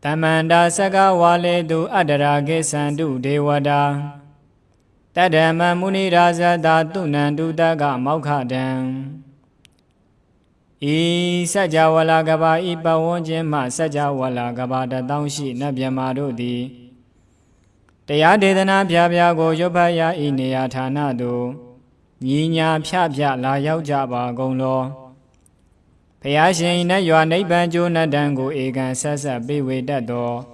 Tamanda Saka Waledu Adarage Sandu Devada Tadama Muni Raza Datunandu Daga Maukadam I Sajawala Gaba Ipa Wonjema Sajawala Gaba da Downshi Nabiamarudi Tayadena Piabiago Yopaya Inea Tanado Yinya Piabia La Yaujaba Gonglo Payashin na your neighbor Juna Dango Egan Sasa be with that door.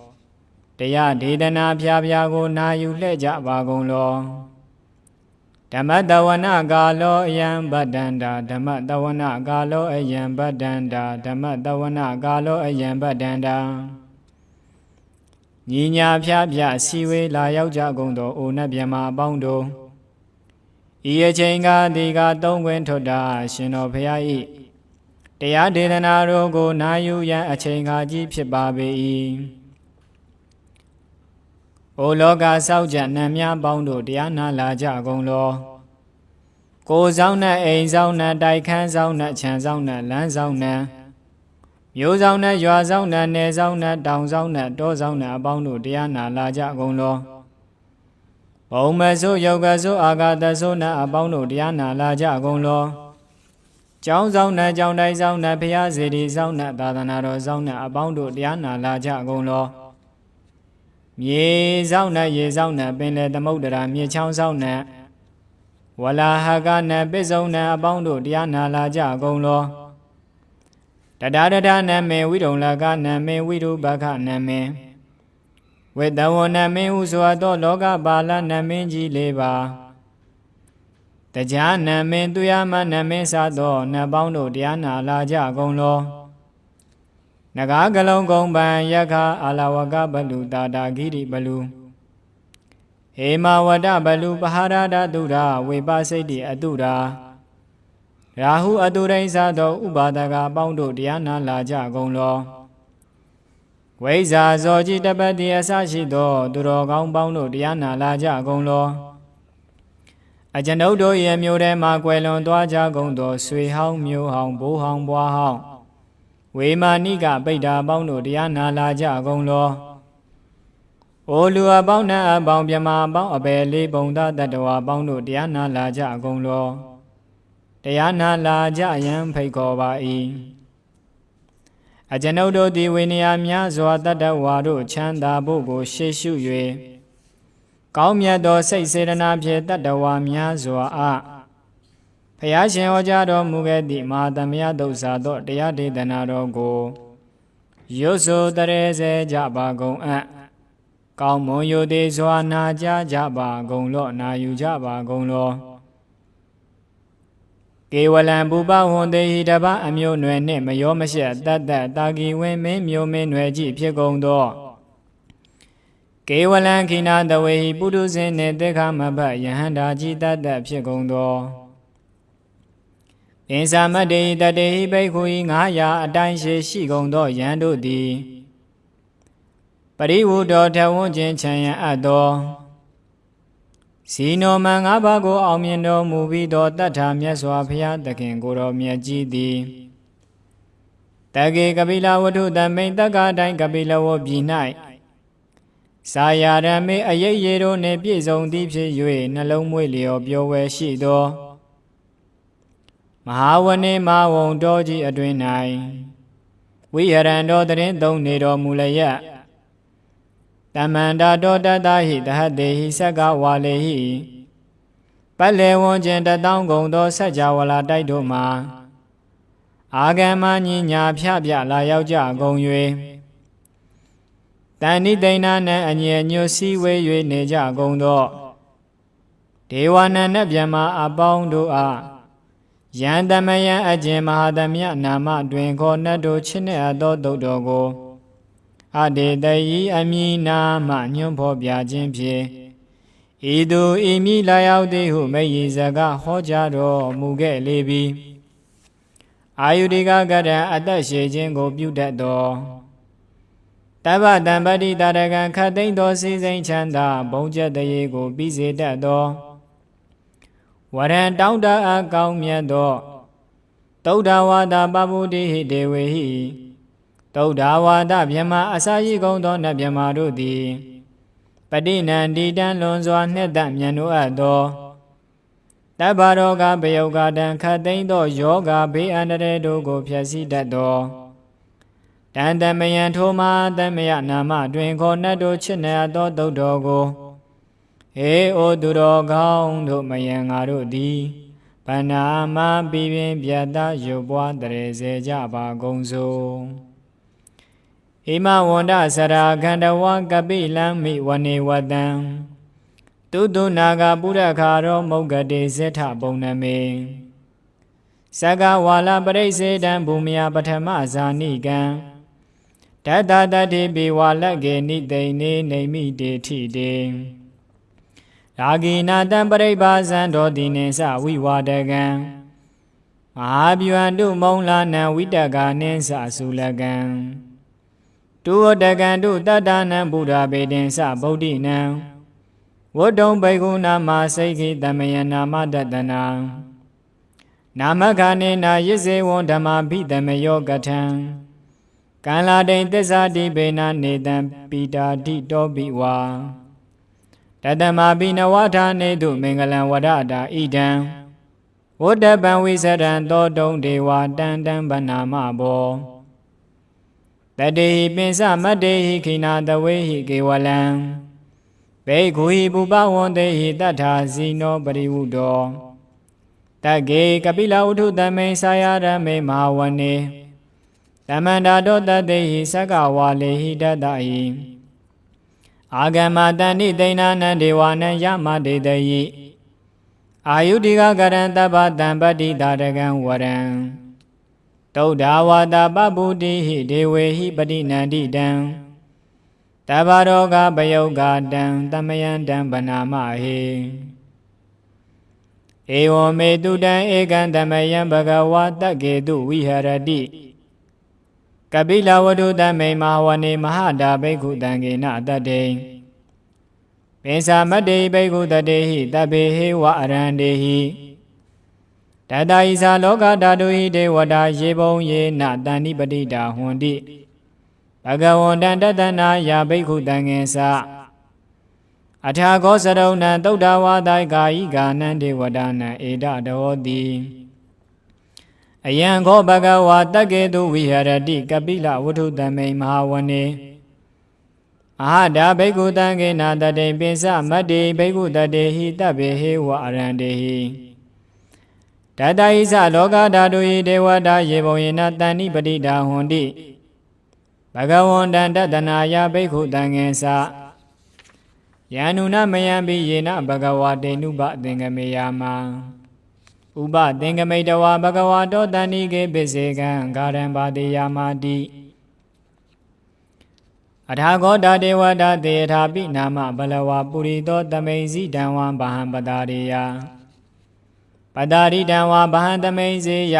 Taya Didana Piabiago na you leja wagon law. Damadawana Galo Yam Badanda, Damadawana Galo Ayam Badanda, Damadawana Galo Ayam Badanda. Ninya Piabia Siwe La Yauja Gondo, Unabiama Bondo. Ia Chenga Diga Don't went to da, Shino Payai. Taya Dedana Rogo Nayu Ya Achenga Jeep Babi O Loga Sauja Namya Bondo Diana Laja Gonglo Go Zauna A Zauna Daikan Zauna Chan Zauna Lan Zauna Yo Zauna Yua Zauna Ne Zauna Down Zauna Do Zauna Bondo Diana Laja Gonglo Omazo Yoga Zo Agada Zona Abondo Diana Laja Gonglo Chow Zona Chow Dai Zona Pia Zedi Zona Dadanaro Zona Abondo Diana Laja Gonglo Ye Zona Ye Zona Benle the Modera Mie Chow Zona Wala Hagana Bezona Abondo Diana Laja Gonglo Dada Name we don't laga Name we do Baka Name With the one Name Usuado Loga Bala Name Ji Leva The Jana Menduyama Namesado Nabondo Diana Laja Gonglo Nagagalong Gongban Yaka Alawaga Balu Dada Giri Balu Hema Wada Balu Baharada Dura Weba Sedi Adura Rahu Adura Zado Ubadaga Bondo Diana Laja Gonglo Weza Zoji Dabadi Asashido Duro Gong Bondo Diana Laja Gonglo Ajanodo ye mure Maguelon Dwaja Gondo, Sui Hong Mu Hong, Bo Hong Boa Hong. We Maniga Beda Bondo Diana Laja Gonglo. Olua Bona Bombiama Bon Abeli Bonda Dadua Bondo Diana Laja Gonglo. Diana Laja Yam Pekova E. Ajanodo di Winia Mia Zoada Wado Chanda Bogo Shishu Yue. Kaumya do say Serena Pieta Dawa Mia Zoa Payashin Ojado Mugedi Madamia Dosado Dea de Danaro go Yoso Terese Jaba go Kaumo Yo de Zoana Jaba Gonglo Na Yu Jaba Gonglo Kewalan Buba Honde Hidaba Amyo Nwe Mayo Masha Dada Dagi Weme Myo Menweji Piegondo Kewalan Kina the way Buduzin Nedeka Maba Yahanda Jita that Piegondo In Samadi that day Bakui Naya Adanshi Shigondo Yando di Pariwu daughter Wonjin Chanya Ado Sino Mangabago Almindo movie daughter Tamia Swapia the King Goro Miaji di Tagi Kabila Wadu the main Daga Dine Kabila wo be night Sayarame a yero ne piezon deep yue, Nalomwili of your way she do. Mahawane ma won't dodgy a drenai. We had an order don't need or mulaya. Tamanda daughter dahi the had he saga wale he. Pale won't gender down gondo sajawala daidoma. Agamani nya piabia la yauja gong yue. Tani Dana and ye new sea way you neja gondo. Dewana Nabiama abondo a Yandamaya Ajema Hadamia Nama Dwengo Nado Chine Ado Dogo Ade Dai Amina Manyum Pobia Jimpie Idu Imi Layao de who may Zaga Hojaro Muge Lebi Ayudiga Gada Adashi Jingo built that door. Taba Dambadi Dadagan Katin do season chanda, Bonja de Yego, busy that door. What and down the account me door. Toda Wada Babu de Dewe he. သုဒ္ဓဝါဒမြမအစာရှိကုန်သောနတ်မြမတို့သည်ပဋိနန္ဒီတံလွန်စွာနှစ်သက်မြတ်နိုးအပ်သောတဗ္ဗရောဂဘယုတ်ကတံခတ်သိမ်းသောယောဂဘေးအန္တရာယ်တို့ကိုဖျက်ဆီးတတ်သောတန်တမယံထိုမှာတမယနာမတွင်ခေါ်နတ်တို့ချစ်နေသောသုတ်တော်ကိုဟေအိုသူတော်ကောင်းတို့မယံငါတို့သည်ဗန္နာမပြင်းပြင်းပြတ်သားရုပ်ပွားတရေစေကြပါကုန်စို့ဣမဝန္ဒစရာခန္ဓဝကပိလံမိဝနေဝတံတုတုနာဂပုရခါရောမုဂ္ဂတိစေထပုံနမေသကဝါလပရိစေတံဘူမယပထမဇာနိကံတတတတိပိဝါလကေနိသိနေနေမိတေထိတေရာဂိနာတံပရိပါဇံတော်တိနေသဝိဝါဒကံမဟာဗျံတုမုံလာနံဝိတကနိသသုလကံတုဝတကံတုတတ္တနံဘုရားဘေတင်သဗုဒ္ဓိနံဝတ္တုံဘေကုနာမစိတ်ခိတမယနာမတတနာနာမခာနေနာယစ္စေဝံဓမ္မာဘိတမယောကထံကံလာတိန်သစ္စာတိဘေနာနေတံပိတာတိတောပိဝါတတမပိနဝထာနေတုမင်္ဂလံဝရတာဣဒံဝတ္တပံဝိစရံသောတုံဒေဝတန်တံဗနာမဘောတတေဟိပိစမတ္တေဟိခိနာတဝေဟိကေဝလံဘေခုဟိပုပဝန္တေဟိတထာဇိနောပရိဝုတောတကေကပိလဥထုတမေသာယရမေမဟာဝနေတမန္တာတောတတေဟိသက္ကဝါလေဟိတတဟိအာဂမတန္တိတိဏနံဒေဝနံယမတေတယိအာယုတိကကရံတပ္ပတံပတ္တိတာရကံဝရံသုဒ္ဓဝါဒပပုတိဟိဒေဝေဟိပတိနန္တိတံတဗ္ဗရောဂဘယုတ်ကတံတမယံတံဗနာမဟေဧဝမေတုတံဧကံတမယံဘဂဝါတကေတုဝိဟရတိကပိလဝတုတမေမဟာဝနေမဟာတာဘိက္ခုတံကေနတတေပိစာမတ္တေဘိက္ခုတတေဟိတပေဟေဝအရန္တေဟိတတဣဇာလောကဓာတုဟိဒေဝတာယေဘုံယေနတန္တိပတိတာဟွန်တိဘဂဝန္တံတတနာယဘိက္ခုတံငေသအထာဂောစရုံနံသုဒ္ဓဝါဒိုင်ကာယိကာနံဒေဝတာနံဧဒတောတိအယံခောဘဂဝါတကေတုဝိဟရတိကပိလဝုထုတမေမဟာဝနေမဟာတာဘိက္ခုတံကေနတတေပိစမတ္တိဘိက္ခုတတေဟိတဗ္ဗေဟေဝအရန္တေဟိတတဣဇလောကဓာတုဟိဒေဝတာယေဘုံယေနတန္တိပတိတာဟွန်တိဘဂဝန္တံတတနာယဘိက္ခုတံငေသယန္နုနမယံပိယေနဘဂဝါတေနုပသင်္ကမေယမဥပသင်္ကမိတဝါဘဂဝါတောတန္တိကေပိစေကံဂါရံပါတိယာမတိအထာဂောတဒေဝတာတေထာပိနာမဘလဝပုရိသောတမိန်စီတံဝံဗဟံပတာရိယပတာရိတံဝါဗဟံတမိန်စေယ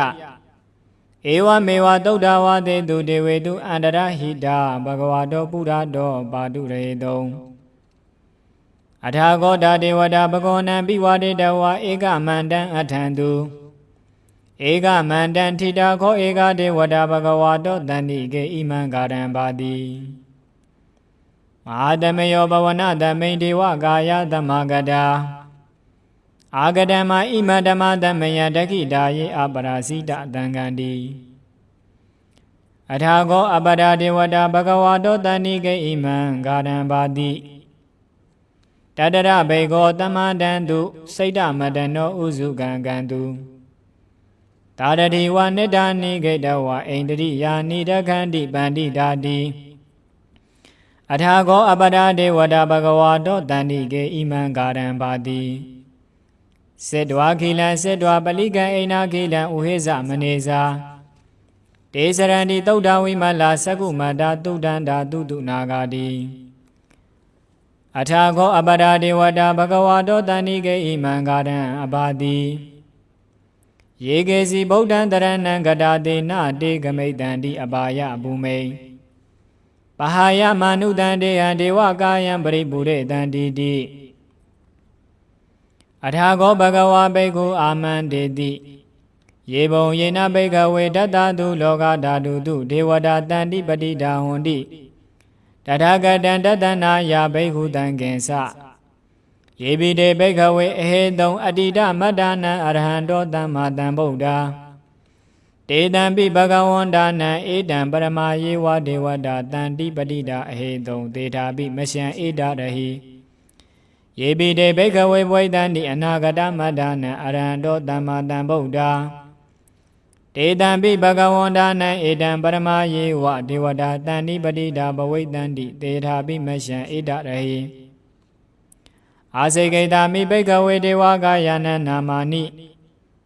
ဧဝမေဝသုဒ္ဓဝါတေတုဒေဝေတုအန္တရဟိတာဘဂဝါတောပုရတောပါတုရေတုံအထာဂောတဒေဝတာဘဂဝနံပိဝတေတဝါဧကမန္တံအထံတုဧကမန္တံထိတာခောဧကဒေဝတာဘဂဝါတောတန္တိကေဣမံဂါရံပါတိမဟာတမယောဘဝနတမိန်ဒေဝကာယသမဂတာအာဂတမဣမဓမ္မတမယတခိတာယေအပရာစိတသံဃန္တိအထာဂောအပရာဒေဝတာဘဂဝါတောတန္တိကေဣမံဂါရံပါတိတတရဘေကောတမန္တံတုစိတ်တမတနောဥစုကံကံတုတာရတိဝနိဒာနိဂိတဝအိန္ဒရိယာနိဒခန္တိပန္တိတာတိအထာဂောအပရာဒေဝတာဘဂဝါတောတန္တိကေဣမံဂါရံပါတိစေတဝါခိလံစေတဝါပလိကံအိနာခိလံဥဟေဇမနေဇာတေစရန္တိသုဒ္ဓဝိမလာသကုမတာတုဒန္တာတုတုနာဂာတိအထာဂောအပရာဒေဝတာဘဂဝါတောတန္တိကေဣမံဂါရံအပါတိယေကေစီဗုဒ္ဓံတရဏံကတာတေနတေဂမိတံတိအပါယဘူမိန်ပဟာယမနုတံတေဟံဒေဝကာယံပရိပုရေတံတိတိအထာဂောဘဂဝါဘေကုအာမန္တေတိ ယေဘုံယေနဘိကဝေတတတုလောကဓာတုတုဒေဝတာတန္တိပတိတာဟွန်တိတထာဂတံတတနာယဘိက္ခုတံကင်္စယေပိတေဘိကဝေအဟေတုံအတ္တိတမတ္တနံအရဟံတောသမ္မာသမ္ဗုဒ္ဓါတေတံပိဘဂဝန္တာနံဧတံပရမယေဝဒေဝတာတန္တိပတိတာအဟေတုံသေထာပိမရှံဧတရဟိယေပိတေဘိကဝေဘဝိတန္တိအနာဂတမတ္တနံအရဟံတောသမ္မာသမ္ဗုဒ္ဓါတေတံပိဘဂဝန္တာနံဧတံပရမယေဝဒေဝတာတန္တိပတိတာဘဝိတန္တိသေထာပိမရှံဧတရဟိအာစေကိတာမိဘိကဝေဒေဝကာယနံနာမာနိ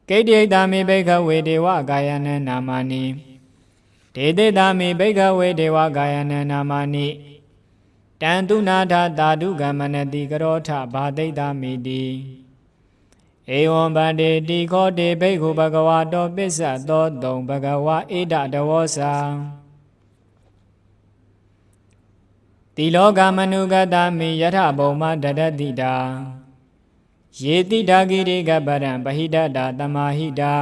ကိဋ္ဌိတာမိဘိကဝေဒေဝကာယနံနာမာနိဒေတိတာမိဘိကဝေဒေဝကာယနံနာမာနိတံတုနာထသာဓုကမနတိကရောထဘာတိတာမိတိဧဝံဗန္တေတိခောတေဘိက္ခုဘဂဝါတောပစ္စသောတုံဘဂဝါဧတတဝောစာတိလောကမနုဂတမိယထဘုံမတတတိတာယေတိတာဂိရိကပရံပဟိတတာတမဟိတာ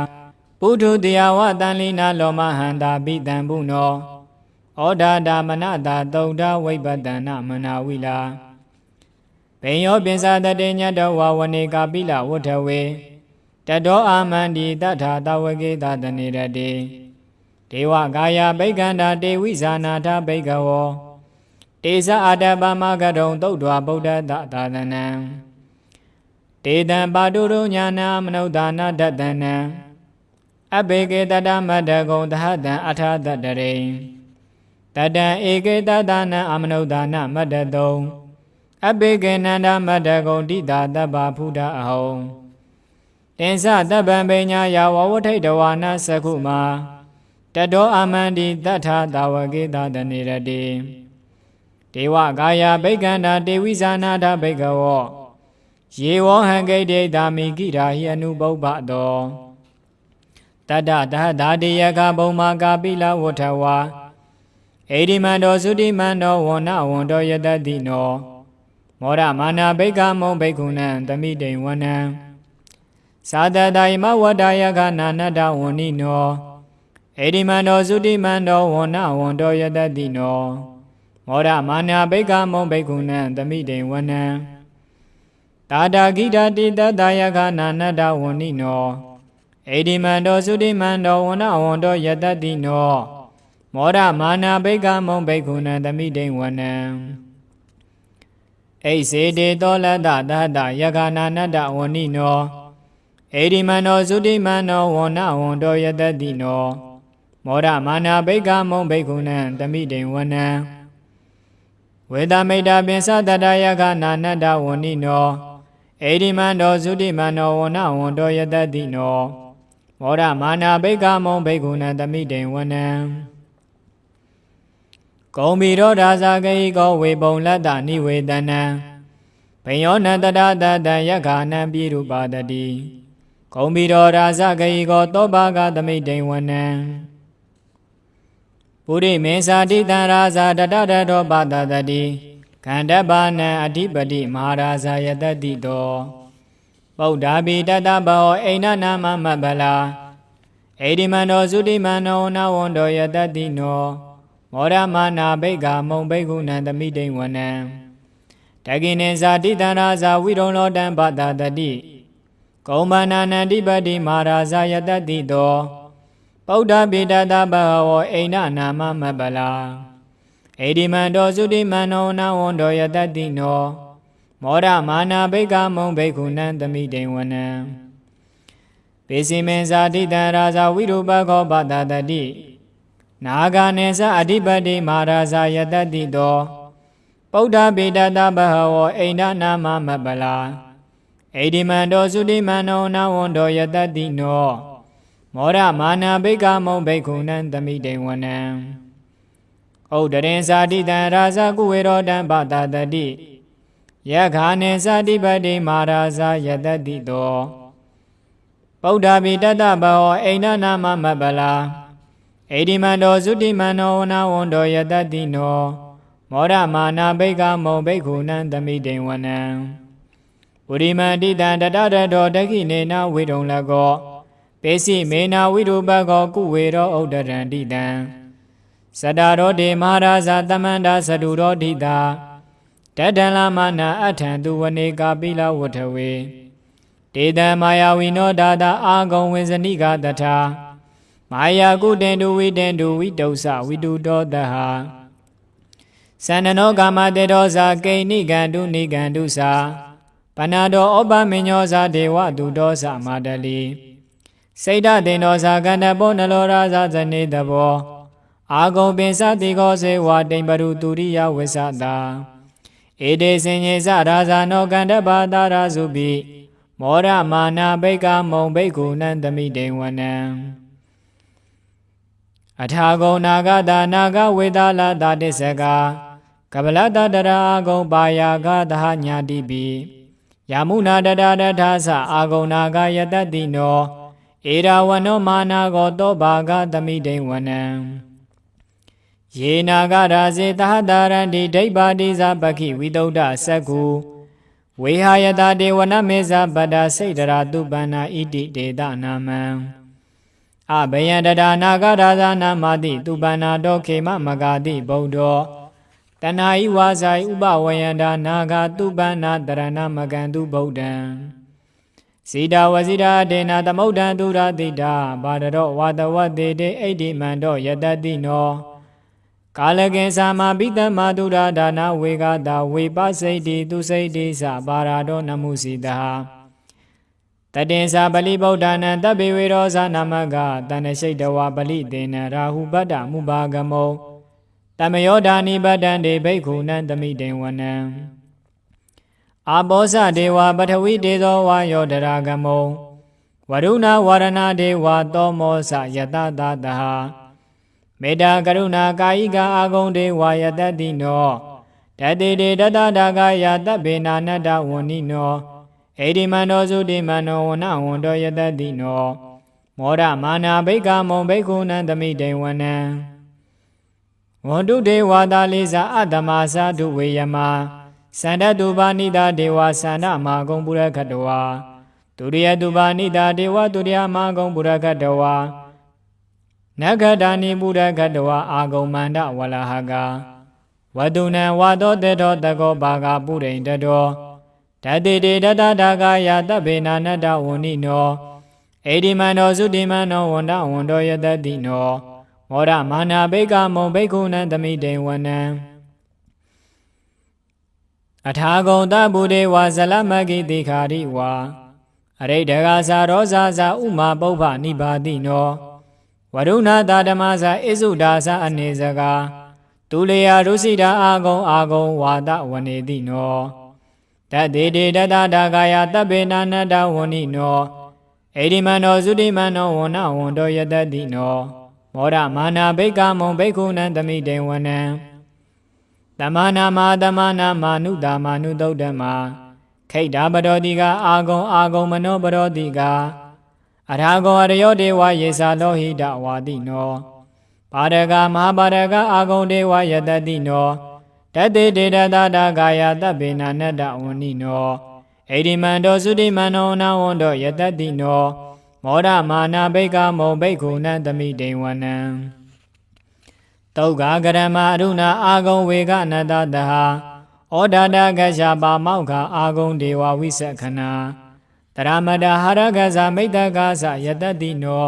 ပုထုတရားဝတန်လိနာလောမဟန္တာပိတံဘုနောဩဒါတာမနတာသုဒ္ဓဝိပတန္နမနာဝိလာဘေယောပိစတတေညတဝဝနေကာပိလဝဋ္ဌဝေတတောအာမန္တိတထာတဝကေတတနေရတေဒေဝကာယဘိက္ခန္တာတေဝိဇာနာထဘိက္ခဝောတေဇအာတပမကတုံသုဒ္ဓဝဗုဒ္ဓတသာသနံတေတံပါတုရုညာနာမနုဿာနာတတနံအဘေကေတတမတ္တကုံသဟတံအထာတတရိတတံဧကေတတနံအမနုဿာနာမတ္တတုံအဘေကေနန္ဒမတ္တကုံတိတာတပ္ပဖုဒအဟောတင်္စတပ္ပံပညာယဝဝထိတဝါနာသကုမာတတောအာမန္တိတထာတဝကေတတနေရတေဒေဝကာယဘိက္ခန္တာတေဝိဇာနာထဘိက္ခဝောယေဝဟံဂိတေတာမိကိရာဟိအနုပုပ္ပတောတတ္တသဟတာတေယကဘုံမာကာပိလဝဋ္ဌဝါဧဒီမန္တောသုတိမန္တောဝဏဝန္တောယတတိနောမောရမာနာဘိက္ခမုံဘိက္ခုနံသမိတိန်ဝနံသာတတယမဝတ္တယကနာနတဝဏိနောဧဒီမန္တောသုတိမန္တောဝဏဝန္တောယတတိနောမောရမာနာဘိက္ခမုံဘိက္ခုနံသမိတိန်ဝနံတာတာဂိတာတိတတယခနာနတဝဏိနောဧဒီမန္တောသုတိမန္တောဝဏဝန္တောယတတိနောမောရမာနာဘိက္ခမုံဘိက္ခုနံသမိတိန်ဝနံဣစေတေတောလတ္တသဟတယခနာနတဝဏိနောဧဒီမန္တောသုတိမန္တောဝဏဝန္တောယတတိနောမောရမာနာဘိက္ခမုံဘိက္ခုနံသမိတိန်ဝနံဝေဒမိတာပိစတတယခနာနတဝဏိနောဧဒီမန္တောသုတိမန္တောဝဏဝန္တောယတတိနောမောရမာနာဘိက္ခမုံဘိက္ခုနံသမိတိန်ဝနံကုံဘီရောဓာဇာဂိကောဝေပုံလတ္တနိဝေတနံဘိယောနတတတတယက္ခာနံပိရုပါတတိကုံဘီရောဓာဇာဂိကောသောဘာဂသမိတိန်ဝနံပုရိမေသာတိတံရာဇာတတတတောပါတတတိခန္ဓဘာနံအဓိပတိမဟာရာဇာယတတိတောပုဒ္ဓါပိတတဘောအိဏနာမမဗလာဧဒီမန္တောသုတိမန္တောနဝန္တောယတတိနောမောရမာနာဘိက္ခမုံဘိက္ခုနံသမိတိန်ဝနံတကိနေဇာတိတံရာဇာဝိရုံလောတံပါတတတိကုံမနာနံအဓိပတိမဟာရာဇာယတတိတောပုဒ္ဓါပိတတဘောအိဏနာမမဗလာဧဒီမန္တောသုတိမန္တောနဝန္တောယတတိနောမောရမာနာဘိက္ခမုံဘိက္ခုနံသမိတိန်ဝနံပေစီမေဇာတိတံရာဇာဝိရူပခောပတတတိနာဂာနေသအဓိပတိမဟာရာဇာယတတိတောပုဒ္ဓပိတတဘဟဝအိန္ဒနာမမပလာဧဒီမန္တောသုတိမန္တောနဝန္တောယတတိနောမောရမာနာဘိက္ခမုံဘိက္ခုနံသမိတိန်ဝနံဩဒရင်ဇာတိတံရာဇာကုဝေရောတံပတတတိယက္ခာနေသတိပတိမဟာရာဇာယတတိတောပုဒ္ဓပိတတဘောအိန္ဒနာမမပလာဧဒီမန္တောသုတိမန္တောဝဏဝန္တောယတတိနောမောရမာနာဘိက္ခမုံဘိက္ခုနံသမိတိန်ဝနံပုရိမန္တိတံတတတတောတခိနေနဝိတုံလကော ပေစီမေနာဝိရုပကောကုဝေရောဥဒ္ဒရံတိတံစတာရောဒေမဟာရာဇတမန္တာသတုရောဓိတာတတံလာမနာအထံသူဝနေကာပိလဝထဝေတေတံမာယာဝိနောဒါတာအာဂုံဝိဇဏိကတထာမာယာကုတင်တုဝိတင်တုဝိတုစဝိတုတောတဟသန္နနောကာမတေတောဇာကိဏိကံတုနိကံတုစာပနာတောဩပမညောဇာဒေဝတုတောဇာမာတလီစိတ်တတင်တောဇာကန္တဘောနလောရာဇာဇနေတဘောအာဂုံပင်စတိကောစေဝတိံပရုတုရိယဝိသတာဧတေစင်ညေဇရာဇာနောကန္တဘာတာရာစုပိမောရမာနာဘိကမုံဘိက္ခုနံသမိတေဝနံအထာဂုံနာဂတာနာဂဝေဒလာတာတစ္ဆကကပလတတရာအာဂုံပါယာဂသဟညာတိပိယာမုနာတတရထသအာဂုံနာဂယတတိနောဧရာဝနောမာနာဂောတောဘာဂသမိတေဝနံယေနာဂရာဇေသဟတာရန္တိဒိဗ္ဗာတိဇပခိဝိတုဒ္ဓစက္ခုဝေဟာယတာဒေဝနမေဇပတ္တစိတ်တရာတုပန္နာဣတိဒေသနာမံအဘယံတဒါနာဂရာဇာနာမတိတုပန္နာတောခေမမဂာတိဗုဒ္ဓောတဏှာဤဝါဇာဥပဝယန္တာနာဂတုပန္နာတရဏမကံတုဗုဒ္ဓံစီတာဝစီတာဒေနာသမုဒ္ဒံသူရတိတာဘာဒရောဝါတဝတေတေဣတိမန္တောယတတိနောကာလကေသာမပိတမတုရဒါနာဝေကတာဝေပစိတ်တိသူစိတ်တိသပါရာတောနမှုစီတာတတင်္စာပလိဗုဒ္ဓနံတဗ္ဗေဝေရောဇာနာမကတဏ္ဍရှိတဝါပလိတေနရာဟုပတ္တမုဘာဂမောတမယောဒာနိပတ္တံဒေဘိက္ခုနံသမိတေဝနံအာဘောဇဒေဝပထဝီတေသောဝါယောဒရာဂမောဝရုဏဝရဏဒေဝသောမောဇယတတတဟမေတ္တာကရုဏာကာယိကအာဂုံဒေဝယတတိနောတတေတေတတတာကာယတဗ္ဗေနာနတဝဏိနောဣတိမန္တောသုတိမန္တောဝနဝန္တောယတတိနောမောရမာနာဘိက္ခမုံဘိက္ခုနံသမိတေဝနံဝန္တုဒေဝတာလိဇာအတ္တမသာဓုဝေယမသန္တတုပါဏိတာဒေဝသန္တမာဂုံပုရခတဝါဒုရိယတုပါဏိတာဒေဝဒုရိယမာဂုံပုရခတဝါနဂဒာနိပုရခတဝါအာဂုံမန္တဝလဟကဝတုနံဝါသောတေတောတကောဘာဂပုရိန္တတောတတေတေတတတာကာယတဗ္ဗေနာနတဝဏိနောဣတိမန္တောသုတိမန္တောဝန္တဝန္တောယတတိနောမောရမာနာဘိက္ခမုံဘိက္ခုနံသမိတေဝနံအထာဂုံတဗုဒေဝဇလမဂိတိခာရိဝါအရိဒဂါသာရောဇာဇာဥမာပုဗ္ဗနိဘာတိနောဝရုဏတာဓမ္မဇာဣစုဒါဇာအနေစကာတူလျာရုစိတာအာဂုံဝါဒဝနေတိနောတတေတေတတတာကာယတဗ္ဗေနာနတဝဏိနောဣတိမန္တောသုတိမန္တောဝနဝန္တောယတတိနောမောရမာနာဘိက္ခမုံဘိက္ခုနံသမိတေဝနံတမနာမာနုတာမာနုသုတ်တမခိတ္တာပရောတိကအာဂုံမနောပရောတိကအထာဂောအရယောဒေဝယေသာလောဟိတဝါတိနောပါရကမဟာပါရကအာဂုံဒေဝယတတိနောတတေတေတတတာကာယတဗ္ဗေနာနတဝဏိနောဣတိမန္တောသုတိမန္တောနဝန္တောယတတိနောမောရမာနာဘိက္ခမုံဘိက္ခုနံသမိတေဝနံတုတ်ကာကရမအရုဏအာဂုံဝေကနတတဟဩဒါဒကရှပါမောက္ခအာဂုံဒေဝဝိသခဏတရမတဟာရကဇာမိတ္တကာသယတတိနော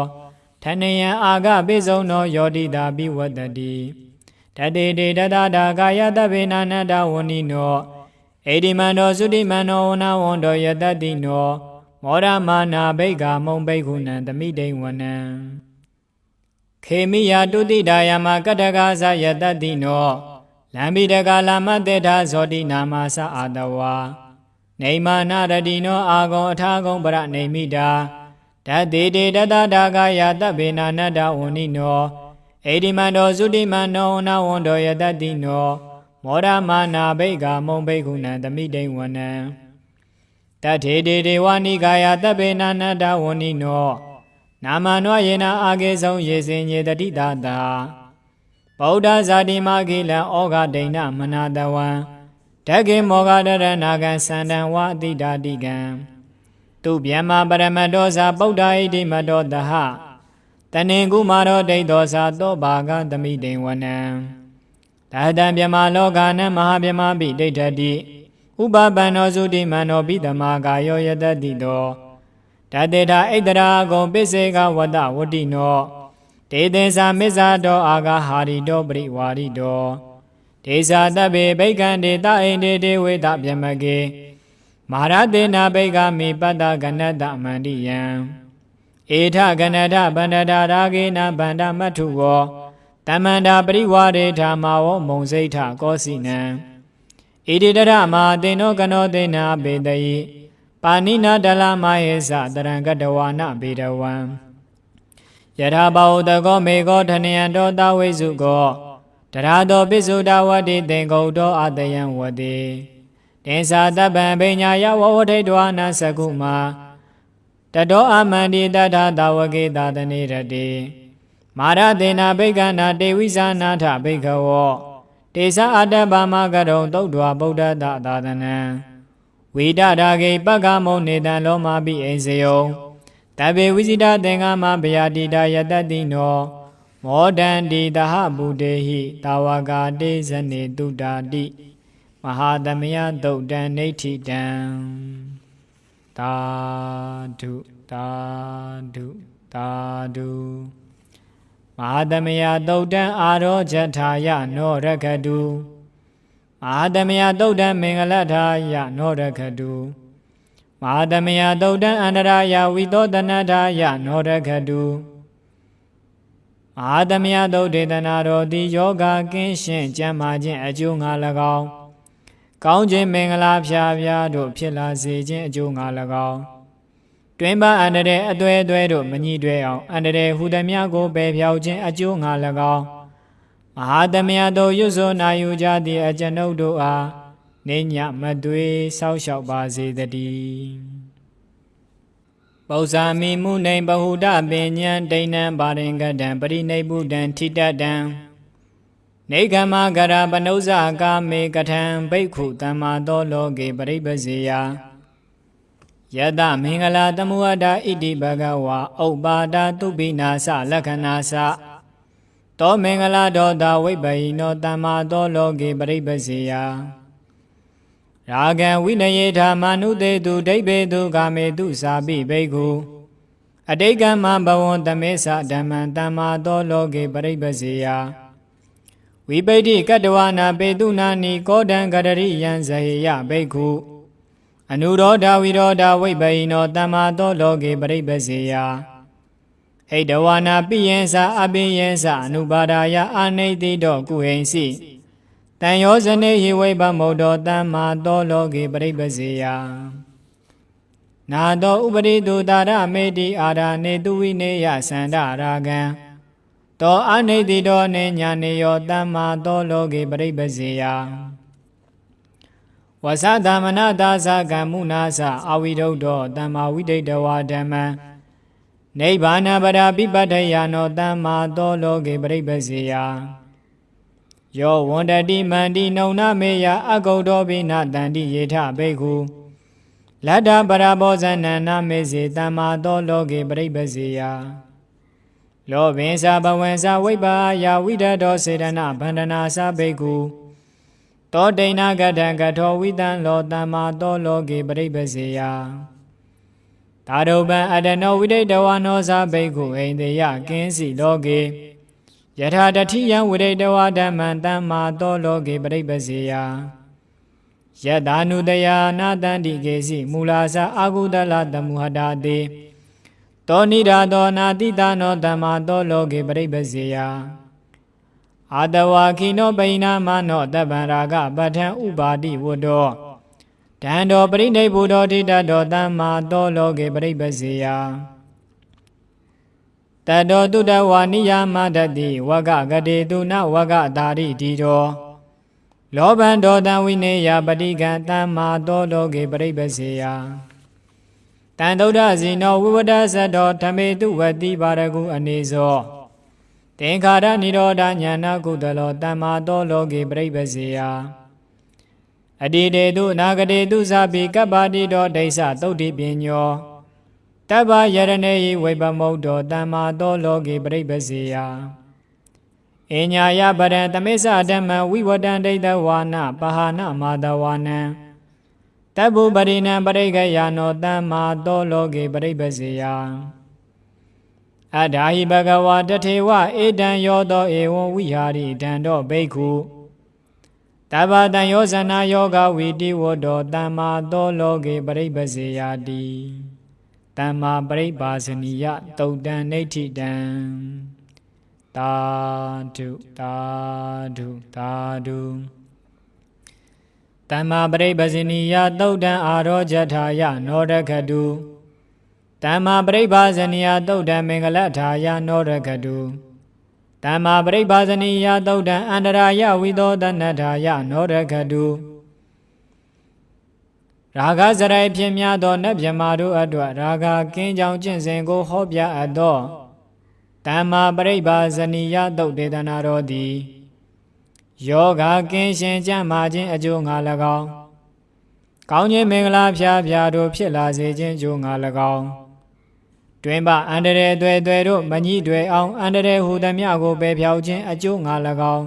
ထဏယံအာဂပိစုံနောယောတိတာပိဝတ္တိတတေတေတတတာကာယတဗ္ဗေနာနတဝဏိနောဣတိမန္တောသုတိမန္တောဝနဝန္တောယတတိနောမောရမာနာဘိက္ခမုံဘိက္ခုနံသမိတေဝနံခေမိယတုတိဒါယမကတ္တကာသယတတိနောလံပိတကာလမတေထာဇောတိနာမသအာတဝါနေမာနရတိနောအာဂုံအထာဂုံပရနေမိတာတတေတေတတတာကာယတဗ္ဗေနာနတဝဏိနောဣတိမန္တောသုတိမန္တောနဝန္တောယတတိနောမောရမာနာဘိက္ခမုံဘိက္ခုနံသမိတေဝနံတထေတေဒေဝနိကာယတဗ္ဗေနာနတဝဏိနောနာမနောယေနအာကေဆုံးယေစင်ညေတတိတာတာဗုဒ္ဓဇာတိမကိလံဩဃဒိဏမနာတဝံဓကေမောဃတရဏကံသန္တံဝအတိတာတိကံ တုဗျမပရမတောသာဗုဒ္ဓဣတိမတောတဟတဏင်ကုမာရောဒိဋ္ဌောသာသောဘာဂသမိတေဝနံတဟတံဗျမလောကနံမဟာဗျမပိဒိဋ္ဌတိဥပပန္နောသုတိမန္နောပိတမကာယောယတတိတောတတေထာဣတရာဂုံပစ္စေကဝတ္တဝတ္တိနောတေသေသာမစ္ဆာတောအာဂဟာရိတောပရိဝါရိတောဒေဇာတဗ္ဗေဘိက္ခံတေတအိန္ဒေတေဝေတဗျမကေမဟာရတေနာဘိက္ခမိပတ္တကနတမန္တိယံဧထကနထဗန္ဒတာရာဂေနဗန္ဒမတ္ထုဝောတမန္တာပရိဝါရေထာမာဝောမုံစိဋ္ဌကောစီနံဣတိတရမတေနောကနောတေနာဘေတယိပါဏိနာဒလမဟေသတရံကတဝါနဘေတဝံယထာဘောတကောမေကောထနယံတောတဝိစုကောတရာတောပိစုတဝတိသင်္ကုတ်တောအတယံဝတိတေသာတပံပညာယဝဝထိတဝနာသကုမာတတောအမန္တိတထသဝကေတတနေရတိမာရတေနာဘိက္ခနာတေဝိဇာနာထဘိက္ခဝောတေသအတ္တဗမကရုံသုတ်တော်ဗုဒ္ဓတသာသနံဝိဒရာဂေပက္ခမုံနေတံလောမာပိအိစယောတဗ္ဗေဝိဇိတသင်္ကမဗျာတိတာယတတိနောမောဒန္တိတဟဗုတေဟိတာဝကာတေဇနေတုတာတိမဟာသမယသုတ်တံနေဋ္ဌိတံသာဓုသာဓုသာဓုမဟာသမယသုတ်တံအာရောဇထာယနောရခတုမဟာသမယသုတ်တံမင်္ဂလထာယနောရခတုမဟာသမယသုတ်တံအန္တရာယဝိသောတနထာယနောရခတုမဟာသမယသုတ်ဒေသနာတော်သည်ယောဂကင်းရှင်းကျမ်းမာခြင်းအကျိုးငါ၎င်းကောင်းခြင်းမင်္ဂလာဖြာဖြာတို့ဖြစ်လာစေခြင်းအကျိုးငါ၎င်းတွင်ပအန္တရေအသွဲအသွဲတို့မညှိတွဲအောင်အန္တရေဟူသည်များကိုပယ်ဖြောက်ခြင်းအကျိုးငါ၎င်းမဟာသမယတို့ရွတ်ဆိုနာယူကြသည့်အကျွန်ုပ်တို့အားနေညမသွေဆောက်ရှောက်ပါစေတည်းပု္ပ္ပာမိမုနိဗဟုတပင်ညံဒိဏံပါရင်ကတံပရိနိဗ္ဗုတံထိတတံနေကမဂရပနုဇကာမေကထံဘိက္ခုတမ္မာသောလောကေပရိပစေယယတမင်္ဂလာတမုဝဒဣတိဘဂဝါဥပပါဒတုပိနာသလက္ခဏာသသောမင်္ဂလာဒောတဝိပယိနောတမ္မာသောလောကေပရိပစေယရာဂံဝိနယေထာမနုတေတုဒိဗ္ဗေတုကာမေတုသာပိဘိက္ခုအတိတ်ကမဘဝံသမေသဓမ္မံတမ္မာသောလောကေပရိပစေယဝိပိဋ္ဌိကတဝနာပေတုနာနိကောဒံကတရိယံဇဟေယဘိက္ခုအနုရောဓဝိရောဓဝိပယိနောတမ္မာသောလောကေပရိပစေယဟိတဝနာပိယံသာအပိယံသာအနုပါဒာယအာနိတိတောကုဟိံစီတံယောဇနေဟိဝိပမုဒ္ဒောတမ္မာသောလောကေပရိပစေယနာတောဥပရိတုတာရမေတိအာရနေတုဝိနေယသန္တရာဂံတောအနိတိတောနေညာနေယောတမ္မာသောလောကေပရိပစေယဝသသမနတာသကမ္မုနာသအဝိဒုဒ္ဓောတမ္မာဝိဒိတဝါဓမ္မံနိဗ္ဗာနပရာပိပတ္ထယနောတမ္မာသောလောကေပရိပစေယယောဝန္တတိမန္တိနုံနမေယအဂௌတောပိနတန္တိယေထဘိက္ခုလတ္တပရာဘောဇနန္နမေစေတမ္မာသောလောကေပရိပစေယလောဘင်္စာဘဝံ္စာဝိပ္ပါယဝိဒတောစေတနာဗန္ဒနာသဘိက္ခုတောဒိဏကထံကထောဝိတံလောတမ္မာသောလောကေပရိပစေယသာရုပံအတနောဝိဒိတဝါနောသဘိက္ခုအိန္ဒေယကင်းစီလောကေယထာတတိယံဝိဒိတဝါဓမ္မံတမ္မာသောလောကေပရိပစေယယတာနုတယာနာတန္တိကေစီမူလာသအာဂုတလတမုဟတာတိတောနိဒာတောနာတိတနောတမ္မာသောလောကေပရိပစေယအာတဝါခိနောပိဏမနောတပ္ပံရာဂပဋ္ဌံဥပါတိဝတ္တောဒန္တောပရိနိဗ္ဗုတောတိတတောတမ္မာသောလောကေပရိပစေယတတောတုတဝါနိယမတတိဝဂဂတေတုနဝဂတာရိတိတောလောဘံဒေါသံဝိနေယပတိကံတမ္မာသောလောကေပရိပစေယတန်တုဒ္ဓဇိနောဝိဝဒသတ္တောဓမေတုဝတိပါရကုအနေဇောသင်္ခါရနိရောဓညာနာကုသလောတမ္မာသောလောကေပရိပစေယအတိတေတုအနာဂတေတုသဗ္ဗိကပ္ပါတိတောဒိဋ္ဌသုတ်တိပညော တဗ္ဗယရဏေယဝိပမုတ်တောတမ္မာသောလောကေပရိပစေယအညာယပရံသမိစ္ဆဓမ္မဝိဝတံဒိဋ္ဌဝါနပဟာနမာတဝါနံတဗ္ဗုပရိဏံပရိက္ခယာနောတမ္မာသောလောကေပရိပစေယအဒာဟိဘဂဝါတထေဝဧတံယောသောဧဝံဝိဟာရိတံတောဘိက္ခုတဗ္ဗတံယောဇနာယောဂဝီတိဝတ္တောတမ္မာသောလောကေပရိပစေယတိတမ္မာပရိပါစနိယတုတ်တံနိဋ္ဌိတံသာဓုသာဓုသာဓုတမ္မာပရိပါစနိယတုတ်တံအာရောဇထာယနောရခတုတမ္မာပရိပါစနိယတုတ်တံမင်္ဂလထာယနောရခတုတမ္မာပရိပါစနိယတုတ်တံအန္တရာယဝိသောတနထာယနောရခတုရာဂစရိုက်ဖြစ်များသောနတ်မြမာတို့အတွက်ရာဂကင်းကြောင်ကျင့်စဉ်ကိုဟောပြအပ်သောတမ္မာပရိပါဇနိယသုတ်ဒေသနာတော်သည်ယောဂကင်းရှင်ကြံ့မာခြင်းအကျိုးငါ၎င်းကောင်းခြင်းမင်္ဂလာဖြာဖြာတို့ဖြစ်လာစေခြင်းအကျိုးငါ၎င်းတွင်ပအန္တရာယ်တွေ့တို့မညှိတွေ့အောင်အန္တရာယ်ဟူသည်များကိုပယ်ဖြောက်ခြင်းအကျိုးငါ၎င်း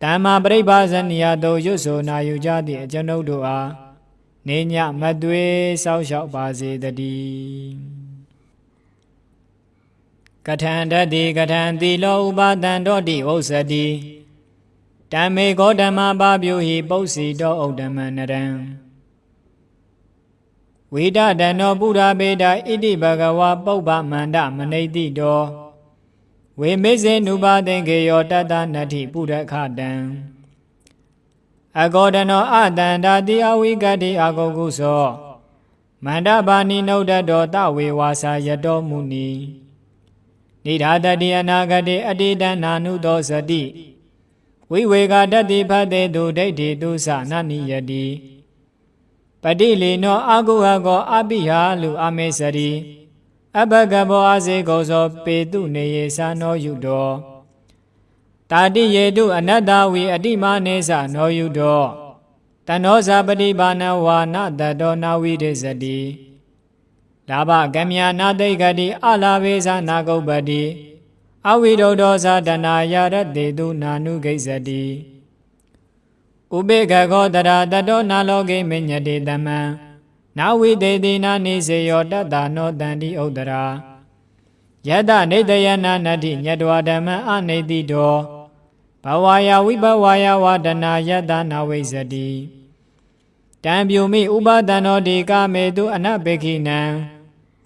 တမ္မာပရိပါဇနိယသုတ်ရွတ်ဆိုနာယူကြသည့်အကျွန်ုပ်တို့အားနေညမသွေစောက်ရှောက်ပါစေတည်းကထံတတိကထံသီလောဥပါဒံတောတိဥစ္စတိဓမ္မေကောဓမ္မပါပြုဟိပု္စီတောဥဒ္ဓမနရံဝိဒဒနောပုရာပေတာဣတိဘဂဝါပုပ္ပမန္တမနိတိတောဝေမေဇေနုပါသင်္ကေယောတတနတ္ထိပုရခတံအကောဒနောအတန္တာတိအဝိကတိအကုကုသောမန္တပါဏိနုဒ္ဒတောတဝေဝါစာယတောမုနိနိဒာတတိအနာဂတိအတိတနာနုသောစတိဝိဝေကတတိဖတ်တေတုဒိဋ္ဌိတုသနနိယတိပတိလေနောအာကုဟကောအပိဟာလူအမေစရိအဘဂဘောအစေကောသောပေတုနေယေသနောယုတောတာတိယေတုအနတ္တဝိအတိမာနေသနောယုတောတနောဇာပတိဘာနဝါနတတောနာဝိဒေဇတိလာဘကမြာနာတိဂတိအလာဘေဇာနာကုပ္ပတိအဝိဒုဒောဇာတနာယရတေတုနာနုဂိဇတိဥပေက္ခခောတရာတတောနာလောကိမညတေတမံနာဝိတေတိနာနိစေယောတတနောတန္တိဥဒ္ဒရာယတနေတယနာနတ္ထိညတဝဓမ္မအနိတိတောဘဝယဝိဘဝယဝဒနာယတနာဝိဇတိတံပြုမိဥပါဒနောတိကာမေတုအနပေခိနံ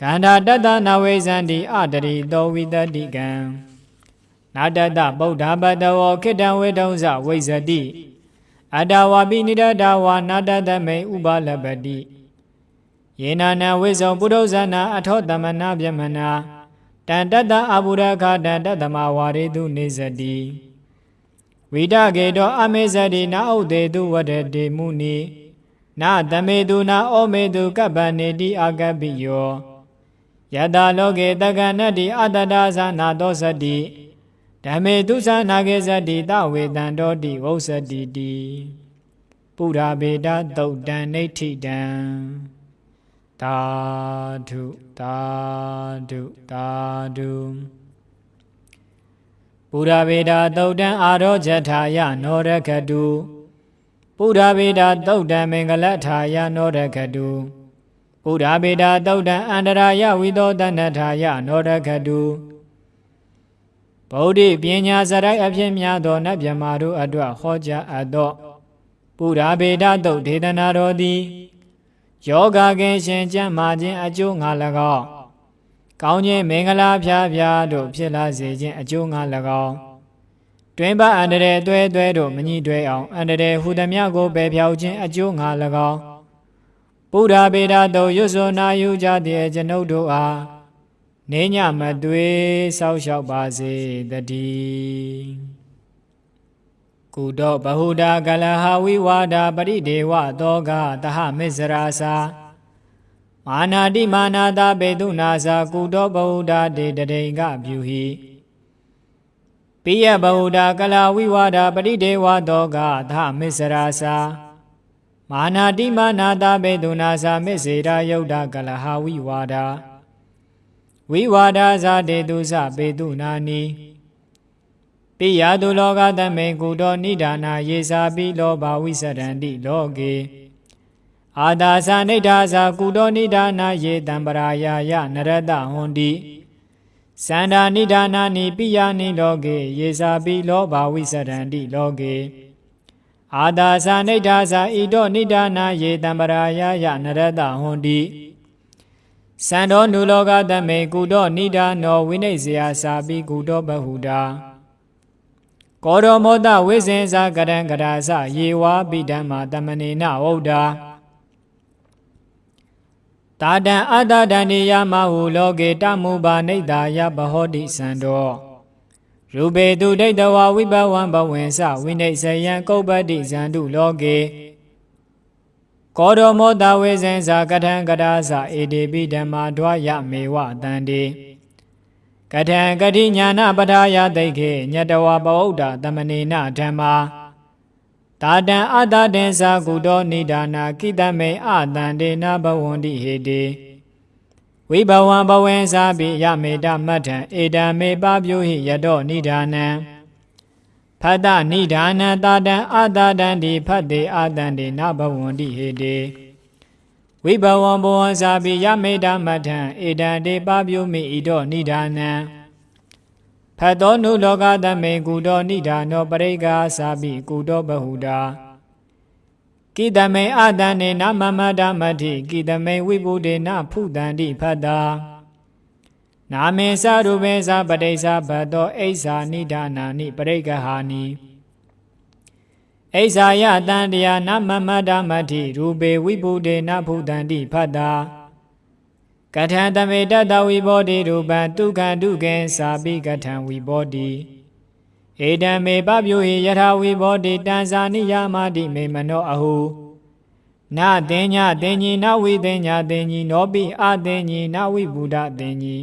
ခန္ဓာတတနာဝိဇန္တိအတရိတောဝိတတိကံနာတတဗုဒ္ဓဘတဝောခိတံဝေတုံဇဝိဇတိအတဝါပိနိဒတဝါနာတတမေဥပါလပတိယေနာနဝိဇောပုရုဇနာအထောတမနာပြမနာတန်တတအဘုရခတန်တတမဝါရေတုနေဇတိဝိဒကေတောအမေဇတိနာဥဒေတုဝတ္တေမုနိနာတမေတုနာဩမေတုကပ္ပနေတိအာကပိယောယတလောကေတက္ကနတိအတတသနာသောစတိဓမ္မေတုသနာကေဇတိတဝေတံတောတိဝုစတိတိပုရာဘေဒသုတ်တံနိဋ္ဌိတံသာဓုသာဓုသာဓုပုရာဘေဒသုတ်တံအာရောဇထာယနောရခတုပုရာဘေဒသုတ်တံမင်္ဂလထာယနောရခတုပုရာဘေဒသုတ်တံအန္တရာယဝိသောတနထာယနောရခတုဗုဒ္ဓပညာစရိုက်အဖြစ်များသောနတ်မြမာတို့အတွက်ဟောကြားအပ်သောပုရာဘေဒသုတ်ဒေသနာတော်သည်ယောဂကင်းရှင်ကျမ်းမာခြင်းအကျိုးငါ၎င်းကောင်းခြင်းမင်္ဂလာဖြာဖြာတို့ဖြစ်လာစေခြင်းအကျိုးငါ၎င်းတွင်ပအန္တရာယ်တွေ့တို့မညှိတွေ့အောင်အန္တရာယ်ဟူသည်များကိုပယ်ဖြောက်ခြင်းအကျိုးငါ၎င်းပုရာဘေဒသုတ်ရွတ်ဆိုနာယူကြသည့်ကျွန်ုပ်တို့အားနေညမသွေစောက်ရှောက်ပါစေတည်းကုတောဘဟုတာကလဟဝိဝါဒပရိဒေဝသောကသဟမစ္စရာစာမာနာတိမာနာတာပေတုနာစာကုတောဘဟုတာတေတရိင်္ဂပြုဟိပိယဘဟုတာကလဝိဝါဒပရိဒေဝသောကသဟမစ္စရာစာ မာနာတိမာနာတာဘေတုနာသာမစ္စေရာယုတ်တာကလဟာဝိဝါဒဝိဝါဒဇာတေတုသဘေတုနာနိပိယတုလောကသမေကုတောနိဒာနာယေစာပိလောဘဝိစရန္တိလောကေအာဒါသနိဒာသကုတောနိဒာနာယေတံပရာယာယနရတဟွန်တိသန္တာနိဒာနာနိပိယနိလောကေယေစာပိလောဘဝိစရန္တိလောကေအာဒါသနိဒာသဣတောနိဒာနာယေတံပရာယာယနရတဟွန်တိသန္တောနုလောကသမေကုတောနိဒာနောဝိနိစ္စယာစာပိကုတောဘဟုတာကောရောမောတဝိဇင်္ဇာကရံကရာသယေဝါပိဓမ္မာတမနေနဝုဒ္ဓတာတံအတ္တဒန္တိယမဟုလောကေတမုပါနိဒာယဘဟောတိသန္တောရူပေတုဒိဋ္ဌဝဝိဘဝံဘဝင်္စဝိနိစ္စယံကုပ္ပတိဇန္တုလောကေကောရောမောတဝိဇင်္ဇာကထံကရာသဧတေပိဓမ္မာဒွါယမေဝတန္တိကထံကတိညာနာပထာယသိခေညတဝပဝုဒ္ဓတမနေနဓမ္မာတာတံအတ္တတေသကုတောနိဒာနာကိတမေအတန္တေနဘဝန္တိဟေတေဝိဘဝံဘဝင်္စာပိယမေတမတ္ထံဧတံမေပပြုဟိယတောနိဒာနံဖတ္တနိဒာနံတာတံအတ္တတန္တိဖတ်တေအတန္တေနဘဝန္တိဟေတေဝိဘဝံဘဝံ္စာပိယမေတမတ္ထံဧတံတေပပြုမိဣတောနိဒာနံဖတ်သောနုလောကသမေကုတောနိဒာနောပရိက္ခာစာပိကုတောဘဟုတာကိတမေအတန္တေနမမတမတ္ထိကိတမေဝိဗုဒေနဖုတန္တိဖတ်တာနာမေသရူပေသပတိစ္ဆဘတ်တောအိစ္ဆာနိဒာနာနိပရိက္ခဟာနိအိစ္ဆာယတန္တယာနမမတမတ္ထိရူပေဝိဗုဒေနဖုတန္တိဖတ်တာကထံတမေတတဝိဘောတိရူပံဒုက္ခံဒုက္ခေသာပိကထံဝိဘောတိဧတံမေပပြုဟိယထာဝိဘောတိတံဇာနိယမတိမေမနောအဟုနတင်ညတင်ညီနဝိတင်ညတင်ညီနောပိအတင်ညီနဝိဗုဒ္ဓတင်ညီ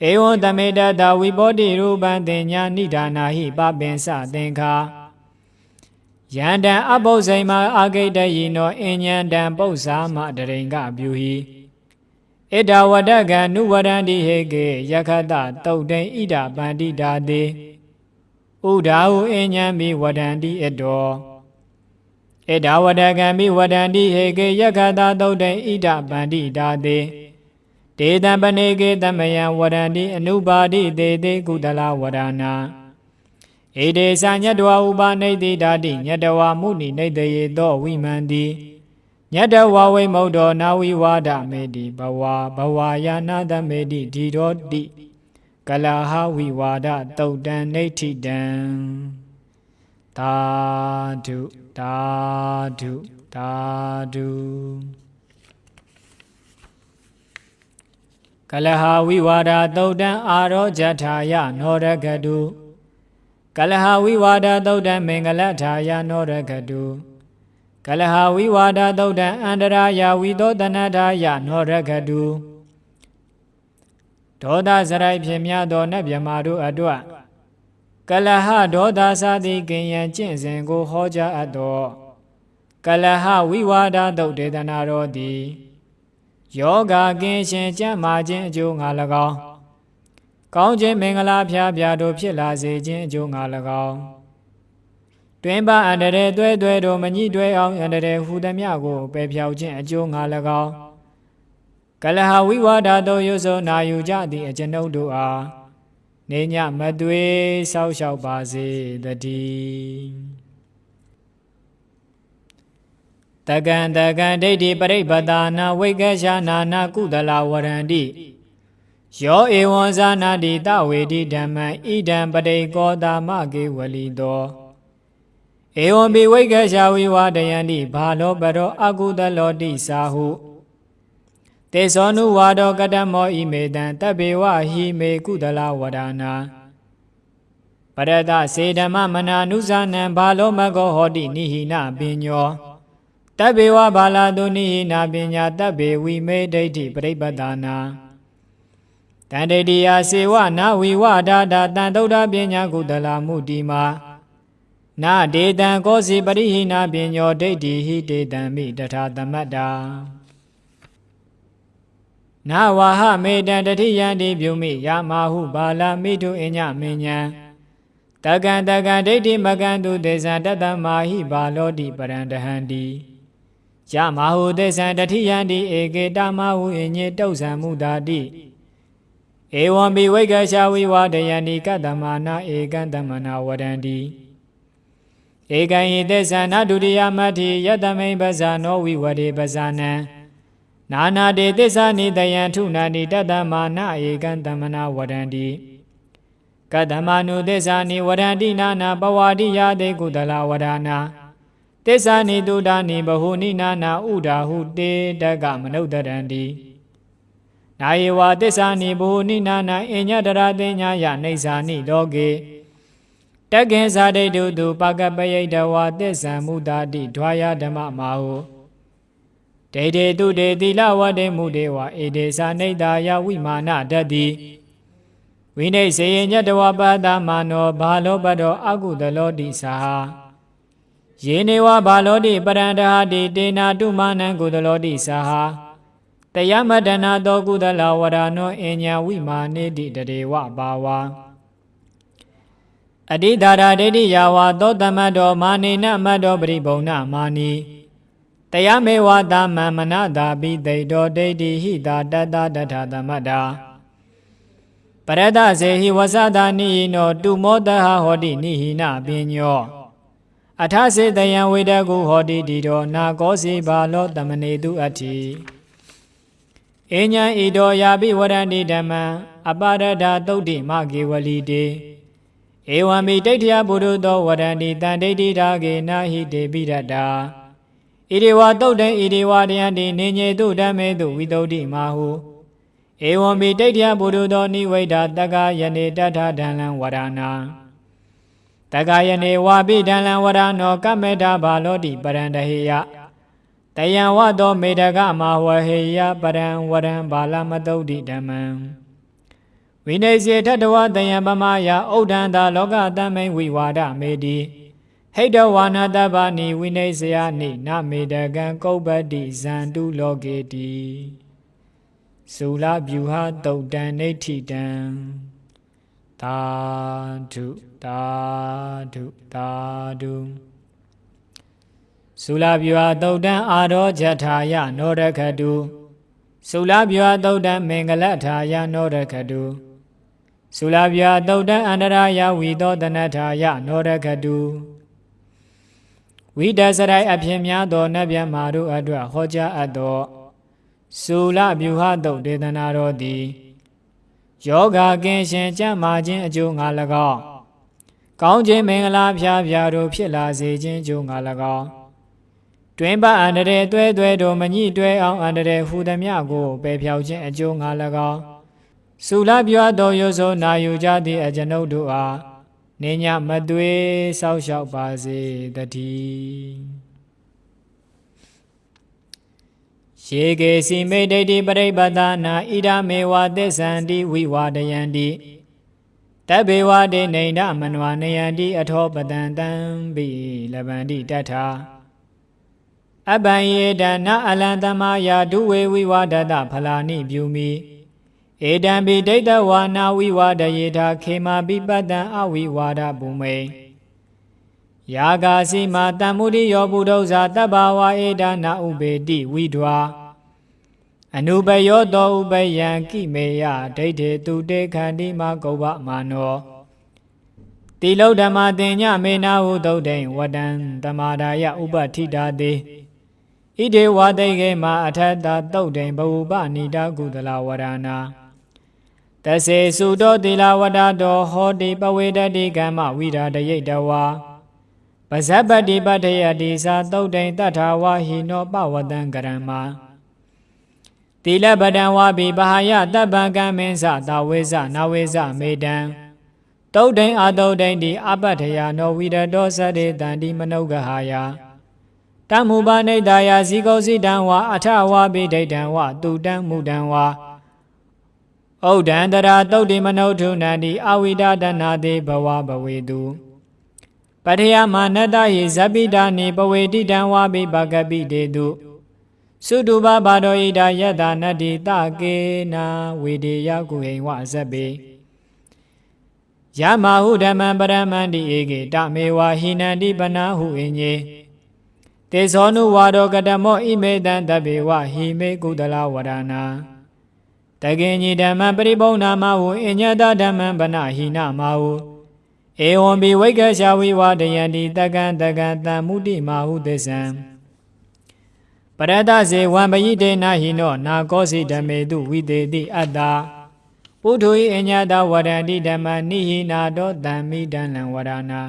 ဧဝံတမေတတဝိဘောတိရူပံတင်ညာနိဒာနာဟိပပင်္စသင်္ခာယန္တံအပု္ပ္ပဇိမအာဂိတယိနောအဉ္ဉန္တံပု္ပ္ပာမတရိင်္ဂပြုဟိဣဒဝတကံနုဝရန္တိဟေကေယခတတုတ်တိဣဒပန္တိတာတေဥဒါဟုအဉ္ဉံမိဝဒန္တိအတောဣဒဝတကံမိဝဒန္တိဟေကေယခတတုတ်တိဣဒပန္တိတာတေဒေတံပနေကေတမယံဝရန္တိအနုပါတိတေတေကုတလဝရဏဣဒေသညတဝဥပနိတိတာတိညတဝမုနိနိတယေသောဝိမန္တိညတဝဝိမုဒ္ဒောနာဝိဝါဒမေတိဘဝဘဝယာနာတမေတိဓိရောတိကလဟဝိဝါဒတုတ်တံနေဋ္ဌိတံသာဓုသာဓုသာဓုကလဟဝိဝါဒတုတ်တံအာရောဇထာယနောရဂတုကလဟဝိဝါဒတုတ်တံမင်္ဂလထာယနောရဂတုကလဟဝိဝါဒတုတ်တံအန္တရာယဝိသောတနထာယနောရဂတုဒေါသစရိုက်ဖြစ်များသောနတ်မြမာတို့အတွကလဟဒေါသစာတိကင်ယံကျင့်စဉ်ကိုဟောကြားအပ်သောကလဟဝိဝါဒတုတ်ဒေသနာတော်သည်ယောဂကင်းရှင်ကျမ်းမာခြင်းအကျိုးငါ၎င်းကောင်းခြင်းမင်္ဂလာဖျားဖျားတို့ဖြစ်လာစေခြင်းအကျိုးငါ၎င်းတွင်ပါအန္တရာယ်တွဲတွဲတို့မညှိတွဲအောင်အန္တရာယ်ဟူသည်များကိုပယ်ဖြောက်ခြင်းအကျိုးငါ၎င်းကလဟဝိဝါဒတို့ရွဆိုနာယူကြသည့်အကျွန်ုပ်တို့အားနေညမသွေဆောက်ရှောက်ပါစေတည်းတကံဒိဋ္ဌိပရိပဒာနာဝိကရှာနာနာကုသလဝရန္တိယောဧဝံဇာနာတိတဝေတိဓမ္မံဣဒံပတိကောတာမကေဝလိတောဧဝံပိဝိကရှာဝိဝါဒယန္တိဘာလောပရောအကုသလောတိစာဟုတေသောနုဝါဒောကတမောဣမေတံတဗ္ဗေဝဟိမေကုသလဝရဏာပရတစေဓမ္မမနာနုဇာနံဘာလောမကောဟောတိနိဟိနပညောတဗ္ဗေဝဘာလာတုနိဟိနာပညာတဗ္ဗေဝိမေဒိဋ္ဌိပရိပဒာနာတန္တေတိယစေဝနာဝိဝါဒတာတန်တုဒ္ဓပညာကုသလမှုတိမာ နာဒေတံကောစီပရိဟိနာပညောဒိဋ္ဌိဟိဒေတံမိတထာသမတ္တာနာဝါဟမေတံတတိယံတိပြုမိယာမဟုဘာလမိတုအညမဉ္ဉံတကံဒိဋ္ဌိမကံတုသေဇံတတမာဟိဘာလောတိပရံတဟန္တိယမဟုသေဇံတတိယံတိဧကေတမဟုအညေတုဇံမုဒာတိဧဝံပိဝိကရှာဝိဝဒယန္တိကတ္တမနာဧကံတမနာဝရန္တိဧကံဟိသေဇံနဒုတိယမတ္ထိယတမိပဇာနောဝိဝရေပဇာနံနာနာတေသစ္စာနိတယံထုနာတိတတ္တမနာဧကံတမနာဝရန္တိကတ္တမနုသစ္စာနိဝရန္တိနာနာပဝါတိယတေကုတလဝရဏာသစ္စာနိတုဒာနိဘဟုနိနာနာဥဒါဟုတေတကမနုဿရန္တိနာယေဝသစ္စာနိဘဟုနိနာနာအညတရာတေညာယနေဇာနိလောကေတက္ကေဇာတိတုတုပကပယိတဝါသစ္ဆံမုဒာတိဓွာယဓမ္မမာဟုဒေတေတုတေတိလဝတေမုဒေဝဧတေသာနိတာယဝိမာနတတိဝိနိစေယညတဝပတမာနောဘာလောပတောအကုသလောတိသာယေနေဝဘာလောတိပရန္တဟာတိတေနာတုမာနံကုသလောတိသာတယမတနာတောကုသလဝရနောအညာဝိမာနေတိတရေဝဘာဝအတိဒါရဒိဋ္ဌိယာဝသောတမတ္တောမာနေနမတ္တောပရိဘုံနမာနီတယမေဝသမမနတာပိသိတောဒိဋ္ဌိဟိတာတတတထသမတ္တာပရတစေဟိဝသဒာနိဟိနောတုမောတဟဟောတိနိဟိနပညောအထစေတယံဝေဒကုဟောတိတိတောနာကောစီဘာလောတမနေတုအတ္ထိအဉ္ဉံဣတောယာပိဝရန္တိဓမ္မံအပရဒသုတ်တိမကေဝလိတေဧဝံမိဒိဋ္ဌိယပုရုသောဝရန္တိတံဒိဋ္ဌိဓာကေနာဟိတေပိရတ္တာဣရိဝသုတ်တေဣရိဝတယံတိနေညေတုဓမ္မေတုဝိသုဒ္ဓိမာဟုဧဝံမိဒိဋ္ဌိယပုရုသောနိဝိဒတက္ကယနေတထဒံလံဝရဏာတက္ကယနေဝါပိဒံလံဝရဏောကမေတ္တာဘာလောတိပရန္တဟေယတယံဝသောမေတကမဝဟေယပရံဝရံဘာလမတုဒ္ဓိဓမ္မံဝိနေစေထတဝတယံပမယဥဒ္ဒန္တာလောကတမိန်ဝိဝါဒမေတိဟိတဝါနာတဗ္ဗနိဝိနေစယနိနမေတကံကုပ္ပတိဇန္တုလောကေတိဇူလဗျူဟာတုတ်တံနေဋ္ဌိတံသာဓုသာဓုသာဓုဇူလဗျူဟာတုတ်တံအာရောဇထာယနောရခတုဇူလဗျူဟာတုတ်တံမင်္ဂလထာယနောရခတုဇူလဗျူဟာတုတ်တံအန္တရာယဝီသောတနထာယနောရခတုဝိတစရိုက်အဖြစ်များသောနတ်ဗျမာတို့အတွက်ဟောကြားအပ်သောဇူလဗျူဟာတုတ်ဒေသနာတော်သည်ယောဂကင်းရှင်ကြမာခြင်းအကျိုးငါ၎င်းကောင်းခြင်းမင်္ဂလာဖျားဖျားတို့ဖြစ်လာစေခြင်းအကျိုးငါ၎င်းတွင်ပအန္တရေတွဲတွဲတို့မညှိတွဲအောင်အန္တရေဟူသည်မြကိုပယ်ဖြောက်ခြင်းအကျိုးငါ၎င်းဇူလဗျူဟာတော်ရိုးစိုးနာယူကြသည့်အကျွန်ုပ်တို့အားနေညမသွေဆောက်ရှောက်ပါစေတည်းယေကေစီမေဒိဋ္ဌိပရိပတနာဣဒမေဝသစ္ဆန္တိဝိဝါဒယန္တိတဗ္ဗေဝတေနေဏမနဝနယန္တိအထောပတံတံပိလဗန္တိတထာအပံယေဒနာအလံတမယာဒုဝေဝိဝါဒတဖလာနိပြုမိဧတံပိဒိဋ္ဌဝါနာဝိဝါဒယေထာခေမာပိပတံအဝိဝါဒပုမေယာဂာစီမာတမ္မုရိယောပုဒ္ဓဇာတဗ္ဗဝါဧဒနာဥပေတိဝိဒွာအနုပယောတောဥပယံကိမေယဒိဋ္ဌေတုတေခန္တိမကုဗ္ဗမာနောတိလုဓမ္မတင်ညမေနာဟုသုတ်တိဝတံတမာဒါယဥပထိတာတေဣဒေဝတိကေမအထတသုတ်တိဘဝပနိတာကုသလဝရဏာတစေစုတောတိလဝတတောဟောတိပဝေတတိကမ္မဝိရာတယိတဝါပဇပတိပတ္ထယတိသာသုတ်တိတထဝါဟိနောပဝတံကရမတိလပတံဝါပိပဟာယတပ္ပံကမင်းစသာဝေဇနာဝေဇမေတံသုတ်တိအာသုတ်တိတိအပတ္ထယနောဝိရတောသရေတံတိမနုဂဟာယတမ္မုပနိဒာယဇီကောစီတံဝါအထဝါပိဒိဋ္ဌံဝတုတံမုတံဝါဩဒန္တရာသုတ်တိမနုထုနန္တိအဝိဒတနာတိဘဝဘဝေတုပ ထယမနတယေဇပိတာနိပဝေတိတံဝါပိပကပိတေတုသုတုပဘာဒောဣဒာယတနတ္တိတကေနာဝေဒေယကုဟိဝဇပိယမဟုဓမ္မံပရမန္တိဧကေတမေဝဟိနန္တိပနာဟုအညေတေဇောနုဝါဒောကတမောဣမေတံတပေဝဟိမေကုသလဝရဏာတကေညိဓမ္မပရိပုံနာမဟုအညတဓမ္မံပနဟိနမဟုဧဝံဘိဝိကရှာဝိဝဒယန္တိတကံတမ္မုတိမဟုသစ္စံပရတဇေဝံပယိတေနဟိနောနာကောစီဓမေတုဝိတေတိအတ္တပုထုဟိအညတဝရန္တိဓမ္မနိဟိနာတောတံမိဒံလံဝရဏာ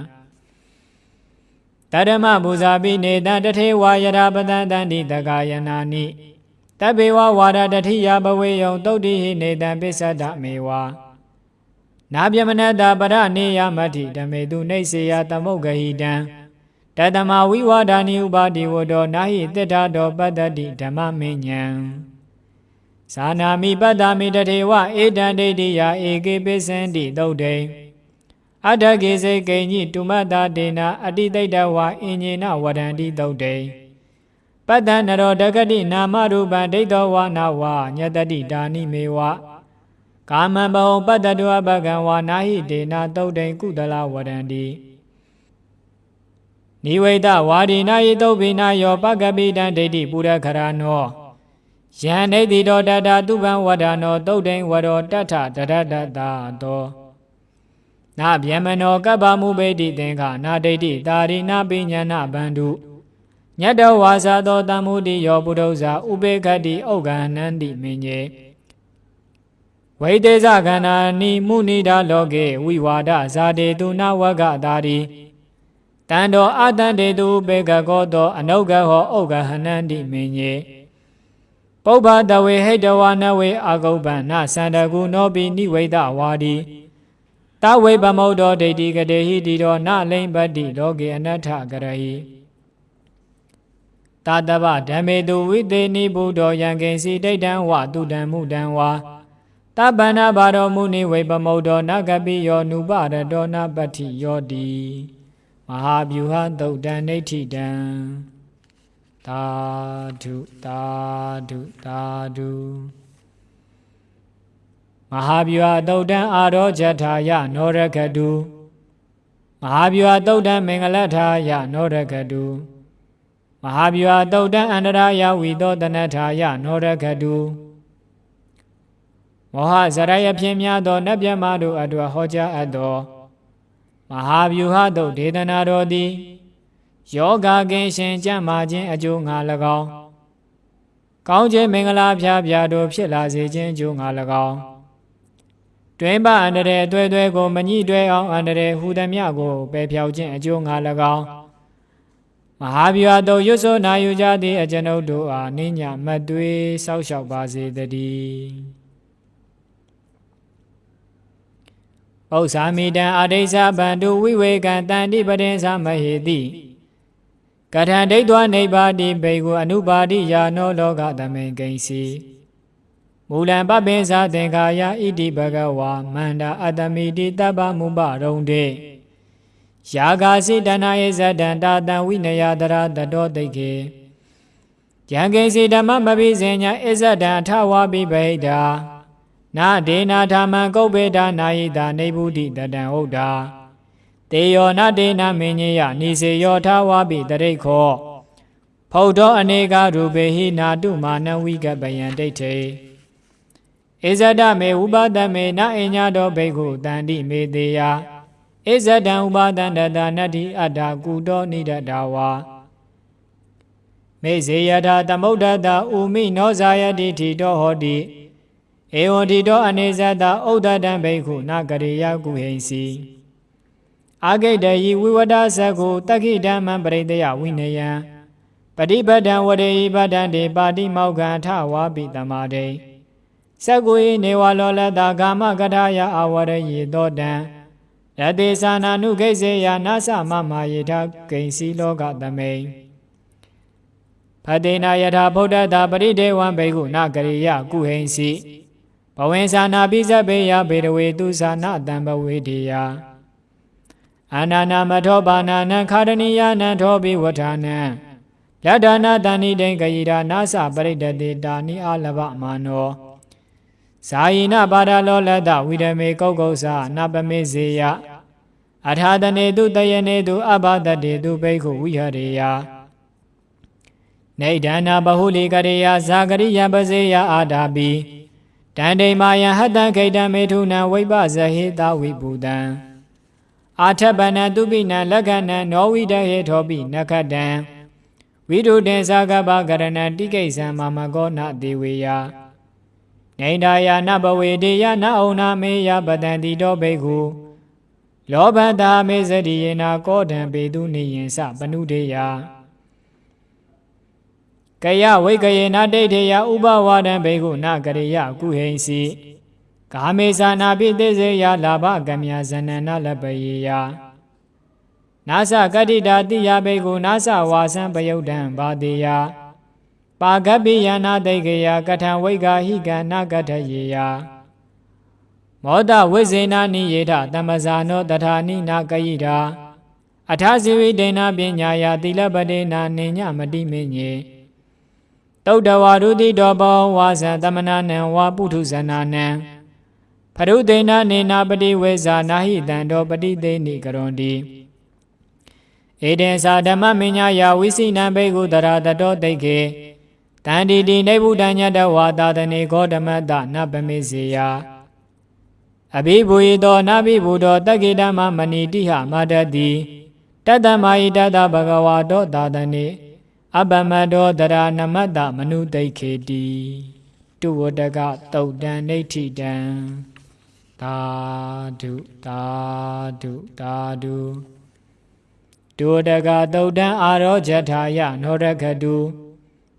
တဓမ္မပူဇာပိနေတံတထေဝယရာပတံတန္တိတကာယနာနိတပေဝဝါဒတတိယဘဝေယံသုတ်တိဟိနေတံပစ္စဒမေဝနာပြမနတပရနေယမတ္တိဓမေတုနေစေယသမုဂ္ဂဟိတံတတမဝိဝါဒာနိဥပါတိဝတောနာဟိတတ္ထာတောပတ္တတိဓမ္မမဉ္ဉံဇာနာမိပတ္တမိတထေဝဧတံဒိဋ္ဌိယဧကေပိစန္တိသုတ်တေအတ္တကေစေကိညိတုမတ္တတေနအတိတိတ္တဝါအင်ညေနဝရန္တိသုတ်တေပတ္တနရောတကတိနာမရူပံဒိဋ္ဌောဝနာဝညတတိတာနိမေဝကာမံဘဟုပတ္တတောအပကံဝါနာဟိတေနသုတ်တေကုသလဝရန္တိနိဝိတဝါဒီနာယိသုတ်ပိနာယောပကပိတံဒိဋ္ဌိပုရခရနောယံနေတိတောတတသူပံဝဒနောသုတ်တေဝရောတထတရတတတောနာဗျမနောကပ္ပမုပေတိသင်္ခနာဒိဋ္ဌိတာရိနာပိညာဏဗန္ဓုညတဝါစာသောတမ္မုတိယောပုရုဇာဥပေက္ခတိဩဃနန္တိမင်းညေဝိတေဇခန္ဓာနိမုနိဒာလောကေဝိဝါဒဇာတေတုနဝဂတာရိတံတောအတံတေတုဥပေက္ခကောတောအနုဂဟောဩဃဟနန္တိမင်းညေပုပ္ပတဝေဟိတဝနဝေအာဂုပ္ပန္နသန္တကုနောပိနိဝိတဝါဒီတဝေပမုဒ္ဒောဒိဋ္ဌိကတေဟိတိတောနလိမ္ပတ္တိလောကေအနတ္ထကရဟိတတဗဓမ္မေတုဝိသေနိဗုဒ္ဓောယံကိဉ္စီဒိဋ္ဌံဝတုတံမုတံဝါတပ္ပန္နဘာရောမုနိဝေပမုဒ္ဒောနဂပိယောနုပရတောနပတ္ထိယောတိမဟာဗျူဟသုတ်တံနိဋ္ဌိတံသာဓုသာဓုသာဓုမဟာဗျူဟာသုတ်တံအာရောဇထာယနောရခတုမဟာဗျူဟာသုတ်တံမင်္ဂလထာယနောရခတုမဟာဗျူဟာသုတ်တံအန္တရာယဝိသောတနထာယနောရခတုမောဟဇရယဖြင့်များသောနတ်မြတ်မတို့အတွက်ဟောကြားအပ်သောမဟာဗျူဟာသုတ်ဒေသနာတော်သည်ယောဂကင်းရှင်ကြံ့မာခြင်းအကျိုးငါ၎င်းကောင်းခြင်းမင်္ဂလာဖျားဖျားတို့ဖြစ်လာစေခြင်းအကျိုးငါ၎င်းတွင်ပအန္တရာယ်အသွဲသွဲကိုမညှိတွဲအောင်အန္တရာယ်ဟူသည်မြကိုပယ်ဖြောက်ခြင်းအကျိုးငါ၎င်းမဟာဗျူဟာသို့ရွတ်ဆိုနာယူကြသည့်အကျွန်ုပ်တို့အားနိညာမတ်သွေးဆောက်ရှောက်ပါစေတည်းဥစ္စာမိတံအဋိစ္စဗန္တုဝိဝေကံတန္တိပတိသမဟေတိကထံဒိဋ္ဌဝနိဗ္ဗာတိဘေကုအနုပါတိယာနောလောကသမိန်ကိဉ္စီမူလံပပင်္စသင်္ခာယဣတိဘဂဝါမန္တာအတမိတိတပ္ပမုပရုံတေယာဂာစိတဏယေဇတံတာတံဝိနယတရာတတောတိကေယံကိဉ္စီဓမ္မမပိစဉ္ညာဣဇတံအထဝါပိဗိဒာနာဒေနာဓမ္မံကုပ္ပေဒာနာယိတာနေဗုဒိတတံဟုတ်တာတေယောနတေနမင်းညယနိစေယောထဝါပိတရိခောဖௌတောအနေကရူပေဟိနာတုမာနဝိကပယံဒိဋ္ဌေဣဇဒမေဥပါဒမေနအညတောဘိက္ခုတန္တိမေတေယဣဇဒံဥပါဒန္တတနတ္တိအတ္တကုတောနိဒတဝါမေဇေယထာသမုဒ္ဒတာဥမိနောဇာယတိထိတောဟောတိဧဝံထိတောအနေဇတဥဒ္ဒတံဘိက္ခုနကရိယကုဟိဉ္စီအာဂိတယိဝိဝဒသကုတက္ခိဓမ္မံပရိတယဝိနယံပฏิပဒံဝရေပဒံတေပါတိမောက္ခံထဝါပိတမတေသကုဟိနေဝလောလတကာမကထာယအဝရယေသောတံရတေသနာနုခိစေယနာသမမယေထကိဉ္စီလောကသမိန်ဖတေနာယထာဗုဒ္ဓတာပရိဒေဝံဘိက္ခုနကရိယကုဟိဉ္စီဘဝင်္ဇာနာပိဇဗေယဘေရဝေသူဇာနာတံဘဝေတိယ အာနာနာမထောပါဏာနံခါရဏိယနံထောပိဝဋ္ဌာနံယတနာတဏိတိကယိရာနာသပရိတတေတာနိအာလဘမာနောဇာယိနပါဒလောလတဝိရမေကောကုသနပမေဇေယအထာတနေတုတယနေတုအဘဒတေတုဘိက္ခုဝိဟရေယနေဒနာဘဟုလိကရေယဇာဂရိယပစေယအာဒာပိတန္တိမာယဟတံခိတံမေထုနံဝိပဇဟေတဝိပုတံအာထပနံတုပိနံလက္ခဏံနောဝိတဟေထောပိနခတံဝိတုတေသကပကရဏံတိကိစ္ဆံမမကောနဒေဝေယနေဒါယနဘဝေတေယနဩနာမေယပတံတိတောဘိက္ခုလောဘတာမေဇတိယေနာကောဒံပေတုနိယင်စပနုတေယကယဝိကယေနဒိဋ္ဌေယဥပဝါဒံဘိက္ခုနကရေယကုဟိံစီကာမေသနာပိသေစေယလာဘကမြဇနနလပယေယနာသကတိတာတိယဘိက္ခုနာသဝါစံပယုတ်တံဘာတေယပါကပိယနာတိတ်ကေယကထံဝိဂာဟိကနကထယေယမောဒဝိဇေနာနိယေထတမဇာနောတထာနိနာကယိတာအထာဇိဝိဒေနာပညာယတိလပတေနာနိညမတိမေညေတုတ်တဝါရုတိတောဘောဝါဇံသမနာနံဝါပုထုဇနာနံဖရုဒေနာနေနာပတိဝေဇာနာဟိတံတောပတိသေနိကရွန်တိဧတေသာဓမ္မမညာယဝိစိနံဘိက္ခုတရာတတောတိတ်ခေတန္တိတိနေဗုဒ္ဓညတဝါတာတနေဂောဓမတနပမေစေယအဘိဘူယတောနဘိဘူတောတက္ကေတမမဏိတိဟမတတိတတ္တမဟိတတဘဂဝါတောတာတနေအပမတောတရာနမတ္တမနုတိတ်ခေတိတုဝတကတုတ်တံနေဋ္ဌိတံသာဓုသာဓုသာဓုတုဝတကတုတ်တံအာရောဇထာယနောရခတု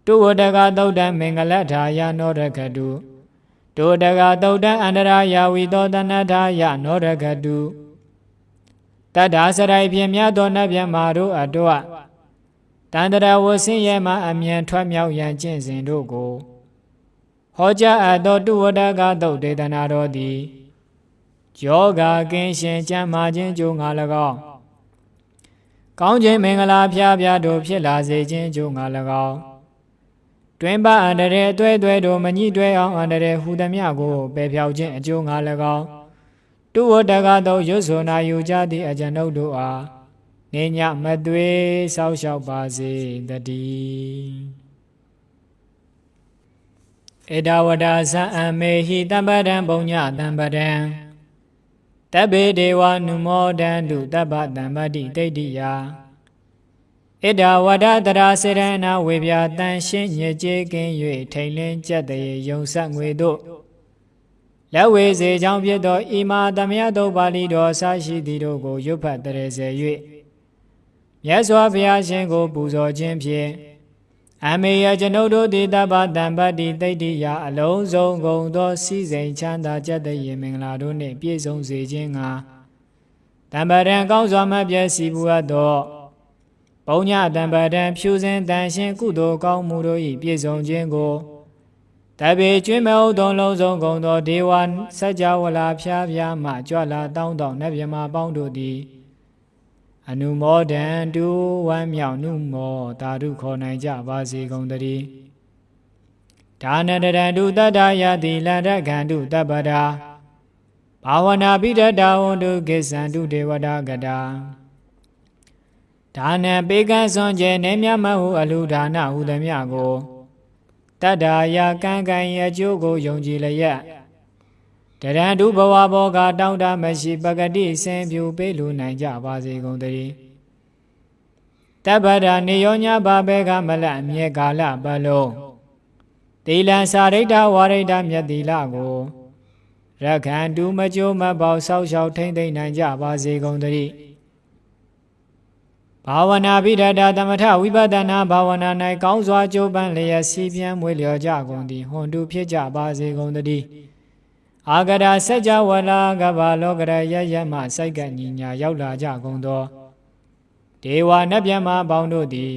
တုဝတကတုတ်တံမင်္ဂလထာယနောရခတုတုဝတကတုတ်တံအန္တရာယဝိသောတနထာယနောရခတုတတ္ထာစရိုက်ဖြင့်မြတ်သောနတ်မြတ်မာတို့အတွက်တန္တရာဝဆင်းရဲမှအမြန်ထွက်မြောက်ရန်ကျင့်စဉ်တို့ကိုဟောကြားအပ်သောတုဝတကတုတ်ဒေသနာတော်သည်ယောဂကင်းရှင်ကျမ်းမာခြင်းကြိုးငါ၎င်းကောင်းခြင်းမင်္ဂလာဖျားဖျားတို့ဖြစ်လာစေခြင်းကြိုးငါ၎င်းတွင်ပါအန္တရာယ်အသွဲသွဲတို့မညှိတွဲအောင်အန္တရာယ်ဟူသည်မြကိုပယ်ဖြောက်ခြင်းအကျိုးငါ၎င်းတုဝတကတုတ်ရွတ်ဆိုနာယူကြသည့်အကျွန်ုပ်တို့အားနေညမသွေးဆောက်ရှောက်ပါစေတည်းဧတဝဒသံအမေဟိတပ္ပဒံဘုံညတံပဒံတဗ္ဗေဒေဝနုမောဒန္တုတပ္ပတံပတိတိဋ္ဌိယဧတဝဒတရာစေရဏဝေပြတန်ရှင်းညစ်ကြေးကင်း၍ထိန်လင်းကြက်တရေယုံဆက်ငွေတို့လက်ဝေစေကြောင့်ဖြစ်သောဤမာသမယတုတ်ပါဠိတော်ဆရှိသည်တို့ကိုရွတ်ဖတ်တရေစေ၍မြတ်စွာဘုရားရှင်ကိုပူဇော်ခြင်းဖြင့်အမေယကျွန်ုပ်တို့သည်တပ္ပတံပတ္တိတိဋ္ဌိယအလုံးစုံကုန်သောစည်းစိမ်ချမ်းသာကြက်တရေမင်္ဂလာတို့နှင့်ပြည့်စုံစေခြင်းငှာတံပဒံကောင်းစွာမပြည့်စည်ပူအပ်သောဘုံညတံပဒံဖြူစင်တန်ရှင်းကုသိုလ်ကောင်းမှုတို့၏ပြည့်စုံခြင်းကိုတပေကျွင်းမဟုတ်သောလုံးစုံကုန်သောဒေဝစัจ java လာဖျားဖျားမှကြွလာတောင်းတောင်းနတ်မြမပေါင်းတို့သည်အနုမောဒံတုဝမ်းမြောက်နုမောသာဓုခေါ်နိုင်ကြပါစေကုန်သတည်းဒါနတရံတုတတ္တယတိလန္တခန္တုတပ္ပဒါဘာဝနာပိဋတဝန္တုကိစ္ဆန္တုဒေဝတာကတာဒါနံပေကံစွန်ကျဲနေမြမဟုအလူဒါနဟုသည်မြကိုတတ္တာယကံကံ၏အကျိုးကိုယုံကြည်လျက်တရံတုဘဝဘောကတောင်းတမရှိပဂတိစင်ဖြူပေးလူနိုင်ကြပါစေကုန်သတည်းတပ္ပဒါနေယောညဘာဘေကမလအမြဲကာလပတ်လုံးသီလံစာရိတ္တဝါရိတ္တမြတ်သီလကိုရခန္တုမကြိုးမပေါဆောက်ရှောက်ထိမ့်သိမ့်နိုင်ကြပါစေကုန်သတည်းဘာဝနာပိဋကသမထဝိပဿနာဘာဝနာ၌ကောင်းစွာကြိုးပမ်းလျက်စီးပြန်မွေးလျော်ကြကုန်သည်ဟွန်တုဖြစ်ကြပါစေကုန်သတည်းအာဂရစัจ java လာကဘာလောကရယယမစိုက်ကညီညာရောက်လာကြကုန်သောဒေဝနတ်မြတ်မပေါင်းတို့သည်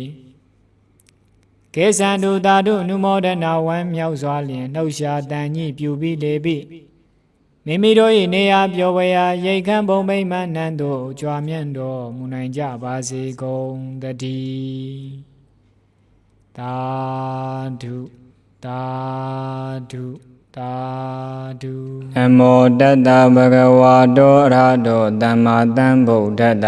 ကေသန္တုသာတုအနုမောဒနာဝမ်းမြောက်စွာလျင်နှုတ်ရှာတန်ညိပြူပြီးလေပြီ မိမိတို့၏နေရာပြောဝရာရိတ်ခမ်းဘုံမိမ့်မှန်နှံတို့ကြွားမြတ်တော်မူနိုင်ကြပါစေကုန်တည်းသာဓုသာဓုသာဓုနမောတတ္တဗဂဝါတောအရဟတောသမ္မာသမ္ဗုဒ္ဓတ္တ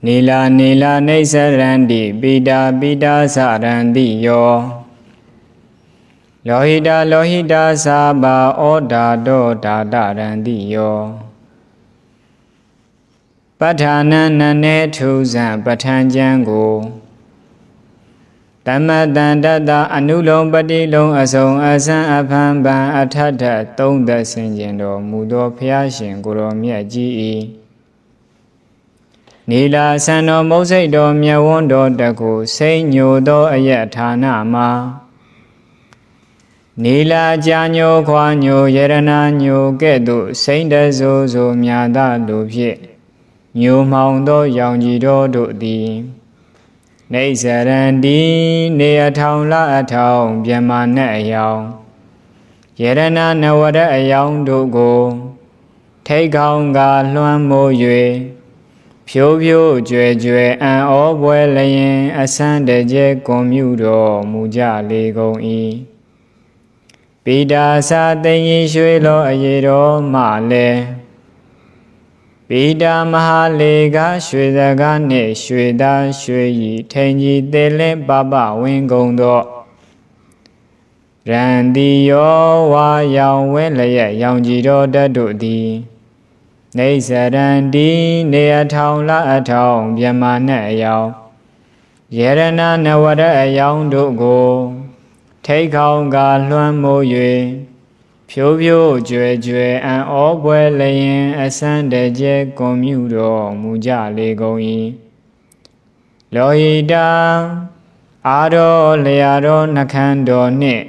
နီလာနီလာနေသရန္တိပိတာပိတာသရန္တိယောလောဟိတာလောဟိတာသာဘာဩဒါတောဒါတရန္တိယောပဋ္ဌာနနနေထုဇံပဋ္ဌာန်ကျမ်းကိုတမတန္တတအနုလုံးပတိလုံးအစုံအစံအဖန်ပန်အထထသုံးသက်ဆင်ကျင်တော်မူသောဘုရားရှင်ကိုရောမြတ်ကြီး၏နီလာဆန်တော်မုတ်စိတ်တော်မြတ်ဝန်းတော်တကူစိတ်ညိုသောအယဌာနမှာနီလာကြာညိုခွာညိုယရနာညိုကဲ့သို့စိမ့်တဆိုးဆိုမြာသလိုဖြင့်ညိုမှောင်သောရောင်ကြီးတော်တို့သည်နေစရန္တိနေအထောင်လအထောင်ပြမနှက်အယောင်ယရနာနဝရအယောင်တို့ကိုထိတ်ခေါင်ကလွှမ်းမိုး၍ဖြိုးဖြိုးကြွယ်ကြွယ်အံ့ဩပွဲလျင်အဆန်းတကျဲကွန်မြူတော်မူကြလေကုန်၏ပိတာသာသိင်္ဂရွှေလောအရေတော်မှလည်းပိတာမဟာလေကရွှေစကားနှင့်ရွှေသားရွှေဤထိန်ကြီးသေးလင်းပပဝင်းကုန်သောရန်တီယောဝါရောင်ဝဲလျက်ရောင်ကြီးတော်တတ်တို့သည်နေစရန္တိနေအထောင်လအထောင်ပြမနှက်အယောင်ယရနာနဝရအယောင်တို့ကိုထိတ်ခေါင်ကလွှမ်းမိုး၍ဖြိုးဖြိုးကြွယ်ကြွယ်အံ့ဩပွဲလျင်အဆန်းတကျဲကွန်မြူတော်မူကြလေကုန်၏လောဟိတာအာရောလျာတော်နှခမ်းတော်နှင့်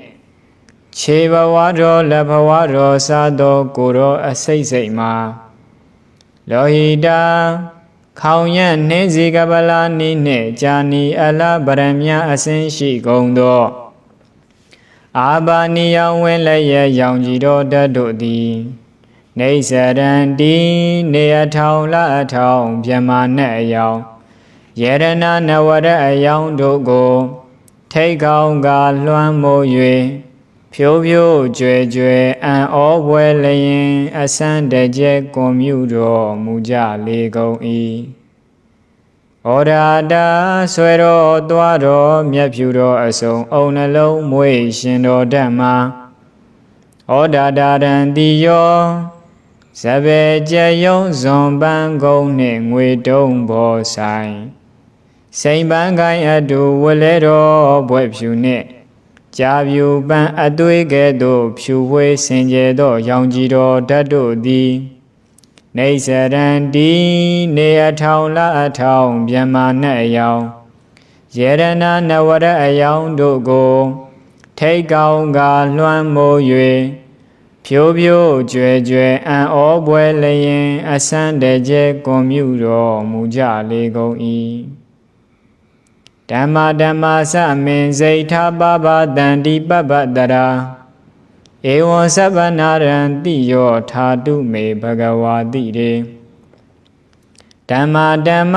ခြေဘဝတော်လက်ဘဝတော်စသောကိုတော်အစိတ်စိတ်မှာလောဟိတာခေါင်ရနှင်းစီကပလာနီနှင့်ဂျာနီအလဗရမအစင်းရှိကုန်သောအာဘာနီယောင်ဝင်းလည်းရဲ့ရောင်ကြီးတော်တတ်တို့သည်နေစရန္တိနေအထောင်လအထောင်ပြမနှက်အယောင်ယရနာနဝရအယောင်တို့ကိုထိတ်ခေါင်ကလွှမ်းမိုး၍ဖြိုးဖြိုးကြွယ်ကြွယ်အံ့ဩပွဲလျင်အဆန်းတကျဲကွန်မြူတော်မူကြလေကုန်၏ဩရာတာဆွဲတော်သွားတော်မြတ်ဖြူတော်အစုံအုံနှလုံးမွေးရှင်တော်ဓမ္မဩဒါတာရံတိယောဇဘေကြယုံဇွန်ပန်းကုန်းနှင့်ငွေတုံးဘောဆိုင်စိန်ပန်းကိုင်းအတူဝလဲတော်ဘွဲ့ဖြူနှင့်ကြာပြူပန်းအသွေးကဲ့သို့ဖြူဝေးစင်ကြယ်သောရောင်ကြီးတော်ဓာတ်တို့သည်နေစရန္တိနေအထောင်လအထောင်ပြမနှက်အယောင်ယရနာနဝရအယောင်တို့ကိုထိတ်ကောင်းကလွှမ်းမိုး၍ဖြိုးဖြိုးကြွယ်ကြွယ်အံ့ဩပွဲလျင်အဆန်းတကျဲကွန်မြူတော်မူကြလေကုန်၏ဓမ္မဓမ္မသမင်စိတ်ထာပပတန္တိပပ္ပတရာဧဝံသဗ္ဗနာရံတိယောထာတုမေဘဂဝါတိရေဓမ္မဓမ္မ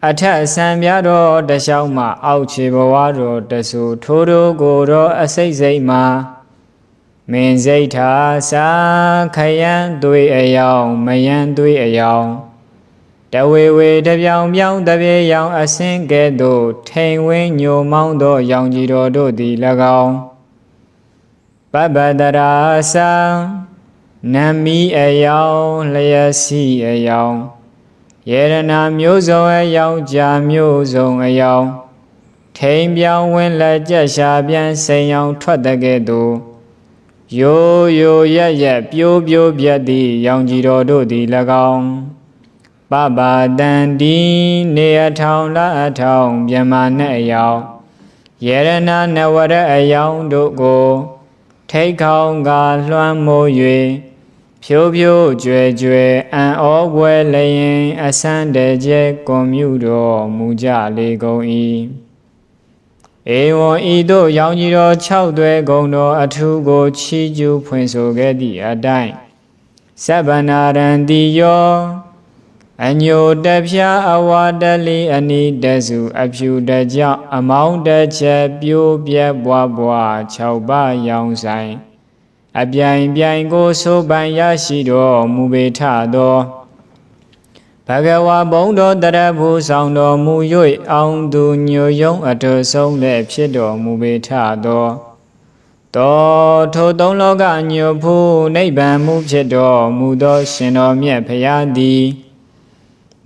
အထက်ဆံပြတော်တလျှောက်မှအောက်ခြေဘဝတော်တဆူထိုးထိုးကိုတော်အစိတ်စိတ်မှာမင်းစိတ်ထာသာခယံသွေးအယောင်မယံသွေးအယောင်တဝေဝေတပြောင်ပြောင်တပြေရောင်အစင်းကဲ့သို့ထိန်ဝင်းညိုမောင်းသောရောင်ကြီးတော်တို့သည်၎င်းပပ္ပတရာသံနမီအယောင်လျက်စီအယောင်ယေရနာမျိုးစုံအယောင်ကြာမျိုးစုံအယောင်ထိန်ပြောင်ဝင်းလက်ကြက်ရှာပြန်စိန်ရောင်ထွက်တဲ့ကဲ့သို့ရိုးရိုးရက်ရက်ပြိုးပြိုးပြက်သည့်ရောင်ကြီးတော်တို့သည်၎င်းပပတန္တိနေအထောင်လအထောင်ပြမနှက်အယောင်ယေရနာနဝရအယောင်တို့ကိုထိတ်ခေါင်ကလွှမ်းမိုး၍ဖြိုးဖြိုးကြွယ်ကြွယ်အံ့ဩပွဲလျင်အဆန်းတကျဲကွန်မြူတော်မူကြလေကုန်၏ ဧဝံဤသို့ရောင်ကြီးတော်6သွဲဂုံတော်အထူးကိုချီးကျူးဖွင့်ဆိုခဲ့သည့်အတိုင်းသဗ္ဗနာရံတိယောအညိုတဖြာအဝါတလီအနိတစုအဖြူတကြောင့်အမောင်းတစ်ချက်ပြိုးပြက်ပွားပွား6ပါးရောင်ဆိုင်အပြိုင်ပြိုင်ကိုဆိုပိုင်ရရှိတော်မူပေထသောဘဂဝါဘုံတော်တရဖို့ဆောင်တော်မူ၍အောင်သူညိုယုံအထုဆုံးလည်းဖြစ်တော်မူပေထသောတောထိုသုံးလောကညိုဖူးနိဗ္ဗာန်မှုဖြစ်တော်မူသောရှင်တော်မြတ်ဖရာသည်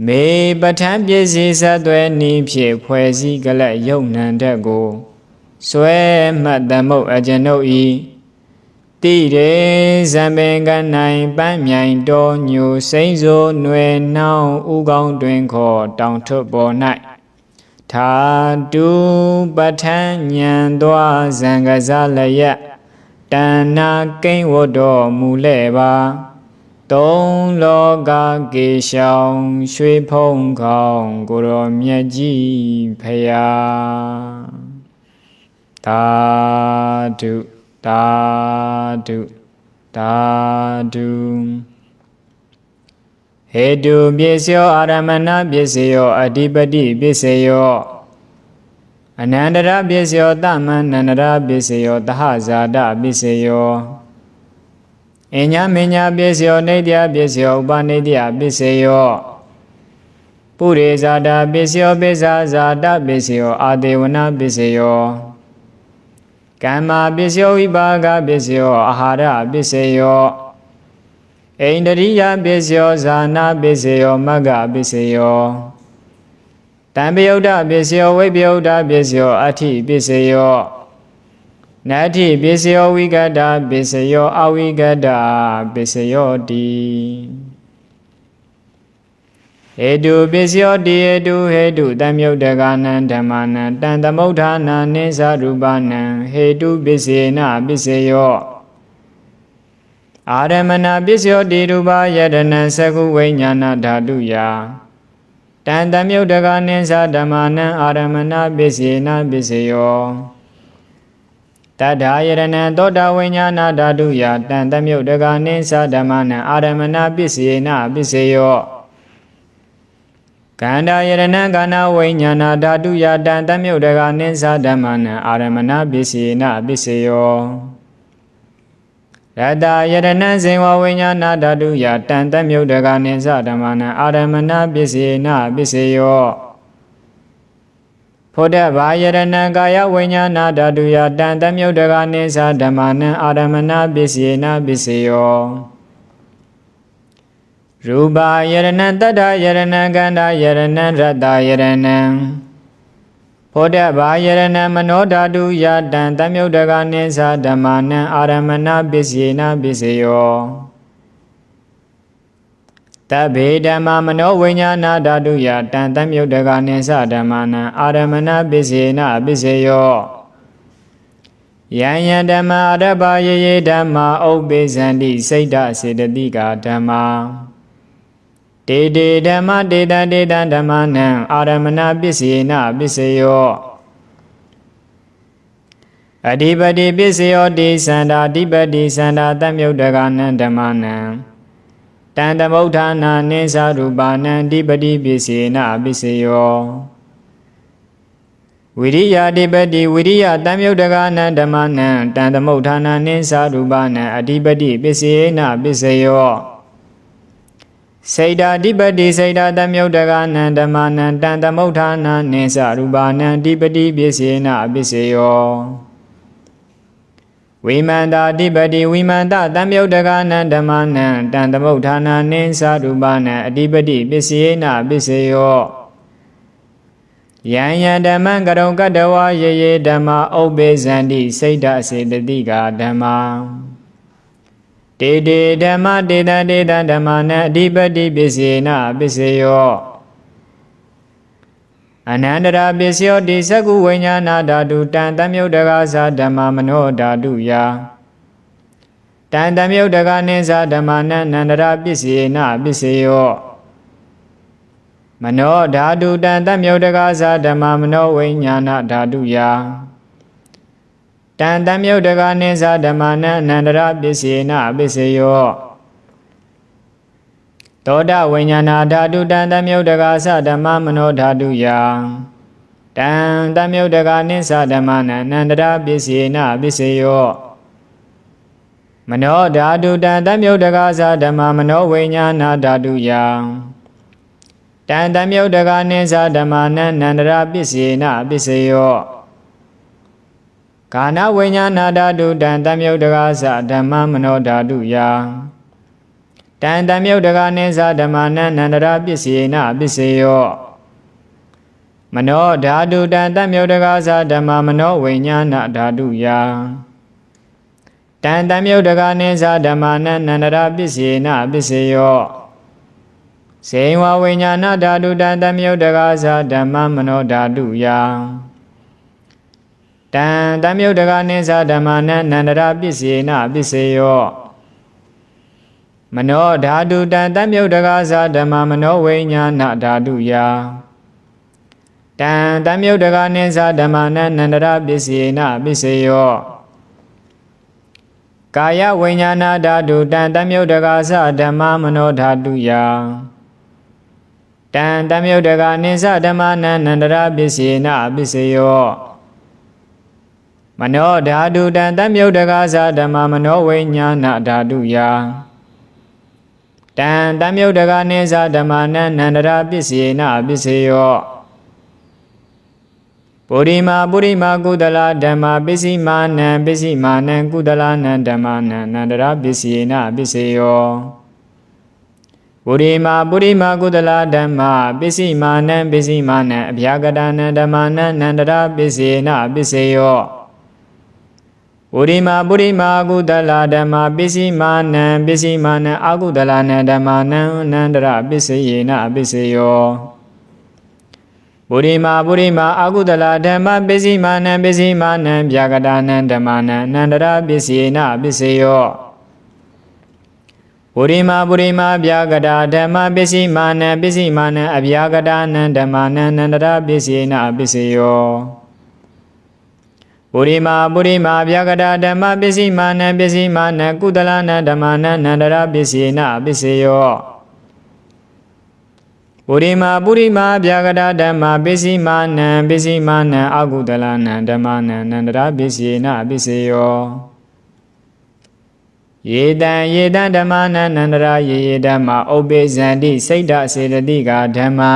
မေပဋ္ဌာန်းပစ္စည်းဆက်သွဲနည်းဖြင့်ဖွဲ့စည်းကြလက်ယုံနံတက်ကိုဆွဲမှတ်သမုတ်အကျွန်ုပ်ဤတိရေဇံပင်ကနိုင်ပန်းမြိုင်တော်ညိုစိမ့်စိုးຫນွယ်နှောင်းဥကောင်းတွင်ခေါ်တောင်ထွတ်ပေါ်၌ထာတုပဋ္ဌာန်းဉာဏ်သွားဇံကစားလျက်တဏ္ဏကိဉ္ဝတ်တော်မူလဲပါသုံးလောကကေရှောင်ရွှေဖုံးခေါင်ကိုရောမြတ်ကြီးဖရာသာဓုသာဓုသာဓုဟေတုပစ္စယောအာရမဏပစ္စယောအဓိပတိပစ္စယောအနန္တရပစ္စယောသမန္နန္တရပစ္စယောသဟဇာတပစ္စယောအညမညပစ္စယောနေတ္တပစ္စယောဥပနေတ္တပစ္စယောပုရိဇာတာပစ္စယောပိဇာဇာတပစ္စယောအာဒေဝနာပစ္စယောကမ္မာပစ္စယောဝိပါကပစ္စယောအာဟာရပစ္စယောဣန္ဒရိယပစ္စယောဇာနာပစ္စယောမဂ္ဂပစ္စယောတံပယုဒ္ဓပစ္စယောဝိပယုဒ္ဓပစ္စယောအဋ္ဌိပစ္စယောနတ္ထိပစ္စယောဝိကတပစ္စယောအဝိကတပစ္စယောတိဟေတုပစ္စယောတိဟေတုဟေတုတမြုတ်တကနံဓမ္မနံတံသမုဋ္ဌာနာနိသရူပနံဟေတုပစ္စေနပစ္စယောအာရမဏပစ္စယောတိရူပယတနံသကုဝိညာဏဓာတုယတံသမုဋ္ဌကနိသဓမ္မနံအာရမဏပစ္စေနပစ္စယောတတ္ထာယရဏံသောတာဝိညာဏဓာတုယတံသမုဋ္ဌကနိသဓမ္မနံအာရမဏပစ္စေနပစ္စယောကန္တာယရဏံကာဏဝိညာဏဓာတုယတံသမုဋ္ဌကနိသဓမ္မနံအာရမဏပစ္စေနပစ္စယောရတယရဏံဇေဝဝိညာဏဓာတုယတံသမုဋ္ဌကနိသဓမ္မနံအာရမဏပစ္စေနပစ္စယောဖို့တဘာယရဏံကာယဝိညာဏဓာတုယတံသမုဋ္ဌကနိသဓမ္မနံအာရမဏပစ္စေနပစ္စယောရူပယရဏံတတ္တယရဏံကန္တာယရဏံရတ္တယရဏံဖို့တဘာယရဏံမနောဓာတုယတံသမုဋ္ဌကနိသဓမ္မနံအာရမဏပစ္စေနပစ္စယောတဗ္ဗေဓမ္မမနောဝိညာဏဓာတုယတံသမုဋ္ဌကနိသဓမ္မနံအာရမဏပစ္စေနပစ္စယောယံယံဓမ္မာအရပယေယေဓမ္မာဥပ္ပေဇန္တိစိတ်တစေတတိကာဓမ္မာတေတေဓမ္မတေတံတေတံဓမ္မနံအာရမဏပစ္စေနပစ္စယောအဓိပတိပစ္စယောတိသန္တာအဓိပတိသန္တာသမုဋ္ဌကနံဓမ္မနံတံသမုဋ္ဌာနာနိသရူပနံအဓိပတိပစ္စေနပစ္စယောဝိရိယအဓိပတိဝိရိယသမုဋ္ဌကနံဓမ္မနံတံသမုဋ္ဌာနာနိသရူပနံအဓိပတိပစ္စေနပစ္စယောစေတအဓိပတိစေတသမုဋ္ဌကနံဓမ္မနံတံသမုဋ္ဌာနာနိသရူပနံအဓိပတိပစ္စေနပစ္စယောဝိမန္တာအဓိပတိဝိမန္တသမုဋ္ဌကနံဓမ္မနံတံသမုဋ္ဌာနာနိသရူပနံအဓိပတိပစ္စေနပစ္စယောယံယံဓမ္မံကရုံကတ္တဝါယေယေဓမ္မာဥပ္ပေဇန္တိစိတ်တစေတတိကာဓမ္မာတေတေဓမ္မတေတံတေတံဓမ္မနံအဓိပတိပစ္စေနပစ္စယောအနန္တရာပစ္စယောတိသကုဝိညာဏဓာတုတံသမုဋ္ဌကသာဓမ္မမနောဓာတုယတံသမုဋ္ဌကနိသဓမ္မနံအနန္တရာပစ္စေနပစ္စယောမနောဓာတုတံသမုဋ္ဌကသာဓမ္မမနောဝိညာဏဓာတုယ တံတမြုတ်တကနိသဓမ္မနံအနန္တရပစ္စေနပစ္စေယောသောတဝိညာဏဓာတုတံတမြုတ်တကသဓမ္မမနောဓာတုယတံတမြုတ်တကနိသဓမ္မနံအနန္တရပစ္စေနပစ္စေယောမနောဓာတုတံတမြုတ်တကသဓမ္မမနောဝိညာဏဓာတုယတံတမြုတ်တကနိသဓမ္မနံအနန္တရပစ္စေနပစ္စေယောကာနဝိညာဏဓာတုတံတမြုတ်တကသဓမ္မမနောဓာတုယတံတမြုတ်တကနိသဓမ္မနံအနန္တရပစ္စေနပစ္စေယောမနောဓာတုတံတမြုတ်တကသဓမ္မမနောဝိညာဏဓာတုယတံတမြုတ်တကနိသဓမ္မနံအနန္တရပစ္စေနပစ္စေယောစေဝဝိညာဏဓာတုတံတမြုတ်တကသဓမ္မမနောဓာတုယတံတမြုတ်တကနိသဓမ္မနံအနန္တရပစ္စေနပစ္စေယောမနောဓာတုတံတမြုတ်တကသဓမ္မမနောဝိညာဏဓာတုယတံတမြုတ်တကနိသဓမ္မနံအနန္တရပစ္စေနပစ္စေယောကာယဝိညာဏဓာတုတံတမြုတ်တကသဓမ္မမနောဓာတုယတံတမြုတ်တကနိသဓမ္မနံအနန္တရပစ္စေနပစ္စေယောမနောဓာတုတံတမြုတ်တကသဓမ္မမနောဝိညာဏဓာတုယတံတမြုတ်တကနိသဓမ္မနံအနန္တရပစ္စေနပစ္စေယောပုရိမာကုသလဓမ္မပစ္စည်းမာနံကုသလနံဓမ္မနံအနန္တရပစ္စေနပစ္စေယောပုရိမာကုသလဓမ္မပစ္စည်းမာနံအဗျာကတနံဓမ္မနံအနန္တရပစ္စေနပစ္စေယောပုရိမာကုသလဓမ္မပစ္စည်းမာနံအကုသလနံဓမ္မနံအနန္တရပစ္စေနပစ္စေယောပုရိမာအကုသလဓမ္မပစ္စည်းမာနံဗျာကတနံဓမ္မနံအနန္တရပစ္စေနပစ္စေယောပုရိမာဗျာကတဓမ္မပစ္စည်းမာနံအဗျာကတနံဓမ္မနံအနန္တရပစ္စေနပစ္စေယောပုရိမာဗျာကတဓမ္မပစ္စည်းမာနံကုသလနံဓမ္မနံအနန္တရပစ္စေနပစ္စေယောပုရိမာဗျာကတဓမ္မပစ္စည်းမာနံအကုသလနံဓမ္မနံအနန္တရပစ္စေနပစ္စေယောယေတံဓမ္မနံအနန္တရယေဓမ္မဥပ္ပေဇန္တိစိတ်ဓစေတသိကဓမ္မာ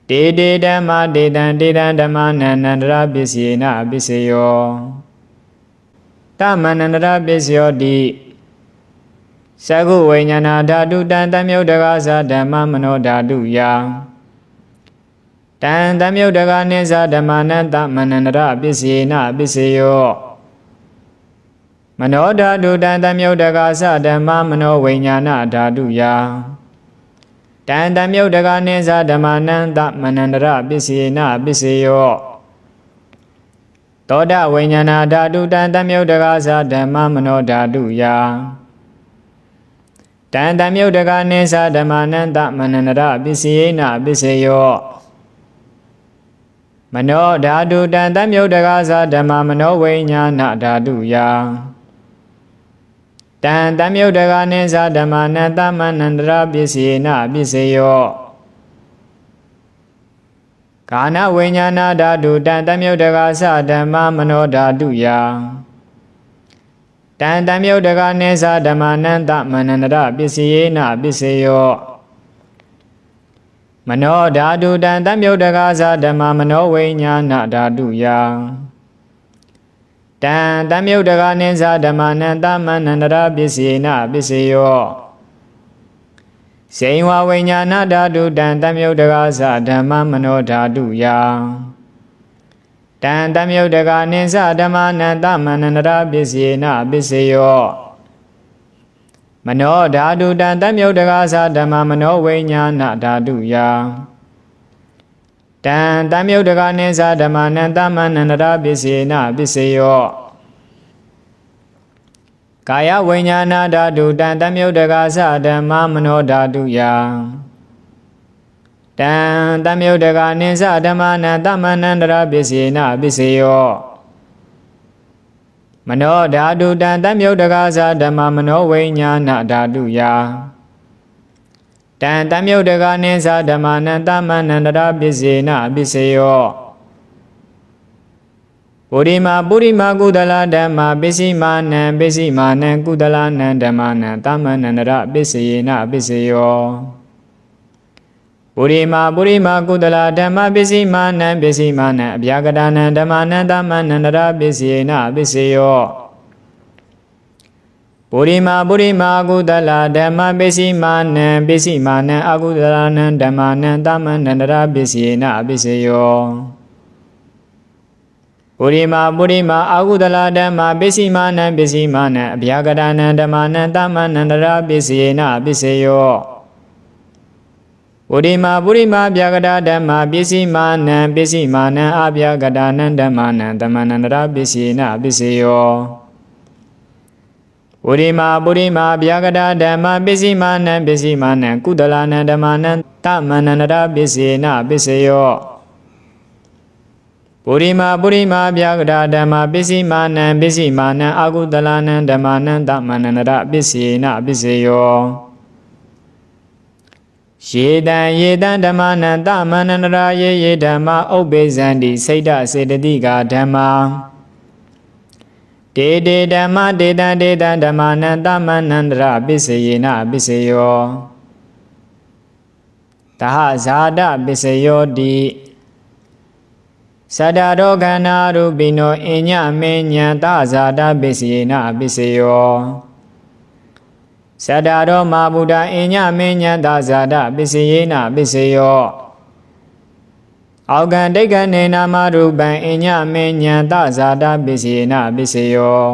တေဓမ္မတေတံဓမ္မနံအနန္တရပစ္စေနပစ္စေယောတမန္တန္တရပစ္စေယောတိသကုဝိညာဏဓာတုတံတမြုတ်တကသဓမ္မမနောဓာတုယတံတမြုတ်တကနိသဓမ္မနံတမန္တန္တရပစ္စေနပစ္စေယောမနောဓာတုတံတမြုတ်တကသဓမ္မမနောဝိညာဏဓာတုယတံတမြုတ်တကနိသဓမ္မနံတမန္တန္တရပစ္စေနပစ္စေယောသောတဝိညာဏဓာတုတံတမြုတ်တကသဓမ္မမနောဓာတုယတံတမြုတ်တကနိသဓမ္မနံတမန္တန္တရပစ္စေနပစ္စေယောမနောဓာတုတံတမြုတ်တကသဓမ္မမနောဝိညာဏဓာတုယတံတမြုတ်တကနိသဓမ္မနံတမန္တန္တရပစ္စေနပစ္စေယောကာနဝိညာဏဓာတုတံတမြုတ်တကသဓမ္မမနောဓာတုယတံတမြုတ်တကနိသဓမ္မနံတမန္တန္တရပစ္စေနပစ္စေယောမနောဓာတုတံတမြုတ်တကသဓမ္မမနောဝိညာဏဓာတုယတံတမြုတ်တကနိသဓမ္မနံတမန္တန္တရပစ္စေနပစ္စေယောစေဝဝိညာဏဓာတုတံတမြုတ်တကသဓမ္မမနောဓာတုယတံတမြုတ်တကနိသဓမ္မနံတမန္တန္တရပစ္စေနပစ္စေယောမနောဓာတုတံတမြုတ်တကသဓမ္မမနောဝိညာဏဓာတုယတံတမြုတ်တကနိသဓမ္မနံတမန္တန္တရပစ္စေနပစ္စေယောကာယဝိညာဏဓာတုတံတမြုတ်တကသဓမ္မမနောဓာတုယတံတမြုတ်တကနိသဓမ္မနံတမန္တန္တရပစ္စေနပစ္စေယော မနောဓာတုတံတမြုတ်တကားသာဓမ္မမနောဝိညာဏဓာတုယာတံတမြုတ်တကားနိသဓမ္မနံတမန္နန္တရာပစ္စေနပစ္စယောပုရိမာကုသလဓမ္မပစ္စည်းမာနံကုသလနံဓမ္မနံတမန္နန္တရာပစ္စေနပစ္စယောပုရိမာကုသလဓမ္မပစ္စည်းမာနံအဗျာကတာနံဓမ္မနံတမန္နန္တရာပစ္စေနပစ္စယောပုရိမာကုသလဓမ္မပစ္စည်းမာနံအကုသလနံဓမ္မနံတမန္နန္တရာပစ္စေနပစ္စယောပုရိမာအကုသလဓမ္မပစ္စည်းမာနံအဗျာကတာနံဓမ္မနံတမန္နန္တရာပစ္စေနပစ္စယောပုရိမာဗျာကတာဓမ္မပစ္စည်းမာနံအဗျာကတာနံဓမ္မနံတမန္နန္တရာပစ္စေနပစ္စယောပုရိမာဗျာကတာဓမ္မပစ္စည်းမာနံကုသလနံဓမ္မနံတမန္နန္တရာပစ္စေနပစ္စယောပုရိမာဗျာကတာဓမ္မပစ္စည်းမာနံအကုသလနံဓမ္မနံတမန္နန္တရာပစ္စေနပစ္စယောယေတံဓမ္မနံတမန္နန္တရာယေဓမ္မဥပ္ပေဇန္တိစိတ်တစေတတိကဓမ္မာတေဓမ္မတေတံဓမ္မနံတမန္နန္တရာပစ္စယေနပစ္စယောတဟဇာတပစ္စယောတိသတ္တရောခန္ဓာရူပိနောအညမေညံတဇာတပစ္စယေနပစ္စယောသတ္တရောမဗုဒ္ဓအညမေညံတဇာတပစ္စယေနပစ္စယောအောက်ကံဒိဋ္ဌနေနာမရူပံအညမေညံတဇာတပစ္စယေနပစ္စယော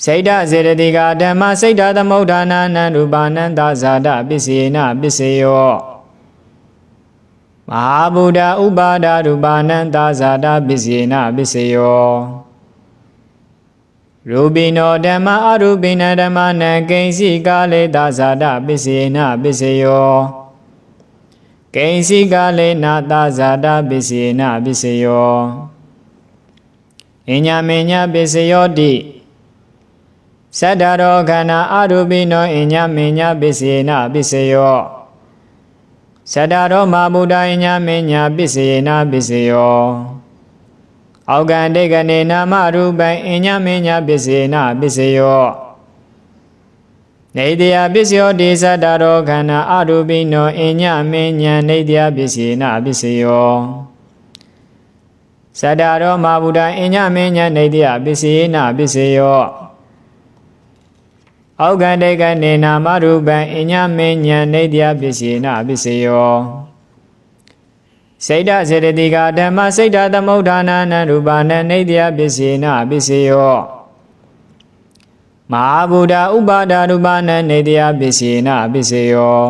စိတ်တစေတတိကဓမ္မစိတ်တသမုဋ္ဌာနာနံရူပနံတဇာတပစ္စယေနပစ္စယောမဟာဗုဒ္ဓဥပါဒရူပနံတဇာတပစ္စေနပစ္စယောရူပိနောဓမ္မအရူပိနဓမ္မနံကိဉ္စီကာလေတဇာတပစ္စေနပစ္စယောကိဉ္စီကာလေနတဇာတပစ္စေနပစ္စယောအညမေညပစ္စယောတိသတ္တရောခန္ဓာအရူပိနောအညမေညပစ္စေနပစ္စယောသတ္တရောမဗုဒ္ဓအညမေညပစ္စယေနပစ္စယောအောက်ကံဒိဋ္ဌနေနာမရူပံအညမေညပစ္စေနပစ္စယောနေတယပစ္စယောတိသတ္တရောခန္ဓာအရူပိနောအညမေညနေတယပစ္စေနပစ္စယောသတ္တရောမဗုဒ္ဓအညမေညနေတယပစ္စေနပစ္စယောအောက်ကံဒိဋ္ဌနေနာမရူပံအညမေညနေတယပစ္စေနပစ္စယောစိတ်တစေတတိကဓမ္မစိတ်တသမုဋ္ဌာနာနံရူပနံနေတယပစ္စေနပစ္စယောမဟာဗုဒ္ဓဥပါဒရူပနံနေတယပစ္စေနပစ္စယော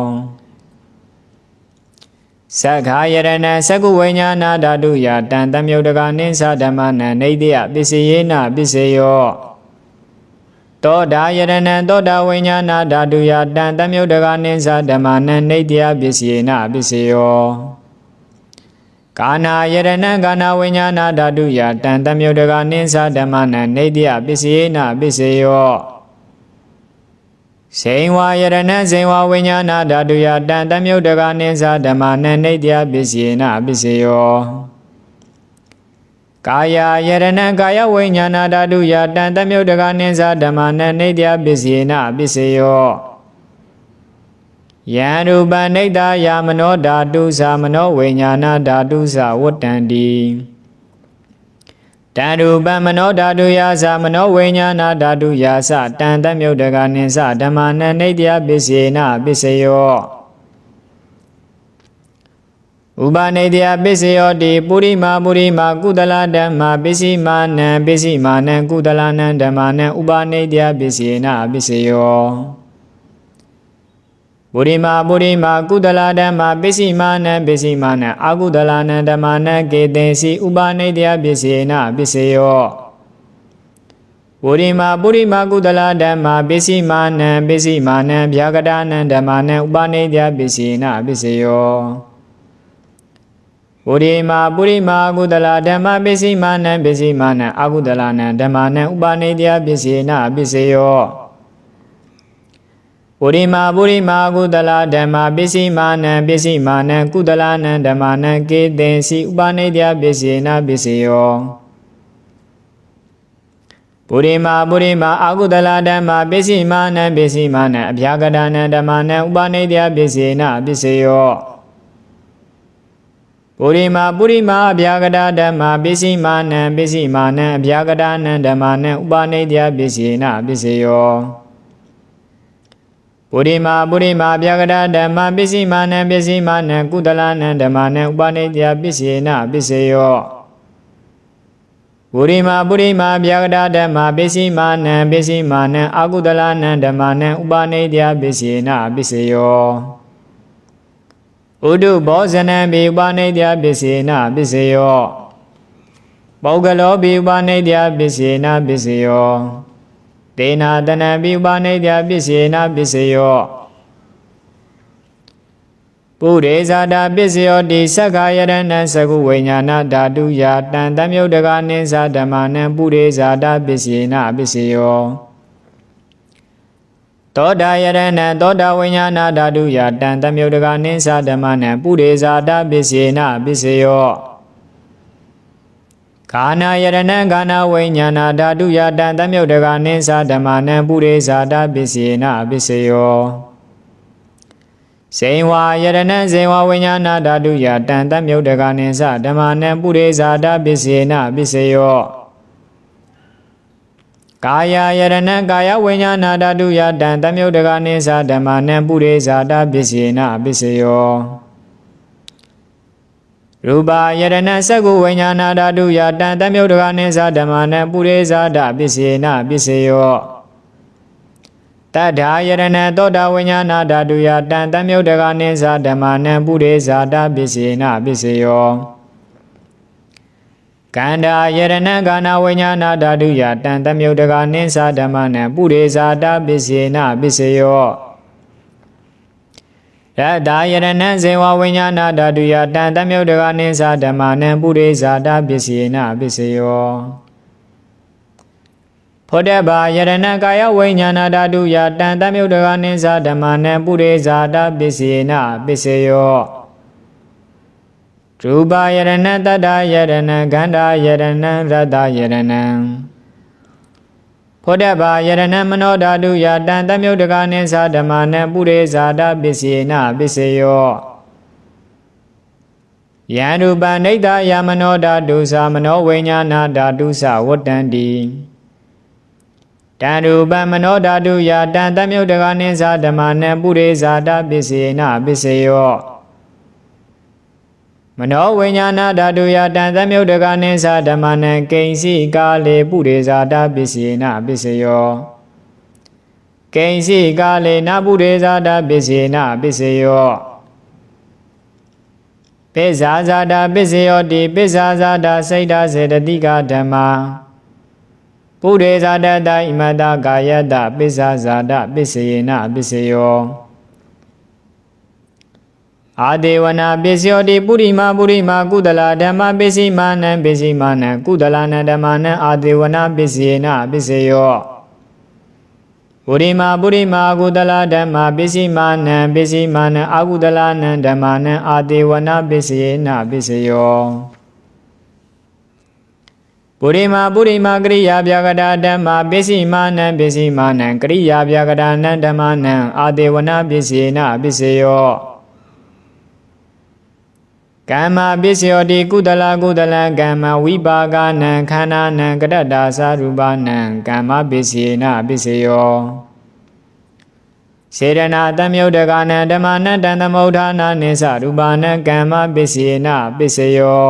သက္ခာယရဏံသက္ကုဝိညာဏဓာတုယတံတမြုတ်တကနိသဓမ္မနံနေတယပစ္စယေနပစ္စယောသောတာယရဏံသောတာဝိညာဏဓာတုယတံတမြုတ်တကနိသဓမ္မနံနေတယပစ္စယေနပစ္စယောကာနာယရဏံကာနာဝိညာဏဓာတုယတံတမြုတ်တကနိသဓမ္မနံနေတယပစ္စယေနပစ္စယောဇိဝယရဏံဇိဝဝိညာဏဓာတုယတံတမြုတ်တကနိသဓမ္မနံနေတယပစ္စယေနပစ္စယောကာယယရဏံကာယဝိညာဏဓာတုယတံတမြုတ်တကနိသဓမ္မနံနေတယပစ္စယေနပစ္စယောယံရူပနိတ္တယမနောဓာတုသမနောဝိညာဏဓာတုသဝတ္တန္တိတံရူပမနောဓာတုယသမနောဝိညာဏဓာတုယသတံတမြုတ်တကနိသဓမ္မနံနေတယပစ္စယေနပစ္စယောဥပနိတယပစ္စယောတိပုရိမာကုသလဓမ္မပစ္စည်းမာနံကုသလနံဓမ္မနံဥပနိတယပစ္စယေနပစ္စယောပုရိမာကုသလဓမ္မပစ္စည်းမာနံအကုသလနံဓမ္မနံကေတေစီဥပနိတယပစ္စယေနပစ္စယောပုရိမာကုသလဓမ္မပစ္စည်းမာနံဗျာကတာနံဓမ္မနံဥပနိတယပစ္စယေနပစ္စယော ပုရိမာပုရိမာအကုသလဓမ္မပစ္စည်းမာနံပစ္စည်းမာနံအကုသလနံဓမ္မနံဥပါနေတယပစ္စေနပစ္စေယောပုရိမာပုရိမာအကုသလဓမ္မပစ္စည်းမာနံပစ္စည်းမာနံကုသလနံဓမ္မနံကေသင်္စီဥပါနေတယပစ္စေနပစ္စေယောပုရိမာပုရိမာအကုသလဓမ္မပစ္စည်းမာနံပစ္စည်းမာနံအဗျာကတနံဓမ္မနံဥပါနေတယပစ္စေနပစ္စေယောပုရိမာပုရိမာအဗျာကတဓမ္မပစ္စည်းမာနံပစ္စည်းမာနံအဗျာကတနံဓမ္မနံဥပါနေတယပစ္စေနပစ္စေယောပုရိမာပုရိမာအဗျာကတဓမ္မပစ္စည်းမာနံပစ္စည်းမာနံကုသလနံဓမ္မနံဥပါနေတယပစ္စေနပစ္စေယောပုရိမာပုရိမာအဗျာကတဓမ္မပစ္စည်းမာနံပစ္စည်းမာနံအကုသလနံဓမ္မနံဥပါနေတယပစ္စေနပစ္စေယောဥဒုဘောဇနံဘိဥပါနေတယပစ္စေနပစ္စေယောပုဂ္ဂလောဘိဥပါနေတယပစ္စေနပစ္စေယောတေနာတနံဘိဥပါနေတယပစ္စေနပစ္စေယောပုရိဇာတာပစ္စယောတိသက္ခာယရဏံသကုဝိညာဏဓာတုယတံတမြုတ်တကနိသဓမ္မနံပုရိဇာတာပစ္စေနပစ္စေယောသောတာယရဏံသောတာဝိညာဏဓာတုယတံတမြုတ်တကနိသဓမ္မနံပုရိဇာတာပစ္စေနပစ္စေယောခာနာယရဏံခာနာဝိညာဏဓာတုယတံတမြုတ်တကနိသဓမ္မနံပုရိဇာတာပစ္စေနပစ္စေယောစေဝါယရဏံစေဝဝိညာဏဓာတုယတံတမြုတ်တကနိသဓမ္မနံပုရိဇာတာပစ္စေနပစ္စေယောကာယယရဏံကာယဝိညာဏဓာတုယတံတမြုတ်တကနိသဓမ္မနံပုရိဇာတာပစ္စေနပစ္စေယောရူပယရဏံသက္ကုဝိညာဏဓာတုယတံတမြုတ်တကနိသဓမ္မနံပုရိဇာတာပစ္စေနပစ္စေယောတတ္ထာယရဏံသောတာဝိညာဏဓာတုယတံတမြုတ်တကနိသဓမ္မနံပုရိဇာတာပစ္စေနပစ္စေယောကန္တာယရဏံကာနာဝိညာဏဓာတုယတံတမြုတ်တကနိသဓမ္မနံပုရိဇာတာပစ္စေနပစ္စေယောရတ္တာယရဏံဇေဝဝိညာဏဓာတုယတံတမြုတ်တကနိသဓမ္မနံပုရိဇာတာပစ္စေနပစ္စေယောဖောတဘာယရဏံကာယဝိညာဏဓာတုယတံတမြုတ်တကနိသဓမ္မနံပုရိဇာတာပစ္စေနပစ္စေယောရူပယရဏံတတ္တယရဏံခန္ဓာယရဏံရတ္တယရဏံဖောတဘာယရဏံမနောဓာတုယတံတမြုတ်တကနိသဓမ္မနံပုရိဇာတာပစ္စေနပစ္စေယောယံရူပနိတ္တယမနောဓာတုသမနောဝိညာဏဓာတုသဝတ္တန္တိတံရူပမနောဓာတုယတံတမြုတ်တကနိသဓမ္မနံပုရိဇာတာပစ္စေနပစ္စေယောမနောဝိညာဏဓာတုယတံတမြုတ်တကနိသဓမ္မနံကိဉ္စီကာလေပုရိဇာတာပစ္စေနပစ္စေယောကိဉ္စီကာလေနပုရိဇာတာပစ္စေနပစ္စေယောပိစ္ဆာဇာတာပစ္စေယောတိပိစ္ဆာဇာတာစိတ်ဓာစေတတိကဓမ္မာပုရိဇာတတဣမတကာယတပိစ္ဆာဇာတပစ္စေနပစ္စေယောအာဒေဝနာပစ္စယောတိပုရိမာပုရိမာကုသလဓမ္မပစ္စည်းမာနံပစ္စည်းမာနံကုသလနံဓမ္မနံအာဒေဝနာပစ္စေနပစ္စေယောပုရိမာပုရိမာကုသလဓမ္မပစ္စည်းမာနံပစ္စည်းမာနံအာကုသလနံဓမ္မနံအာဒေဝနာပစ္စေနပစ္စေယောပုရိမာပုရိမာကရိယာဗျာကတာဓမ္မပစ္စည်းမာနံပစ္စည်းမာနံကရိယာဗျာကတာနံဓမ္မနံအာဒေဝနာပစ္စေနပစ္စေယောကမ္မပစ္စယောတိကုသလကုသလကမ္မဝိပါကနံခန္ဓာနံကတ္တာသာရူပနံကမ္မပစ္စေနပစ္စေယောစေရဏတမြုတ်တကနံဓမ္မနံတံသမုဋ္ဌာနာနိသရူပနံကမ္မပစ္စေနပစ္စေယော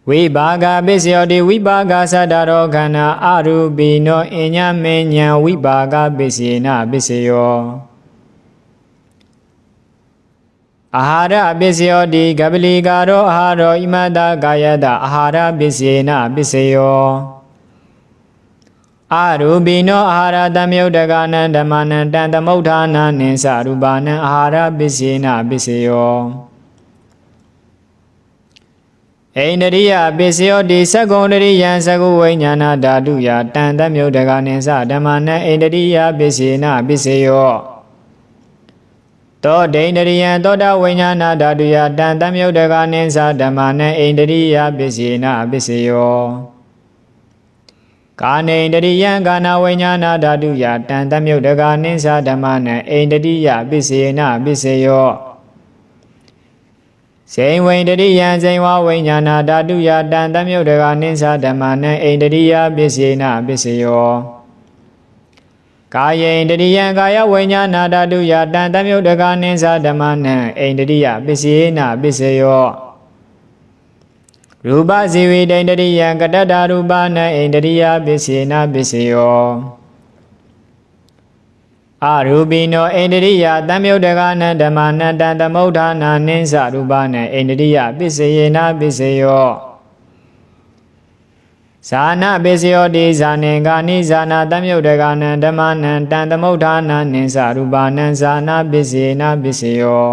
ဝိပါကပစ္စယောတိဝိပါကသတ္တရောခန္ဓာအရူပိနောအညမေညံဝိပါကပစ္စေနပစ္စယောအာဟာရပစ္စယောတိကပလီကာရောအာဟာရောဣမတကာယတအာဟာရပစ္စေနပစ္စယောအရူပိနောအာဟာရတမြုတ်တကနံဓမ္မနံတံသမုဋ္ဌာနာနိသရူပနံအာဟာရပစ္စေနပစ္စယော အိန္ဒိယပစ္စယောတိသက္ကုံတရိယံသကုဝိညာဏဓာတုယတန်တမြုဒ္ဒကနိသဓမ္မနံအိန္ဒိယပစ္စေနပစ္စယောသောဒိန္ဒရိယံသောတာဝိညာဏဓာတုယတန်တမြုဒ္ဒကနိသဓမ္မနံအိန္ဒိယပစ္စေနပစ္စယောကာနိန္ဒရိယံကာနဝိညာဏဓာတုယတန်တမြုဒ္ဒကနိသဓမ္မနံအိန္ဒိယပစ္စေနပစ္စယောဇိဝိန္ဒရိယံဇိဝဝိညာဏဓာတုယတန်တမြုဒ္ဒကနိသဓမ္မနံအိန္ဒိယပစ္စေနပစ္စယောကာယိန္ဒရိယံကာယဝိညာဏဓာတုယတန်တမြုဒ္ဒကနိသဓမ္မနံအိန္ဒိယပစ္စေနပစ္စယောရူပဇီဝိတ္တရိယံကတ္တရူပနံအိန္ဒိယပစ္စေနပစ္စယောအရူပိနောအိန္ဒိယတံမြုဒ္ဒကနံဓမ္မနတံသမုဋ္ဌာနာနိသရူပနံအိန္ဒိယပစ္စယေနပစ္စယောဇာနာပစ္စယောတိဇာနေကာနိဇာနာတံမြုဒ္ဒကနံဓမ္မနံတံသမုဋ္ဌာနာနိသရူပနံဇာနာပစ္စယေနပစ္စယော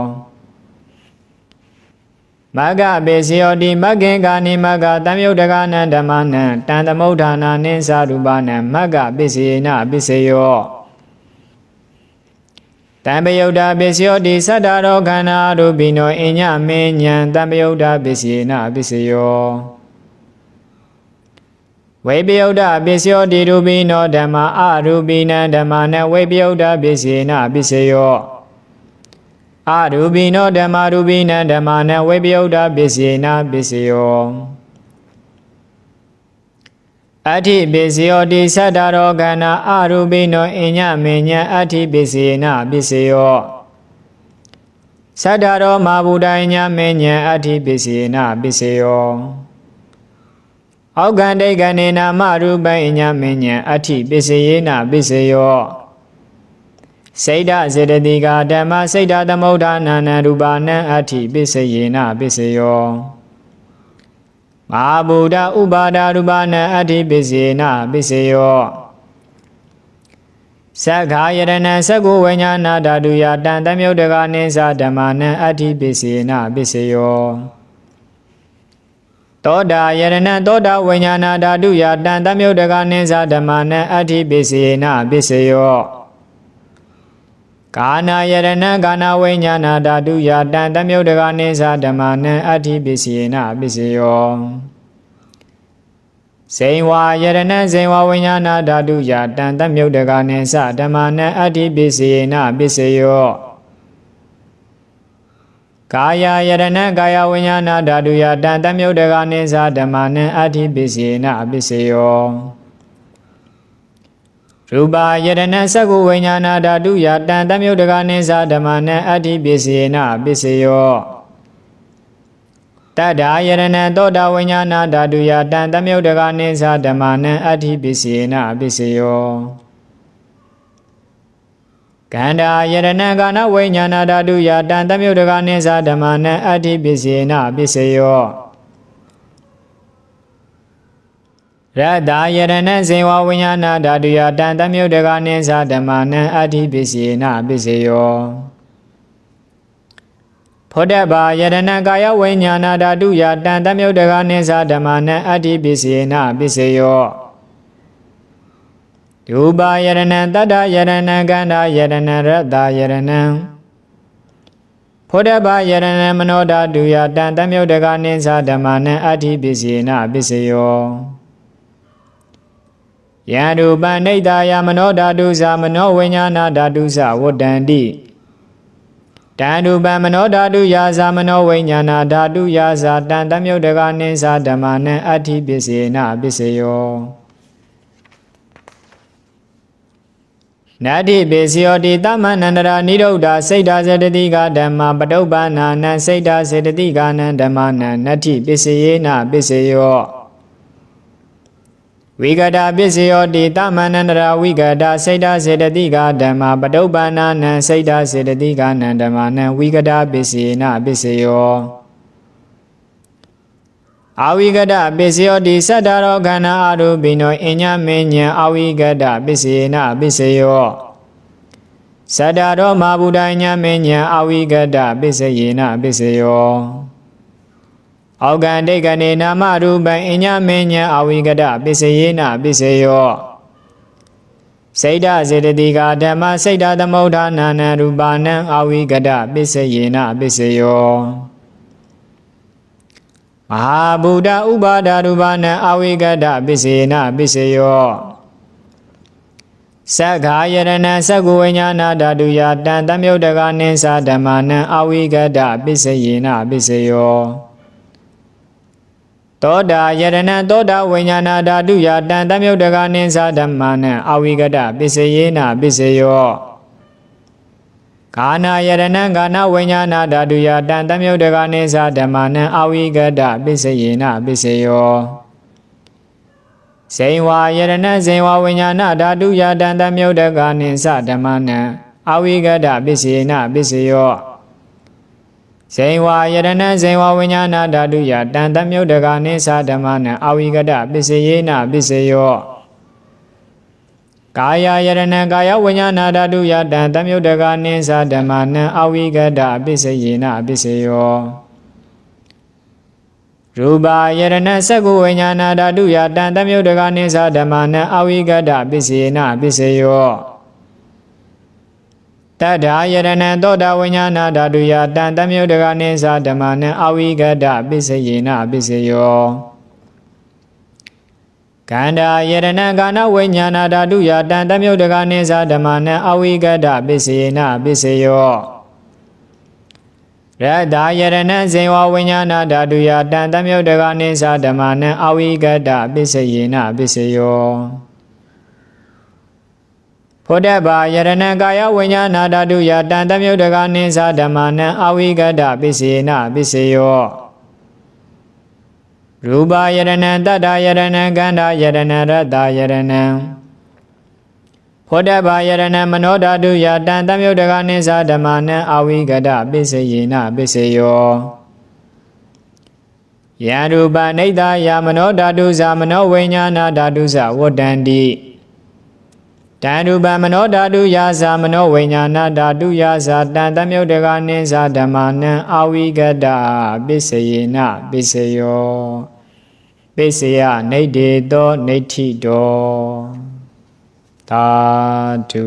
မဂ္ဂပစ္စယောတိမဂ္ဂင်ကာနိမဂ္ဂတံမြုဒ္ဒကနံဓမ္မနံတံသမုဋ္ဌာနာနိသရူပနံမဂ္ဂပစ္စယေနပစ္စယောတံပယုတ်တာပစ္စယောတိသတ္တရောခန္ဓာရူပိနောအညမေညံတံပယုတ်တာပစ္စယေနပစ္စယောဝိပယုတ်တာပစ္စယောတိရူပိနောဓမ္မာအရူပိနံဓမ္မာနဝိပယုတ်တာပစ္စယေနပစ္စယောအရူပိနောဓမ္မာရူပိနံဓမ္မာနဝိပယုတ်တာပစ္စယေနပစ္စယောအဋ္ဌိပစ္စယောတိသတ္တရောခန္ဓာအရူပိနောအညမေညံအဋ္ဌိပစ္စယေနပစ္စယောသတ္တရောမဗုဒ္ဓညမေညံအဋ္ဌိပစ္စယေနပစ္စယောဩဃန္တိကဏေနာမရူပံညမေညံအဋ္ဌိပစ္စယေနပစ္စယောစိတ်ဓစေတတိကဓမ္မစိတ်ဓသမုဋ္ဌာနာနံရူပနံအဋ္ဌိပစ္စယေနပစ္စယောမဟာဗုဒ္ဓဥပါဒရူပနံအဋ္ဌိပစ္စယေနပစ္စယောသက္ခာယရဏံသက္ကုဝိညာဏဓာတုယတံတမြုဒ္ဒကနိသဓမ္မနံအဋ္ဌိပစ္စယေနပစ္စယောသောတာယရဏံသောတာဝိညာဏဓာတုယတံတမြုဒ္ဒကနိသဓမ္မနံအဋ္ဌိပစ္စယေနပစ္စယောကာနာယရဏံကာနာဝိညာဏဓာတုယတံတမြုဒ္ဒကနိသဓမ္မနံအဋ္ဌိပစ္စယေနပစ္စယောဇိဝယရဏံဇိဝဝိညာဏဓာတုယတံတမြုဒ္ဒကနိသဓမ္မနံအဋ္ဌိပစ္စယေနပစ္စယောကာယယရဏံကာယဝိညာဏဓာတုယတံတမြုဒ္ဒကနိသဓမ္မနံအဋ္ဌိပစ္စယေနပစ္စယောရူပယရဏံသက္ကုဝိညာဏဓာတုယတံတမြုဒ္ဒကနိသဓမ္မနံအဋ္ဌိပစ္စယေနပစ္စယောတတ္ထာယရဏံသောတာဝိညာဏဓာတုယတံတမြုဒ္ဒကနိသဓမ္မနံအဋ္ဌိပစ္စယေနပစ္စယောကန္တာယရဏံကာနဝိညာဏဓာတုယတံတမြုဒ္ဒကနိသဓမ္မနံအဋ္ဌိပစ္စယေနပစ္စယောရတ္တယရဏံဇေဝဝိညာဏဓာတုယတံတမြုဒ္ဒကနိသဓမ္မနံအဋ္ဌိပစ္စယေနပစ္စယောဖောတဘာယရဏံကာယဝိညာဏဓာတုယတံတမြုဒ္ဒကနိသဓမ္မနံအဋ္ဌိပစ္စယေနပစ္စယောရူပယရဏံတတ္တယရဏံကန္တာယရဏံရတ္တယရဏံဖောတဘာယရဏံမနောဓာတုယတံတမြုဒ္ဒကနိသဓမ္မနံအဋ္ဌိပစ္စယေနပစ္စယောယံရူပနိတ္တယမနောဓာတုသမနောဝိညာဏဓာတုသဝတ္တန္တိတံရူပမနောဓာတုယာသမနောဝိညာဏဓာတုယာသတံတမြုဒ္ဒကနိသဓမ္မနံအဋ္ဌိပစ္စယေနပစ္စယောနတ္ထိပစ္စယောတိသမန္နန္တရာနိရုဒ္ဓစိတ်ဓာစေတတိကဓမ္မပတုပ္ပန္နာနံစိတ်ဓာစေတတိကနံဓမ္မနံနတ္ထိပစ္စယေနပစ္စယောဝိကတပစ္စယောတိသမန္နန္တရာဝိကတစိတ်ဓာစေတတိကဓမ္မပတုပ္ပန္နာနံစိတ်ဓာစေတတိကနံဓမ္မနံဝိကတပစ္စယေနပစ္စယောအဝိကတပစ္စယောတိသတ္တရောခန္ဓာအရူပိနောအညမေညံအဝိကတပစ္စယေနပစ္စယောသတ္တရောမဗုဒ္ဓညမေညံအဝိကတပစ္စယေနပစ္စယော အောက်ကံဒိဋ္ဌနေနာမရူပံအညမင်းညာအဝိကတပစ္စယေနပစ္စယောစိတ်ဓာစေတတိကဓမ္မစိတ်ဓာသမုဋ္ဌာနာနံရူပါနံအဝိကတပစ္စယေနပစ္စယောမဟာဗုဒ္ဓဥပါဒရူပနံအဝိကတပစ္စယေနပစ္စယောသက္ခာယရဏံသက္ကုဝိညာဏဓာတုယတံသမုဒ္ဒကနိသဓမ္မနံအဝိကတပစ္စယေနပစ္စယောသောတာယရဏံသောတာဝိညာဏဓာတုယတံသမုဒ္ဒကနိသဓမ္မနံအဝိကတပစ္စယေနပစ္စယောကာနာယရဏံကာနဝိညာဏဓာတုယတံသမုဒ္ဒကနိသဓမ္မနံအဝိကတပစ္စယေနပစ္စယောဇိဝါယရဏဇိဝဝိညာဏဓာတုယတံသမုဒ္ဒကနိသဓမ္မနံအဝိကတပစ္စယေနပစ္စယောဇိဝါယရဏဇိဝဝိညာဏဓာတုယတံသမုဒ္ဒကနိသဓမ္မနံအဝိကတပစ္စယေနပစ္စယောကာယယရဏကာယဝိညာဏဓာတုယတံသမုဒ္ဒကနိသဓမ္မနံအဝိကတပစ္စယေနပစ္စယောရူပယရဏသက္ကုဝိညာဏဓာတုယတံသမုဒ္ဒကနိသဓမ္မနံအဝိကတပစ္စယေနပစ္စယောတတ္ထာယရဏသောတာဝိညာဏဓာတုယတံသမုဒ္ဒကနိသဓမ္မနံအဝိကတပစ္စယေနပစ္စယောကန္တာယရဏကာနဝိညာဏဓာတုယတံသမုဒ္ဒကနိသဓမ္မနံအဝိကတပစ္စယေနပစ္စယောရတ္တာယရဏဇိဝဝိညာဏဓာတုယတံသမုဒ္ဒကနိသဓမ္မနံအဝိကတပစ္စယေနပစ္စယောဖောတဗာယရဏကာယဝိညာဏဓာတုယတံသမုဒ္ဒကနိသဓမ္မနံအဝိကတပစ္စယေနပစ္စယောရူပယရဏတတ္တယရဏကန္တာယရဏရတ္တာယရဏဖောတဗာယရဏမနောဓာတုယတံသမုဒ္ဒကနိသဓမ္မနံအဝိကတပစ္စယေနပစ္စယောယံရူပနိဒာယမနောဓာတုဇာမနောဝိညာဏဓာတုဇဝတ္တန္တိတံရူပမနောဓာတုယာဇာမနောဝိညာဏဓာတုယာဇာတံသမုဒ္ဒကနိသဓမ္မနံအဝိကတပစ္စယေနပစ္စယောပစ္စယနိဒ္ဒေသောနိဋ္ဌိတောသာဓု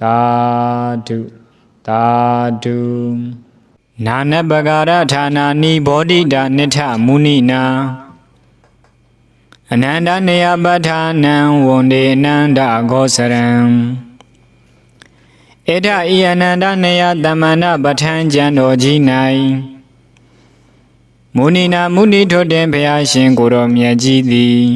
သာဓုသာဓုနာနပဂရဌာနာနိဘောဓိတာနိထမုနိနာအနန္တနေယပဋ္ဌာနံဝန္ဒေအနန္တဂောစရံဧထဤအနန္တနေယတမန္တပဋ္ဌာန်ကျမ်းတော်ကြီး၌မုနိနာမုနိထွတ်တင်ဘုရားရှင်ကိုယ်တော်မြတ်ကြီးသည်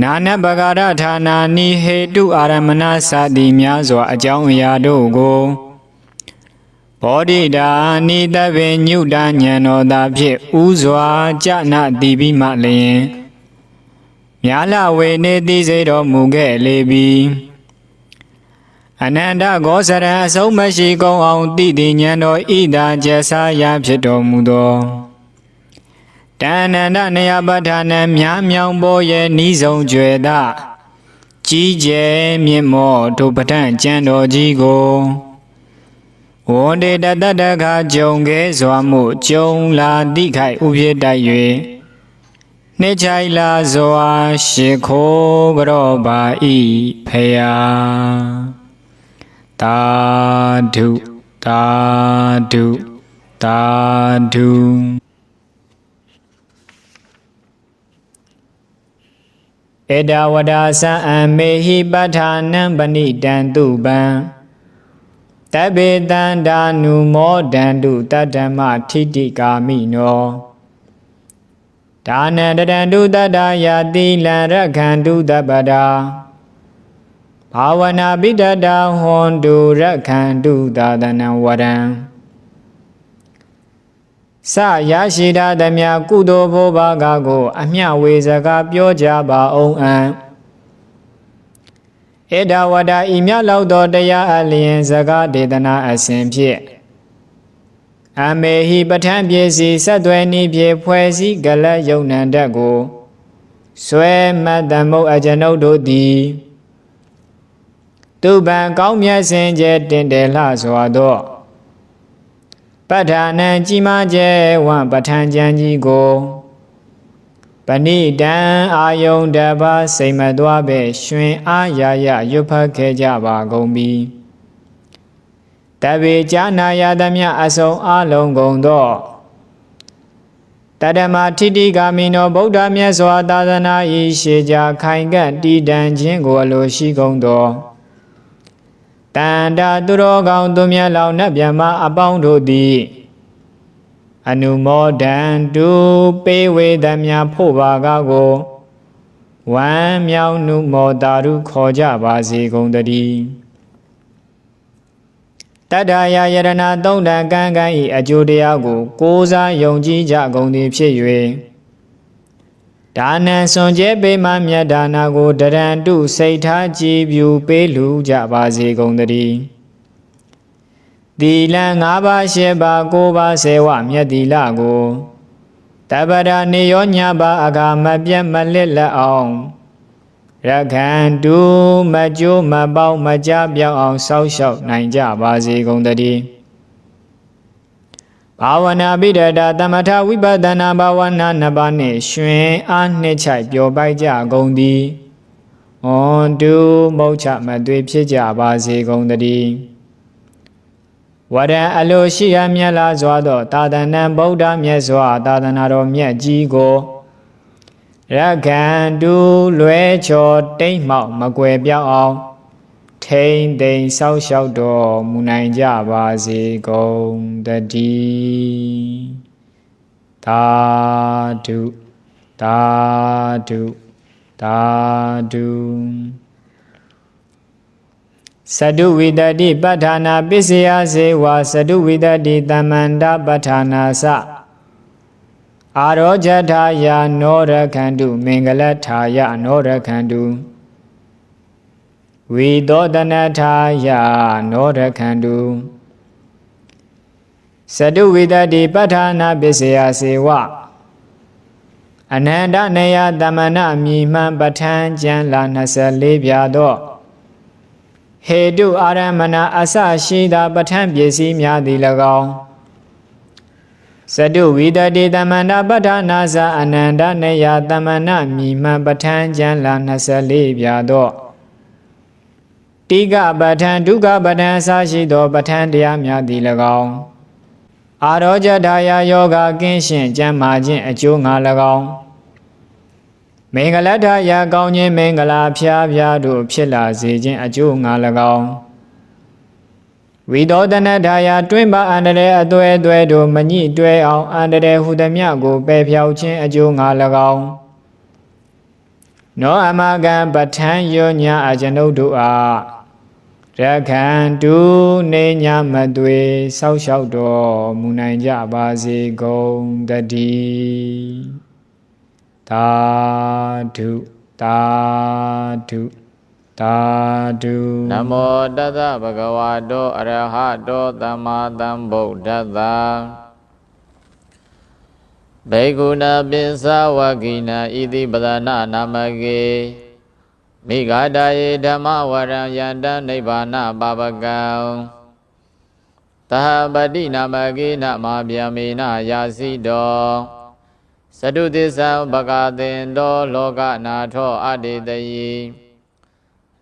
နာနပဂရဌာနာနိဟေတုအာရမဏစသည်များစွာအကြောင်းအရာတို့ကိုဘောဓိတာနိတဗ္ဗညုတဉာဏ်တော်သာဖြင့်ဥစွာကြနာတိပြီးမှလျင်မြာလဝေနေတိစေတော်မူခဲ့လေပြီအနန္တဂောစရံအဆုံးမရှိကုန်အောင်တိတိဉာဏ်တော်ဤသာကျဆာရာဖြစ်တော်မူသောတဏ္ဏန္တနေယပဋ္ဌာနံမြားမြောင်ပေါ်ရဲ့ဤဆုံးကျွယ်သာကြီးကျယ်မြင့်မောဒုပဋ္ဌာန်ကျမ်းတော်ကြီးကိုဝန္ဒေတတတခါကြုံခဲ့စွာမှုကြုံလာတိခိုက်ဥပြေတိုက်၍နှိမ့်ချိုင်လာစွာရှေခိုးကြောပါဤဖယာသာဓုသာဓုသာဓုဧတဝဒသံအမေဟိပဋ္ဌာနံပဏိတံတုပံတဗ္ဗေတန္တာနုမောဒန္တုတတ္တမထိတိကာမိနောဒါနံတရန္တုတတ္တယာတိလံရခန္တုတပ္ပဒါဘာဝနာပိတတဟွန်တုရခန္တုသာသနံဝရံစရရှိတာသမျှကုသိုလ်ဘိုးဘာကကိုအမျှဝေစကားပြောကြပါအောင်အံဧတဝဒဤမြလောက်သောတရားအလျင်စကားဒေသနာအစဉ်ဖြင့်အမေဟိပဋ္ဌာန်ပစ္စည်းဆက်သွယ်နည်းဖြင့်ဖွဲ့စည်းကလယုံနံတတ်ကိုဆွဲမတ်တမုတ်အကျွန်ုပ်တို့သည်သူပံကောင်းမြတ်စင်ကြဲတင်တယ်လှစွာသောပ ဋ္ဌာနံကြီးမားကျဲဝံပဋ္ဌာန်းကျမ်းကြီးကိုပဏိတံအာယုန်တပါစိတ်မသွားပဲရွှင်အားရရရွတ်ဖတ်ခဲ့ကြပါကုန်ပြီတဗေကြာနာယသမြအစုံအလုံးကုန်သောတတမထိတိဂာမိနောဗုဒ္ဓမြတ်စွာသာသနာ၏ရှေကြခိုင်ကပ်တည်တံခြင်းကိုအလိုရှိကုန်သောတန်တာသူတော်ကောင်းသူမြတ်လောင်နှက်မြမအပေါင်းတို့သည်အနုမောဒံတုပေးဝေသမြဖို့ပါကကိုဝမ်းမြောက်နုမောတာရုခေါ်ကြပါစေကုန်တည်းတတ္တရာယရဏသုံးတန်ကံကံ၏အကျိုးတရားကိုကိုးစားယုံကြည်ကြကုန်သည်ဖြစ်၍ဒါနံစွန်ကျဲပေးမှမြတ်ဒါနာကိုတရံတုစိတ်ထားကြည်ပြူပေးလူကြပါစေကုန်တည်းသီလံ၅ပါး၈ပါး၉ပါးဆေဝမြတ်သီလကိုတပ္ပဒနေရောညပါအခါမပြတ်မလစ်လက်အောင်ရခန္တုမကျိုးမပေါင်းမကြပြောင်းအောင်စောင့်ရှောက်နိုင်ကြပါစေကုန်တည်းဘာဝနာပိဋကသမထဝိပဿနာဘာဝနာနှစ်ပါးနှင့်ရွှင်အားနှစ်ချိုက်ပျော်ပိုက်ကြကုန်သည်ဟွန်တုမုတ်ချမသွေဖြစ်ကြပါစေကုန်တည်းဝရံအလိုရှိရမြတ်လာစွာသောသာသနာဗုဒ္ဓမြတ်စွာသာသနာတော်မြတ်ကြီးကိုရခန္တုလွဲချော်တိမ့်မှောက်မကွယ်ပြောင်းအောင်ထိန်သိမ်းဆောက်ရှောက်တော်မူနိုင်ကြပါစေကုန်တည်းသာဓုသာဓုသာဓုသတုဝိတတိပဋ္ဌာနာပစ္စယစေဝါသတုဝိတတိသမ္မန္တပဋ္ဌာနာသအာရောဇထာယနောရခန္တုမင်္ဂလထာယနောရခန္တုဝိသောတနထာယနောရခန္တုသတုဝိတတိပဋ္ဌာနာပစ္စယစေဝအနန္တနေယသမ္မနမြည်မှန်ပဋ္ဌာန်းကျမ်းလာ24ပြာသောဟေတုအာရမဏအစရှိသောပဋ္ဌာန်းပစ္စည်းများသည်၎င်းသတုဝိတတိသမ္မန္တပဋ္ဌာနာသအနန္တနေယသမ္မနမြည်မှန်ပဋ္ဌာန်းကျမ်းလာ24ပြာသောတိကပဋ္ဌာန်းဒုက္ခပဋ္ဌာန်းအစရှိသောပဋ္ဌာန်းတရားများသည်၎င်းအာရောဇထာယယောဂကင်းရှင်းကျမ်းမာခြင်းအကျိုးငါ၎င်းမင်္ဂလထာယကောင်းခြင်းမင်္ဂလာဖျားဖျားတို့ဖြစ်လာစေခြင်းအကျိုးငါ၎င်းဝိသောတနထာယတွင်ပါအန္တရာယ်အသွဲသွဲတို့မညှိတွဲအောင်အန္တရာယ်ဟုသမျှကိုပယ်ဖြောက်ခြင်းအကျိုးငါ၎င်းနောအမကံပဋ္ဌာန်းယောညာအကျွန်ုပ်တို့အားရခန္တုနေညာမသွေဆောက်ရှောက်တော်မူနိုင်ကြပါစေကုန်တည်းသာဓုသာဓုသာဓုနမောတသဗ္ဗဂဝါတောအရဟတောသမ္မာသမ္ဗုဒ္ဓတ္တဘေကုဏပိသဝကိနာဣတိပဒနာနာမကေမိဂဒာယေဓမ္မဝရံယန္တနိဗ္ဗာနပါပကံသဟပတိနာမကေနမဗျာမေနယာစီတောသတုသစ္ဆံဘဂသင်တောလောကနာထောအတေတယိ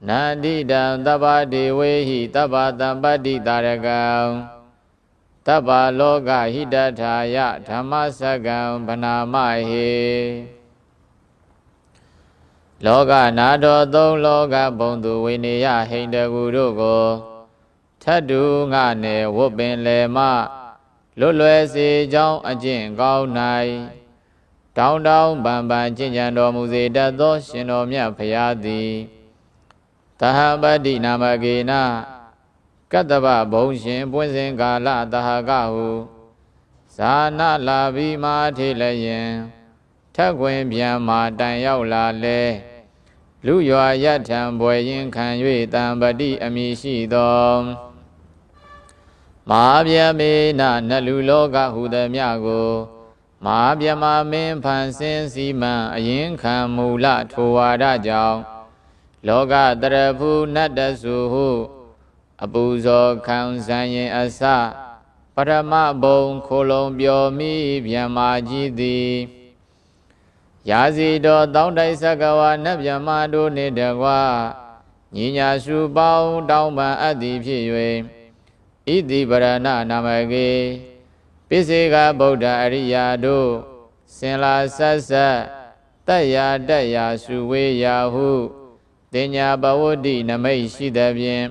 နန္တိတံသဗ္ဗဒေဝေဟိသဗ္ဗတံပတ္တိတာရကံသဗ္ဗလောကဟိတထာယဓမ္မစကံဗနာမဟေလောကနာတော်သုံးလောကဘုံသူဝိနေယဟိန္တကူတို့ကိုထတ်တူငါနယ်ဝတ်ပင်လေမလွတ်လွယ်စေကြောင်းအကျင့်ကောင်း၌တောင်းတောင်းပန်ပန်ကျင့်ကြံတော်မူစေတတ်သောရှင်တော်မြတ်ဖရာသည်သဟပတိနာမကေနကတ္တဗဘုံရှင်ပွင့်စဉ်ကာလသဟကဟုဇာနာလာပြီးမာထေလယင်ထက်ခွင်ပြန်မာတိုင်ရောက်လာလဲလူရွာရထံဘွယ်ရင်ခံ၍တံပတိအမည်ရှိသောမဟာဗျမေနနလူလောကဟုသမျှကိုမဟာဗျမမင်းဖန်ဆင်းစီမံအရင်ခံမူလထိုဝါဒကြောင့်လောကတရဖူနတ္တစုဟုအပူဇော်ခံဆိုင်ရင်အစ ပထမဘုံခိုလုံပြောမိဗျမ္မာကြီးသည်ရာဇီတော်တောင်းတိုက်စကဝါနတ်ဗျမ္မာတို့နှင့်တကွညီညာစုပေါင်းတောင်းပန်အပ်သည်ဖြစ်၍ဣတိပရဏနာမကေပိစေကဗုဒ္ဓအရိယာတို့စင်လာဆက်ဆက်တတ္ယာတတ္ယာစုဝေယာဟုတင်ညာဘဝတ္တိနမိတ်ရှိသဖြင့်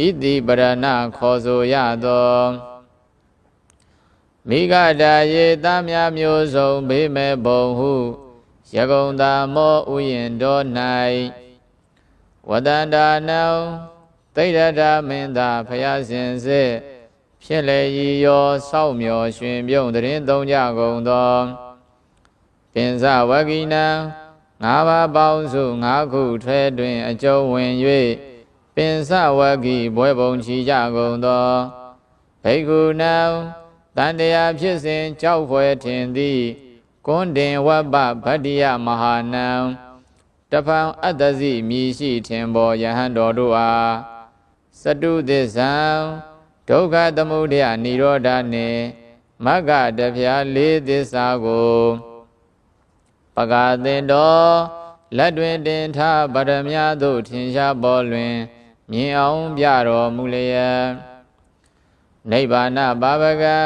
ဣတိပရဏခေါ်ဆိုရသောမိဂဒာယေသားများမျိုးစုံဘေးမဲ့ဘုံဟုယကုံသာမောဥယျင်တော်၌ဝတန္တာနံသိရဒမင်းသာဖျားရှင်စစ်ဖြစ်လေဤရောစောက်မြော်ရွှင်ပြုံးတရင်သုံးကြကုန်သောပင်စဝဂိနံငါးပါးပေါင်းစုငါးခုထဲတွင်အကျုံးဝင်၍ပင်စဝဂိဘွဲပုံချီကြကုန်သောဘိက္ခုနံတန်တရားဖြစ်စဉ်ကြောက်ဖွယ်ထင်သည်ကွန်းတင်ဝပ္ပဗတ္တိယမဟာနံတဖန်အတ္တစီမြည်ရှိထင်ပေါ်ယဟန်တော်တို့အားစတုသစ္ဆံဒုက္ခသမုဒယនិရောဓနှင့်မဂ္ဂတဖျားလေးသစ္စာကိုပဂါသင်တော်လက်တွင်တင်ထားဗရမ ्या သို့ထင်ရှားပေါ်လွင်မြင်အောင်ပြတော်မူလျက်နိဗ္ဗာနဘာဝကံ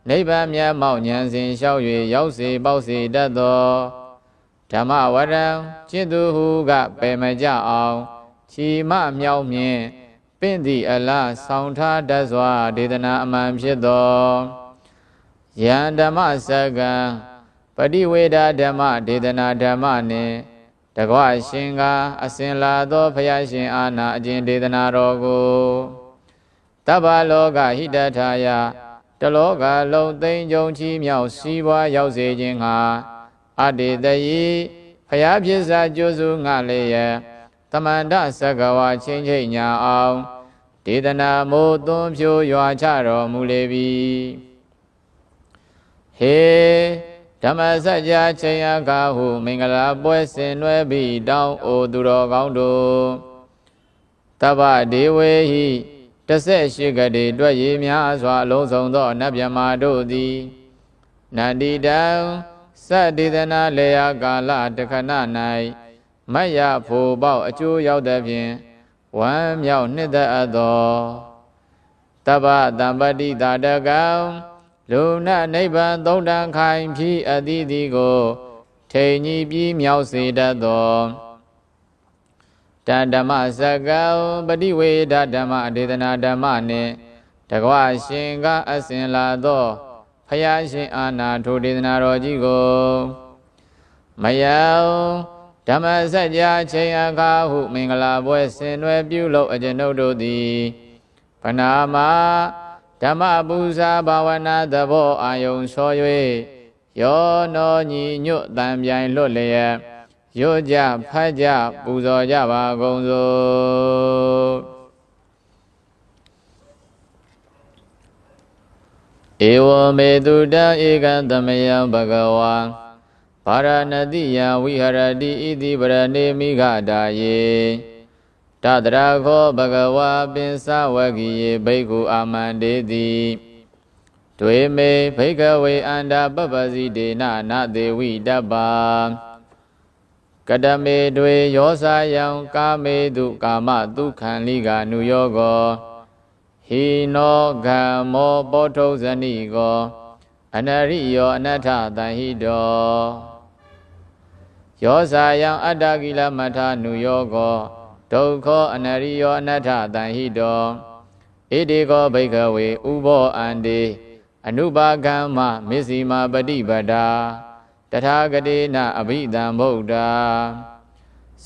နိဗ္ဗာန်မြတ်မောက်ဉာဏ်စဉ်လျှောက်၍ရောက်စေပေါက်စေတတ်သောဓမ္မဝရံจิตသူဟုကပယ်မကြအောင်ချီမမြောက်မြင့်ပင့်သည့်အလားဆောင်ထားတတ်စွာဒေသနာအမှန်ဖြစ်သောယံဓမ္မစကံပฏิဝေဒဓမ္မဒေသနာဓမ္မနှင့်တကွရှင်ကအစဉ်လာသောဘုရားရှင်အာနာအကျင့်ဒေသနာတော်ကိုတဗ္ဗလောကဟိတထာယတလောကလုံးသိမ့်ကြုံချီးမြောက်စီးပွားရောက်စေခြင်းငှာအတေတယေဘုရားဖြစ်စာကျိုးစုငှလည်းယသမန္တစကဝါချင်းချိတ်ညာအောင်ဒေသနာမို့သွန်ဖြိုးရွာချတော်မူလေပြီဟေဓမ္မစကြာချိန်ရကားဟုမင်္ဂလာပွဲဆင်နွယ်ပြီးတောင်းအိုသူတော်ကောင်းတို့တဗ္ဗဒေဝေဟိ18ကတိတွက်ရည်များစွာအလုံးစုံသောနတ်မြမာတို့သည်နန္တိတံသတ္တေသနာလေယကာလတခဏ၌မယဖို့ပေါအကျိုးရောက်သည်ဖြင့်ဝမ်းမြောက်နှစ်သက်အပ်သောတဗ္ဗတံပတိတာတကံလုံနနိဗ္ဗာန်သုံးတန်ခိုင်ဖြီးအသီးသည်ကိုထိန်ကြီးပြီးမြောက်စေတတ်သောတန်ဓမ္မစကံပฏิဝေဒဓမ္မဒေသနာဓမ္မနှင့်တကွရှင်ကအစဉ်လာသောဖယားရှင်အာနာထိုဒေသနာတော်ကြီးကိုမယံဓမ္မစကြာချိန်အခါဟုမင်္ဂလာပွဲဆင်နွယ်ပြုလုပ်အကျွန်ုပ်တို့သည်ပဏာမဓမ္မပူဇာဘာဝနာသဘောအာယုံဆော၍ယောနောညီညွတ်တံပြိုင်လွတ်လျက်ရွတ်ကြဖတ်ကြပူဇော်ကြပါကုန်စို့ဧဝမေတုတံဧကံသမယံဘဂဝါဗာရဏတိယဝိဟရတိဣတိပရဏေမိဂဒါယေတတရာခောဘဂဝါပင်စဝဂိယေဘိက္ခုအာမန္တေတိဒွေမေဘိက္ခဝေအန္တာပပ္ပစီဒေနနာသေဝိတပ္ပါကတမေတွေယောစာယံကာမေတုကာမတုခံလိကာနုယောကောဟိနောဂံမောပောထုဇဏိကောအနရိယောအနတ္ထတံဟိတောယောစာယံအတ္တကိလမထနုယောကောဒုက္ခောအနရိယောအနတ္ထတံဟိတောဣတိကောဘိက္ခဝေဥဘောအန္တေအနုပါကမ္မမစ္စည်းမာပฏิပဒါတထာဂတိနအဘိဓမ္ဗုဒ္ဓ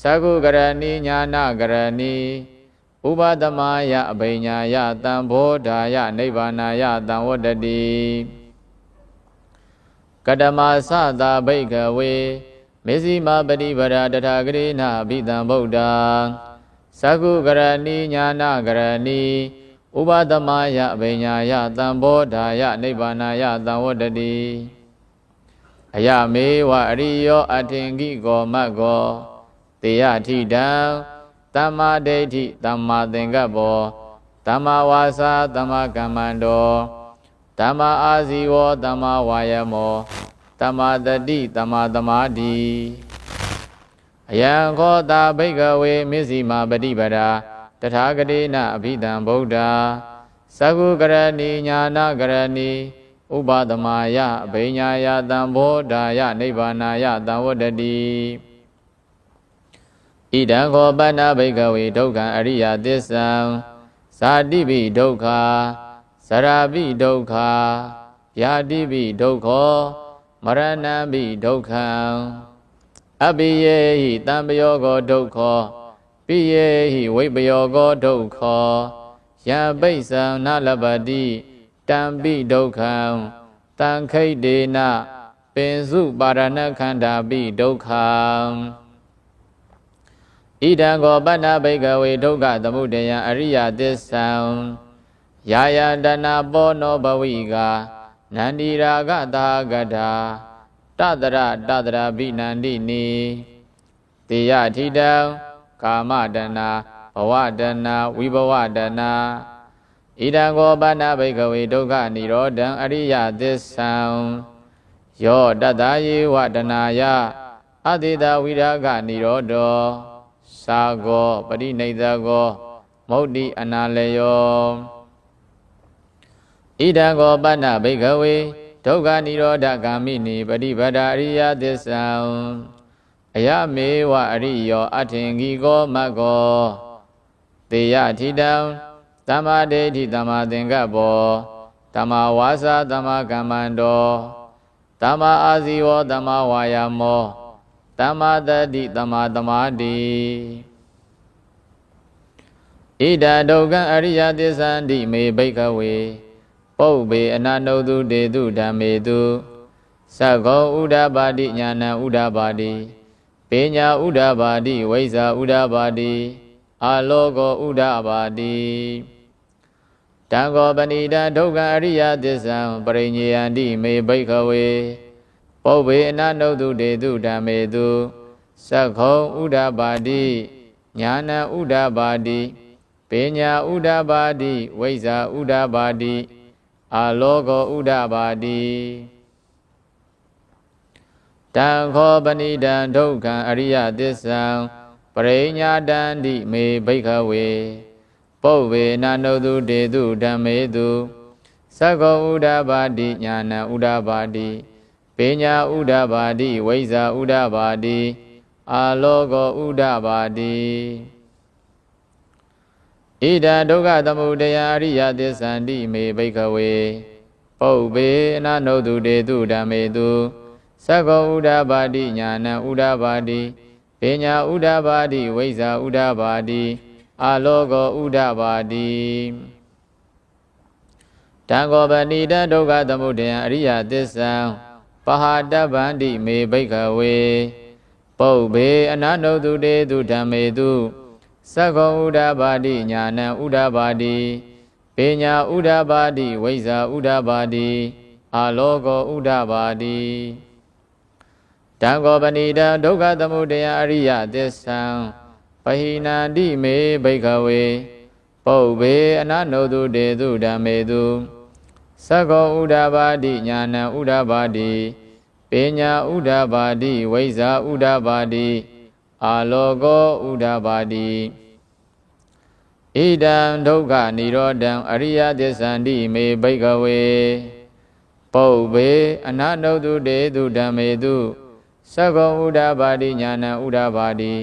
သကုကရဏီညာနာကရဏီဥပဒမယအဘိညာယတံဘောဓာယနိဗ္ဗာနာယတံဝတ္တတိကတမသသာဘိက္ခဝေမစ္စည်းမာပฏิပဒါတထာဂတိနအဘိဓမ္ဗုဒ္ဓသကုကရဏီညာနာကရဏီဥပဒမယအဘိညာယတံဘောဓာယနိဗ္ဗာနာယတံဝတ္တတိအယမေဝအရိယောအထင်ကိကောမတ်ကောတေယထိတံသမ္မာဒိဋ္ဌိသမ္မာသင်္ကပ္ပောသမ္မာဝါစာသမ္မာကမ္မန္တော သမ္မာအာဇီဝသမ္မာဝါယမောသမ္မာတတိသမ္မာသမာဓိအယံခောတာဘိကဝေမစ္စိမာပฏิပဒါတထာဂတိနအဘိဓမ္ဗုဒ္ဓသဂုကရဏီညာနာကရဏီဥပဒမာယအဘိညာယသံဘောဓာယနိဗ္ဗာနာယသံဝတ္တတိဣဒံခောပဏ္ဏဘိကဝေဒုက္ခံအရိယသစ္ဆံဇာတိပိဒုက္ခဇရာပိဒုက္ခဗျာတိပိဒုက္ခမရဏံပိဒုက္ခံအပိယေဟိတံပယောကောဒုက္ခပိယေဟိဝိပယောကောဒုက္ခယံပိစ္ဆံနလပတိတံပိဒုက္ခံတံခိတ်တေနပင်စုပါရဏခန္ဓာပိဒုက္ခံဣဒံကောပဏ္ဏဘိကဝေဒုက္ခသမုဒယံအရိယသစ္ဆံယာယတနာပောနောဘဝိကာနန္ဒီရာဂသာဂတာတတရဘိနန္တိနိတေယထိတံကာမတနာဘဝတနာဝိဘဝတနာဣဒံကောပဏ္ဏဘိကဝေဒုက္ခនិရောဓံအရိယသစ္ဆံယောတတယေဝတနာယအသေတဝိရာဂនិရောဓောသာကောပရိနိဒကောမௌတိအနာလယောဣဒံကောပဏ္ဏဘိကဝေဒုက္ခនិရောဓဂာမိနိပฏิပဒါအရိယသစ္ဆံအယမေဝအရိယောအထင်ကြီးကောမတ်ကောတေယထိတံသမ္မာဒိဋ္ဌိသမ္မာသင်္ကပ္ပောသမ္မာဝါစာသမ္မာကမ္မန္တောသမ္မာအာဇီဝသမ္မာဝါယာမောသမ္မာတတိသမ္မာသမာဓိဣဒံဒုက္ခအရိယသစ္ဆန္တိမေဘိကဝေပုဗ္ဗေအနန္တုတုတေတုဓမ္မေတုသဂ္ဂောဥဒ္ဓပါတိညာဏဥဒ္ဓပါတိပညာဥဒ္ဓပါတိဝိဇ္ဇာဥဒ္ဓပါတိအာလောကောဥဒ္ဓပါတိတံကောပဏိတံဒုက္ခအရိယသစ္ဆံပရိညေယန္တိမေဘိကဝေပုဗ္ဗေအနန္တုတုတေတုဓမ္မေတုသက္ခောဥဒ္ဓပါတိညာဏဥဒ္ဓပါတိပညာဥဒ္ဓပါတိဝိဇ္ဇာဥဒ္ဓပါတိအာလောကောဥဒ္ဓပါတိတံခောပဏိတံဒုက္ခံအရိယသစ္ဆံပရိညာတန္တိမေဘိကဝေပုဗ္ဗေအနန္တုတုတေတုဓမ္မေတုသက္ခောဥဒ္ဓပါတိညာဏဥဒ္ဓပါတိပညာဥဒ္ဓပါတိဝိဇ္ဇာဥဒ္ဓပါတိအာလောကောဥဒ္ဓပါတိဣဒံဒုက္ခသမုဒယအရိယသစ္ဆန္တိမေဘိကဝေပုဗ္ဗေအနန္တုတုတေတုဓမ္မေတုသက္ခောဥဒ္ဓပါတိညာဏဥဒ္ဓပါတိပညာဥဒ္ဓပါတိဝိဇ္ဇာဥဒ္ဓပါတိအာလောကောဥဒ္ဓပါတိတံကောပဏိတံဒုက္ခသမုဒယအရိယသစ္ဆံပဟာတဗ္ဗန္တိမေဘိကဝေပုဗ္ဗေအနန္တုတုတေတုဓမ္မေတုသက္ခောဥဒ္ဓပါတိညာဏဥဒ္ဓပါတိပညာဥဒ္ဓပါတိဝိဇ္ဇာဥဒ္ဓပါတိအာလောကောဥဒ္ဓပါတိတံကောပဏိတံဒုက္ခသမုဒယအရိယသစ္ဆံပဟိနန္တိမေဘိကဝေပုဗ္ဗေအနန္တုတုတေတုဓမ္မေတုသက္ခောဥဒ္ဓပါတိညာဏဥဒ္ဓပါတိပညာဥဒ္ဓပါတိဝိဇ္ဇာဥဒ္ဓပါတိအာလောကောဥဒ္ဓပါတိဣဒံဒုက္ခនិရောဓံအရိယသစ္ဆန္တိမေဘိကဝေပုဗ္ဗေအနန္တုတုတေတုဓမ္မေတုသက္ခောဥဒ္ဓပါတိညာဏဥဒ္ဓပါတိ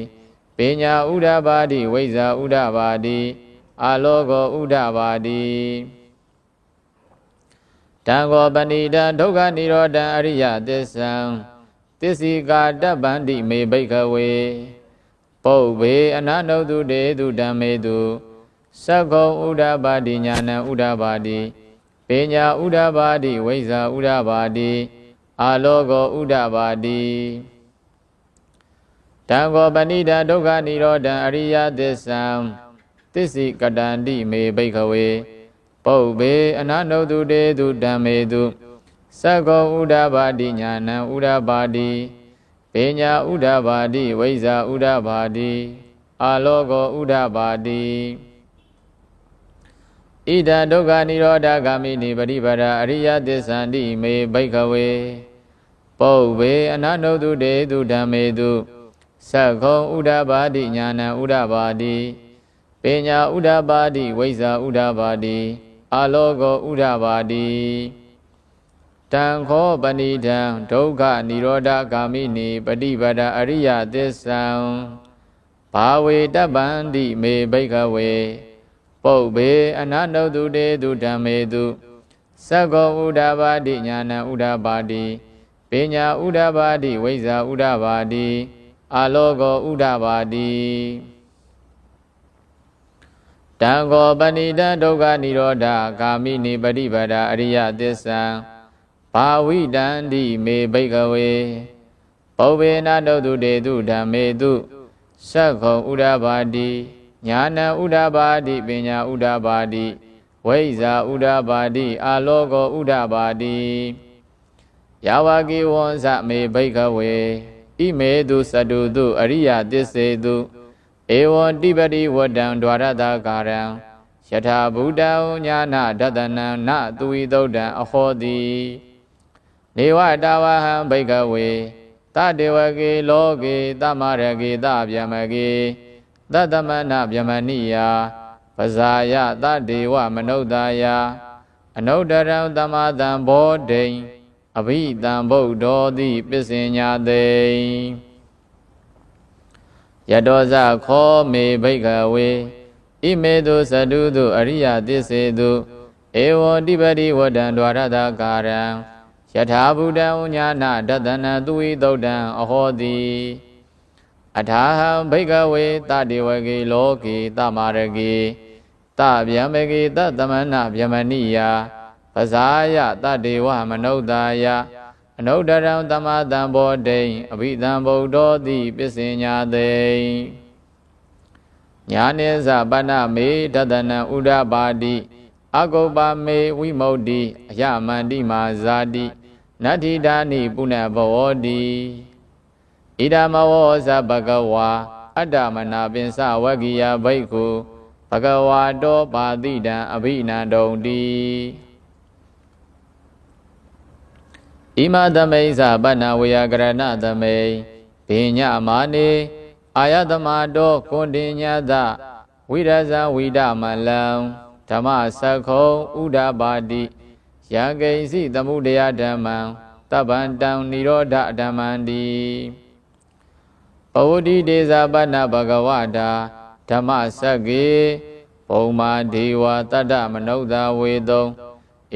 ပညာဥဒ္ဓပါတိဝိဇ္ဇာဥဒ္ဓပါတိအာလောကောဥဒ္ဓပါတိတံကောပဏိတံဒုက္ခនិရောဓံအရိယသစ္ဆံသစ္စိကာတဗ္ဗန္တိမေဘိကဝေပုဗ္ဗေအနန္တုတုတေတုဓမ္မေတုသက္ခောဥဒ္ဓပါတိညာဏဥဒ္ဓပါတိပညာဥဒ္ဓပါတိဝိဇ္ဇာဥဒ္ဓပါတိအာလောကောဥဒ္ဓပါတိတံကောပဏိတံဒုက္ခនិရောဓံအရိယသစ္ဆံသစ္စိကတန္တိမေဘိကဝေပုဗ္ဗေအနန္တုတုတေတုဓမ္မေတုသက္ခောဥဒ္ဓပါတိညာဏဥဒ္ဓပါတိပညာဥဒ္ဓပါတိဝိဇ္ဇာဥဒ္ဓပါတိအာလောကောဥဒ္ဓပါတိဣ ဣဒံဒုက္ခនិရောဓဂာမိနိပရိပဒါအရိယသစ္ဆန္တိမေဘိက္ခဝေပုဗ္ဗေအနနုတုတေတုဓမ္မေတုသက္ခုံဥဒ္ဓပါတိညာဏံဥဒ္ဓပါတိပညာဥဒ္ဓပါတိဝိဇ္ဇာဥဒ္ဓပါတိအာလောကောဥဒ္ဓပါတိတံခောပဏိတံဒုက္ခនិရောဓဂာမိနိပฏิပဒါအရိယသစ္ဆံဘာဝေတပ္ပန္တိမေဘိက္ခဝေပုဗ္ဗေအနနုတုတေတုဓမ္မေတုသက္ခောဥဒ္ဓပါတိညာဏံဥဒ္ဓပါတိပညာဥဒ္ဓပါတိဝိဇ္ဇာဥဒ္ဓပါတိအာလောကောဥဒ္ဓပါတိတံခောပဏိတံဒုက္ခនិရောဓဂာမိနိပฏิပဒါအရိယသစ္ဆံဘာဝိတန္တိမေဘိက္ခဝေပုဗ္ဗေနနုတုတေတုဓမ္မေတုသက္ခုံဥဒ္ဓပါတိညာဏံဥဒ္ဓပါတိပညာဥဒ္ဓပါတိဝိဇ္ဇာဥဒ္ဓပါတိအာလောကောဥဒ္ဓပါတိယာဝကိဝံသမေဘိက္ခဝေဣမေတုသတုတုအရိယသစ္စေတုဧဝံတိပတိဝတ္တံဒွါရတကာရံယထာဘုဒ္ဓံညာနာဒတနံနသူဝိသုဒ္ဓံအဟောတိနေဝတာဝဟံဘိက္ခဝေတတေဝကေလောကေတမရကေတဗျမကေတတမနဗျမနိယပဇာယတတေဝမနုဿာယအနုတ္တရံတမတံဘောဓိအဘိတံဗုဒ္ဓောတိပစ္စညာတေယတောဇခောမေဘိက္ခဝေဣမေတုသတုတုအရိယသစ္စေတုဧဝံတိပတိဝတ္တံဒွါရတကာရံယထာဘုဒ္ဓံညာနာဒတနံသူဝိသုဒ္ဓံအဟောတိအထာဟံဘိက္ခဝေတတေဝကေလောကေတမရကေတဗျမကေတသမဏဗျမနိယပဇာယတတေဝမနုဿာယအနုတ္တရံတမတံဘောဓိအဘိတံဗုဒ္ဓောတိပစ္စညာတေညာနေသပနမေဒတနံဥဒ္ဓပါတိအကုပ္ပမေဝိမု tti အယမန္တိမာဇာတိနတ္ထိဒာနိပုဏ္ဏဘဝတိဣဒမဝောဇဘဂဝါအတ္တမနာပင်စဝဂိယဘိက္ခုဘဂဝါတောပါတိတံအဘိနန္တုံတိဣမသမိစ္ဆပဏဝေယကရဏသမိဘိညမာနေအာယတမတောကွန်တိညသဝိရဇံဝိဒမလံဓမ္မစက္ခုံဥဒ္ဓပါတိယံကိဉ္စီသမုဒယဓမ္မံတပ္ပံတံនិရောဓဓမ္မံတိပဝတိဒေဇပဏဘဂဝတာဓမ္မစက္ကေပုံမာဒေဝတတ္တမနုဿာဝေတုံ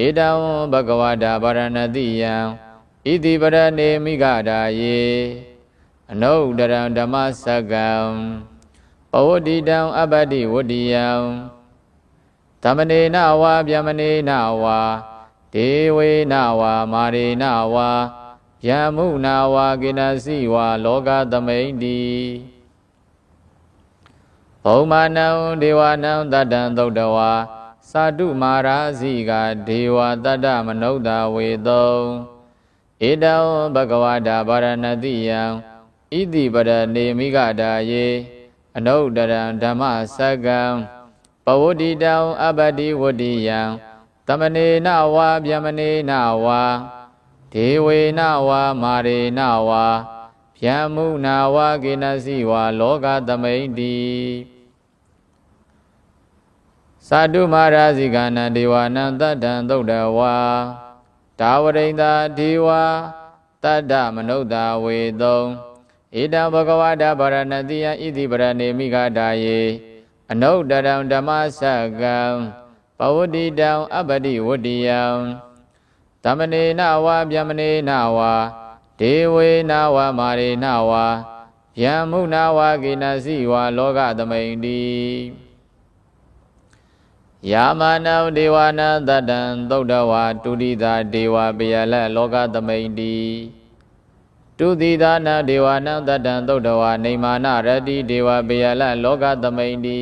ဧတံဘဂဝတာဗရဏတိယံဣတိပရဏေမိဂဒာယေအနုတ္တရံဓမ္မစက္ကံပဝတိတံအပတ္တိဝတ္တိယံသမနေနဝါဗျမနေနဝါဒေဝေနဝါမာရေနဝါဗျမုနဝါကိနစီဝါလောကသမိန်တိဘုံမာနံဒေဝနံတတ္တံသုတ်တဝါသာတုမာရာဇိကဒေဝတတ္တမနုဿာဝေတုံဧတံဘဂဝတာဗရဏတိယံဣတိပရဏေမိဂဒာယေအနုတ္တရံဓမ္မစက္ကံပဝတ္တိတံအပတ္တိဝတ္တိယံသမနေနဝါဗျမနေနဝါဒေဝေနဝါမာရေနဝါဗျမုနဝါကိနစီဝါလောကသမိန်တိသာတုမာရာဇိကနံဒေဝနံတတ္တံသုတ်တဝါတာဝရိန္ဒာဒေဝတတ္တမနုဿာဝေတုံဧတံဘဂဝတာဗရဏတိယံဣတိပရဏေမိဂဒာယေအနုတ္တရံဓမ္မစက္ကံပဝတ္တိတံအပတ္တိဝတ္တိယံသမနေနဝါဗျမနေနဝါဒေဝေနဝါမာရေနဝါဗျမုနဝါကိနစီဝါလောကသမိန်တိယာမနံဒေဝနံတတ္တံသုတ်တဝါတုတိတာဒေဝပယလလောကသမိန်တိတုတိတာနံဒေဝနံတတ္တံသုတ်တဝါနေမာနရတိဒေဝပယလလောကသမိန်တိ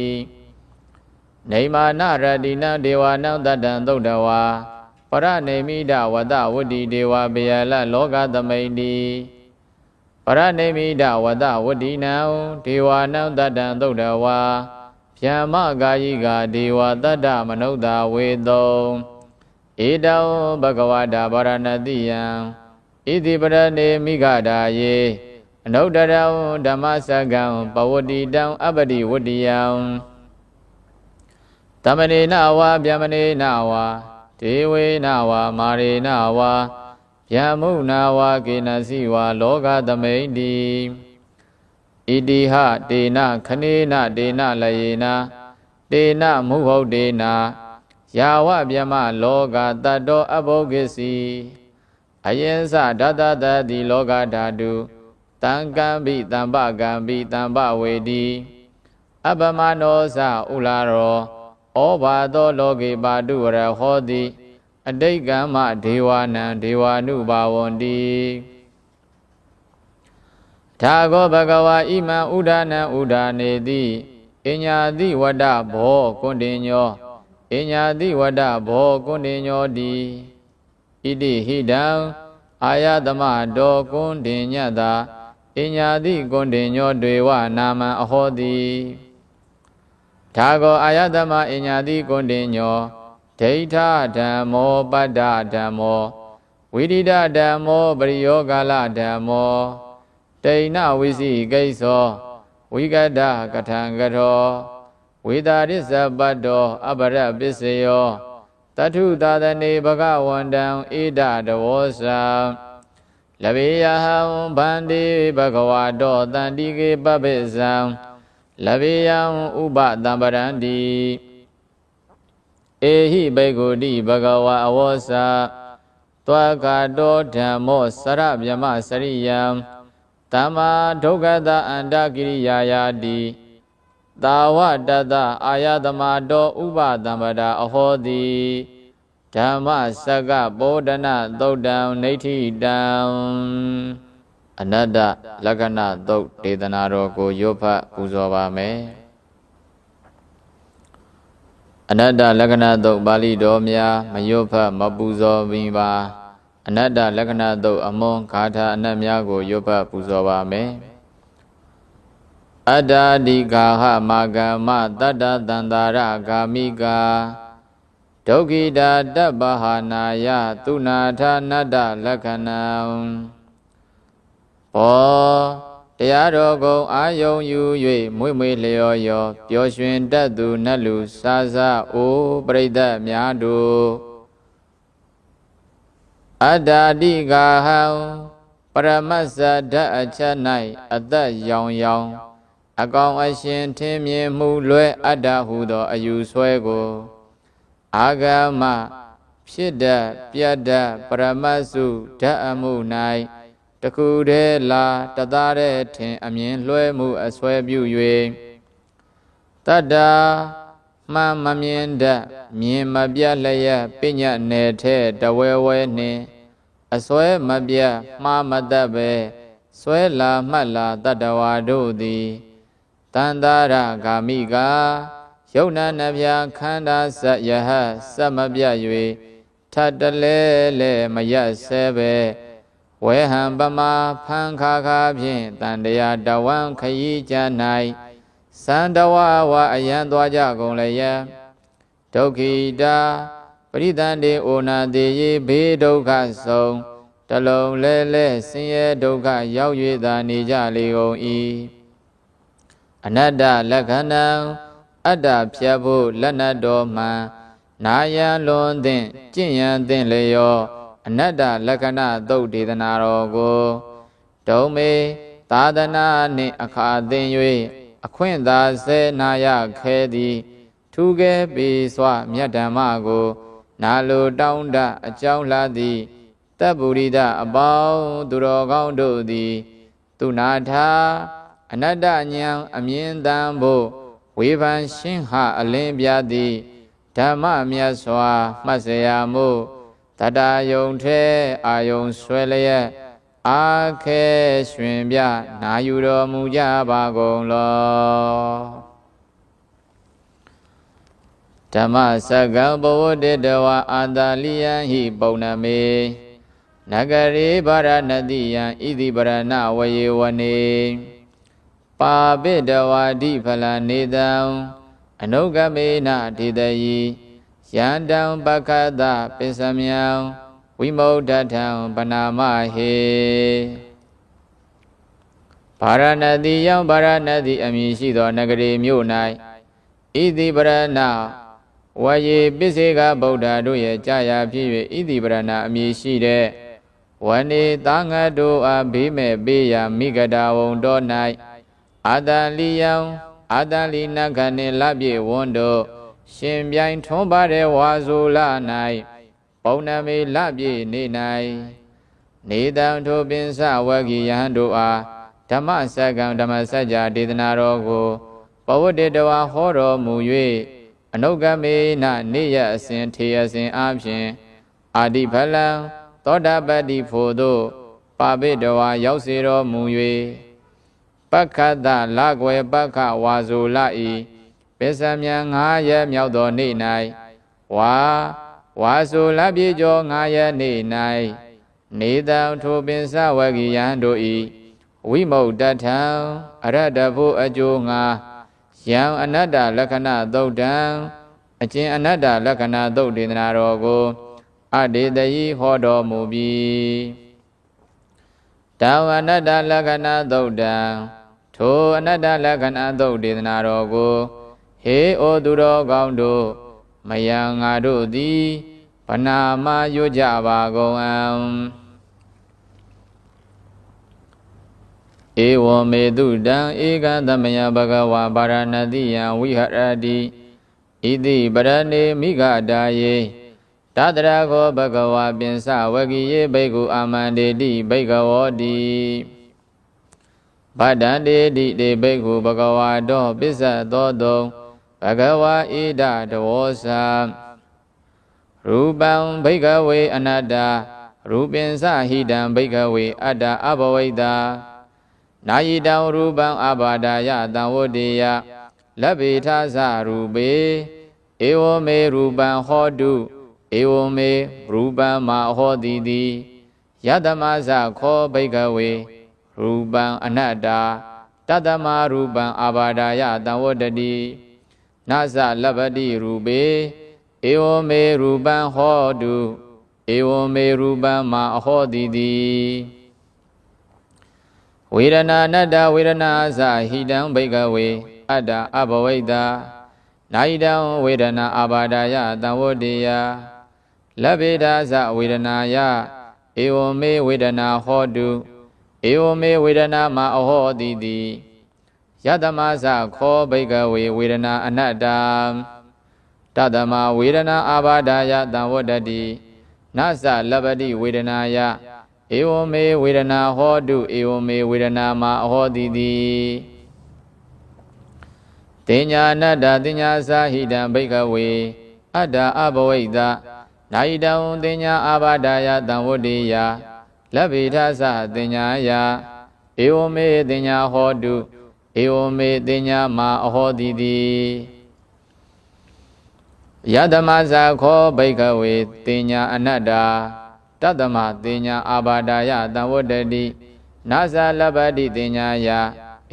နေမာနရတိနံဒေဝနံတတ္တံသုတ်တဝါပရနေမိဒဝတဝတ္တိဒေဝပယလလောကသမိန်တိပရနေမိဒဝတဝတ္တိနံဒေဝနံတတ္တံသုတ်တဝါ ဗျမကာယိကဒေဝတတ္တမနုဿာဝေတောဧတောဘဂဝတာဗရဏတိယံဣတိပရဏေမိဂဒာယေအနုတ္တရံဓမ္မစကံပဝတိတံအပတိဝတ္တိယံတမနေနဝါဗျမနေနဝါဒေဝေနဝါမာရေနဝါဗျမုနာဝါကေနစီဝါလောကသမိန်တိဣတိဟတေနခနေနတေနလယေနတေနမုဟုတ်တေနယာဝဗျမလောကတတ္တောအဘောဂစ္စည်းအယင်္စဓာတတတိလောကဓာတုတံကံပိတံပကံပိတံပဝေတိအပမနောသဥလာရောဩဘာသောလောကေပါတုဝရဟောတိအတိတ်ကမ္မဒေဝနံဒေဝ ानु ဘာဝန္တိထာဂောဘဂဝါဣမံဥဒနံဥဒနေတိအညာတိဝဒဘောကွန်တင်ညောအညာတိဝဒဘောကွန်တင်ညောတိဣတိဟိတံအာယတမတောကွန်တင်ညတာအညာတိကွန်တင်ညောတွေဝနာမံအဟောတိထာဂောအာယတမအညာတိကွန်တင်ညောဒိဋ္ဌဓမ္မောပတ္တဓမ္မောဝိရိဒဓမ္မောပရိယောဂလဓမ္မောတိဏဝိစီကိသောဝိကတကထံကထောဝေတာရစ္ဆပတ္တောအပရပစ္စယောတထုသာသနေဘဂဝန္တံဣဒတဝောသံလဗေယဟံဗန္တိဘဂဝါတောတန္တိကေပပိသံလဗေယံဥပတံပရန္တိဧဟိဘေကုတိဘဂဝါအဝောသသောကတောဓမ္မောစရဗျမစရိယံတမ္မာဒုက္ခတအန္တကိရိယာယာတိသာဝတတအာယတမတောဥပတံပဒအဟောတိဓမ္မစကပောဒနာသုတ်တံနေဋ္ဌိတံအနတ္တလက္ခဏာသုတ်ဒေသနာတော်ကိုရွတ်ဖတ်ပူဇော်ပါမယ်အနတ္တလက္ခဏာသုတ်ပါဠိတော်များမရွတ်ဖတ်မပူဇော်မီပါအနတ္တလက္ခဏာသုတ်အမွန်ဂါထာအနတ်များကိုရွတ်ဖတ်ပူဇော်ပါမယ်အတ္တာဒီဂါဟမာဂမ္မတတ္တသန္တာရဂာမိကာဒုက္ခိတာတပ္ပဟာနာယသုနာထနတ္တလက္ခဏံဘောတရားတော်ကိုအာယုံယူ၍မွေ့မွေ့လျော်လျော်ပျော်ရွှင်တတ်သူနတ်လူစားစားအိုပရိသတ်များတို့အတ္တာတိဂါဟံပရမတ္စဓာတ်အချက်၌အသက်ရောင်ရောင်အကောင်အရှင်ထင်းမြင်မှုလွဲအတ္တဟုသောအယူဆွဲကိုအာဂမဖြစ်တတ်ပြတ်တတ်ပရမတ်စုဓာတ်အမှု၌တခုတည်းလာတသားတည်းထင်အမြင်လွှဲမှုအဆွဲပြု၍တတ္တာမှန်မမြင်တတ်မြင်မပြတ်လျက်ပညတ်နယ်ထဲတဝဲဝဲနှင့်အစွဲမပြတ်မှားမတတ်ပဲစွဲလာမှတ်လာတတ္တဝါတို့သည်တန္တာရဂာမိကာယုံနာနှပြခန္ဓာစယဟစမပြတ်၍ထတ်တလဲလဲမရဆဲပဲဝဲဟံပမာဖန်ခါခါဖြင့်တန်တရားတဝံခရီးကြ၌စန္ဒဝဝအယံသွားကြကုန်လည်းယဒုက္ခိတာပရိသန္တေဩနာတေယေဘေဒုက္ခဆုံးတလုံးလဲလဲဆင်းရဲဒုက္ခရောက်၍သာနေကြလေကုန်၏အနတ္တလက္ခဏံအတ္တဖြတ်ဖို့လက်နတ်တော်မှနာယံလွန်သင့်ကျင့်ရန်သင့်လျောအနတ္တလက္ခဏာသုတ်ဒေသနာတော်ကိုဒုံမေသာသနာနှင့်အခါသိင်၍အခွင့်သာစေနာယခဲသည်ထူးကဲပေစွာမြတ်ဓမ္မကိုနာလိုတောင်းတအကြောင်းလာသည်တပ္ပုရိဒအပေါင်းသူတော်ကောင်းတို့သည်သူနာထာအနတ္တဉာဏ်အမြင်တန်ဖို့ဝေဖန်ရှင်းဟအလင်းပြသည်ဓမ္မမြတ်စွာမှတ်เสียမှုတတယုံထဲအာယုံဆွဲလျက်အာခဲရွှင်ပြနာယူတော်မူကြပါကုန်လောဓမ္မစကံဘဝတေတဝအာန္တလိယံဟိပုံနမေနဂရေဗရဏတိယံဣတိပရဏဝယေဝနေပါပိတဝါဒိဖလနေတံ အနုကမေနဒေတယိယန္တံပက္ခတပစ္စမြံဝိမုဒ္ဒထံပနာမဟေဗာရဏတိယံဗာရဏတိအမည်ရှိသောနဂရီမြို့၌ဣတိပရဏဝယေပစ္စေကဗုဒ္ဓတို့ရဲ့ကြာရာဖြစ်၍ဣတိပရဏအမည်ရှိတဲ့ဝနေသာငတ်တို့အားဘေးမဲ့ပေးရာမိဂဒဝံတော်၌အာတန်လီယံအာတန်လီနခဏေလပြေဝွန်းတို့ရှင်ပြိုင်ထွန်းပါတဲ့ဝါဆိုလ၌ပုံနမေလပြေနေ၌နေတံထိုပင်စဝဂီယဟန်တို့အားဓမ္မစက္ကံဓမ္မစကြာဒေသနာတော်ကိုပဝတ္တေတဝါဟောတော်မူ၍အနုကမေနနေရအစဉ်ထေအစဉ်အားဖြင့်အာတိဖလံသောတာပတ္တိဖို့သို့ပါပိတဝါရောက်စေတော်မူ၍ပက္ခတလကွယ်ပက္ခဝါဆိုလဤပစ္စမြံ9ရက်မြောက်သောနေ့၌ဝါဆိုလပြေကျော်9ရက်နေ့၌နေတံထိုပင်စဝဂီယံတို့ဤဝိမုဒ္ဒထံအရတ္တဖို့အကျိုးငါယံအနတ္တလက္ခဏသုတ်တံအကျဉ်အနတ္တလက္ခဏသုတ်ဒေသနာတော်ကိုအဒေတယိဟောတော်မူပြီးတံအနတ္တလက္ခဏသုတ်တံထိုအနတ္တလက္ခဏသုတ်ဒေသနာတော်ကိုဟေဩသူတော်ကောင်းတို့မယံငါတို့သည်ဗနာမရွတ်ကြပါကုန်အံဧဝမေတုတံဧကံသမယဘဂဝါဗာရဏတိယံဝိဟရတိဣတိပရဏေမိဂဒါယေတတရခောဘဂဝါပင်စဝဂိယေဘိက္ခုအာမန္တေတိဘိက္ခဝောတိဗဒ္ဒန္တေတိတေဘိက္ခုဘဂဝါတောပစ္စသောတုံဘဂဝါဣဒတဝောသရူပံဘိက္ခဝေအနတ္တရူပင်စဟိတံဘိက္ခဝေအတ္တအဘဝိတ္တနာယိတံရူပံအဘာဒာယတံဝတ္တေယလဗ္ဗေထသရူပေဧဝမေရူပံဟောတုဧဝမေရူပံမဟောတိတိယတမသခောဘိက္ခဝေရူပံအနတ္တာတတမရူပံအဘာဒာယတံဝတ္တိနသလဗ္ဗတိရူပေဧဝမေရူပံဟောတုဧဝမေရူပံမဟောတိတိဝေဒနာအနတ္တဝေဒနာသဟိတံဘိက္ခဝေအတ္တအဘဝိတ္တနာယိတံဝေဒနာအဘာဒာယတံဝတ္တေယလဗ္ဗေဒာသဝေဒနာယဧဝမေဝေဒနာဟောတုဧဝမေဝေဒနာမအဟောတိတိယတမသခောဘိက္ခဝေဝေဒနာအနတ္တတတမဝေဒနာအဘာဒာယတံဝတ္တိနသလဗ္ဗတိဝေဒနာယဧဝမေဝေဒနာဟောတုဧဝမေဝေဒနာမအဟောတိတိတင်ညာအနတ္တတင်ညာသဟိတံဘိက္ခဝေအတ္တအဘဝိတ္တနာယိတံတင်ညာအာဘာဒာယတံဝတ္တေယလဗ္ဗေထသတင်ညာယဧဝမေတင်ညာဟောတုဧဝမေတင်ညာမအဟောတိတိယတမသခောဘိက္ခဝေတင်ညာအနတ္တတတမတင်ညာအာဘာဒာယတံဝတ္တိနသလဗ္ဗတိတင်ညာယ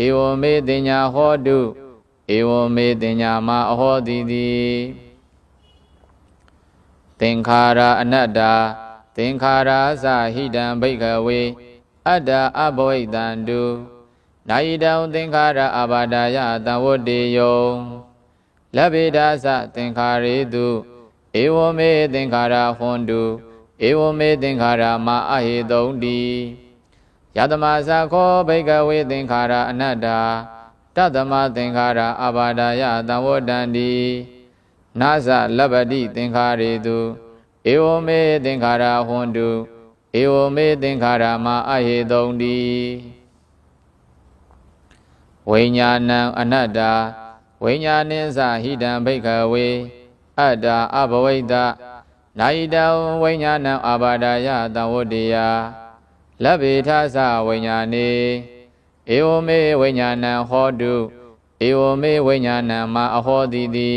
ဧဝမေတင်ညာဟောတုဧဝမေတင်ညာမအဟောတိတိသင်္ခါရအနတ္တသင်္ခါရသဟိတံဘိက္ခဝေအတ္တအဘဝိတ္တံတုနာယိတံသင်္ခါရအာဘာဒာယတံဝတ္တေယောလဗ္ဗေဒာသသင်္ခါရေတုဧဝမေသင်္ခါရဟွန်တုဧဝမေသင်္ခါရမအဟေတုံတိယတမသခောဘိက္ခဝေသင်္ခါရအနတ္တတတမသင်္ခါရအာဘာဒာယတံဝတ္တန္တိနာသလဗ္ဗတိသင်္ခါရေတုဧဝမေသင်္ခါရဟွန်တုဧဝမေသင်္ခါရမအဟေတုံတိဝိညာဏံအနတ္တဝိညာဏိသဟိတံဘိက္ခဝေအတ္တအဘဝိတ္တနာယိတံဝိညာဏံအာဘာဒာယတံဝတ္တေယလဗ္ဗေထသဝိညာဏေဧဝမေဝိညာဏံဟောတုဧဝမေဝိညာဏံမအဟောတိတိ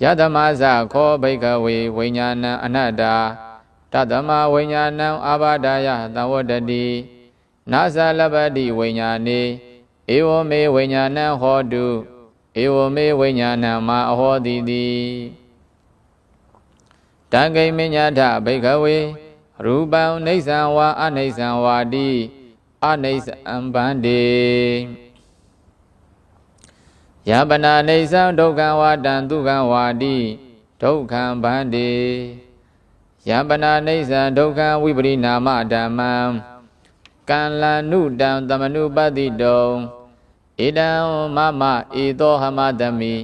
ယတမသခောဘိက္ခဝေဝိညာဏံအနတ္တတတမဝိညာဏံအာဘာဒာယတံဝတ္တိနာသလဗ္ဗတိဝိညာဏေဧဝမေဝိညာဏံဟောတုဧ ဧဝမေဝိညာဏမအဟောတိတိတံဂိမညထဘိကဝေရူပံနေသံဝါအနိသံဝါတိအနိသံဗန္တိယပနာနေသံဒုက္ခံဝါတံဒုက္ခံဝါတိဒုက္ခံဗန္တိယပနာနေသံဒုက္ခံဝိပရိနာမဓမ္မံကံလနုတံသမနုပတ္တိတုံဣဒံမမဧသောဟမတမိ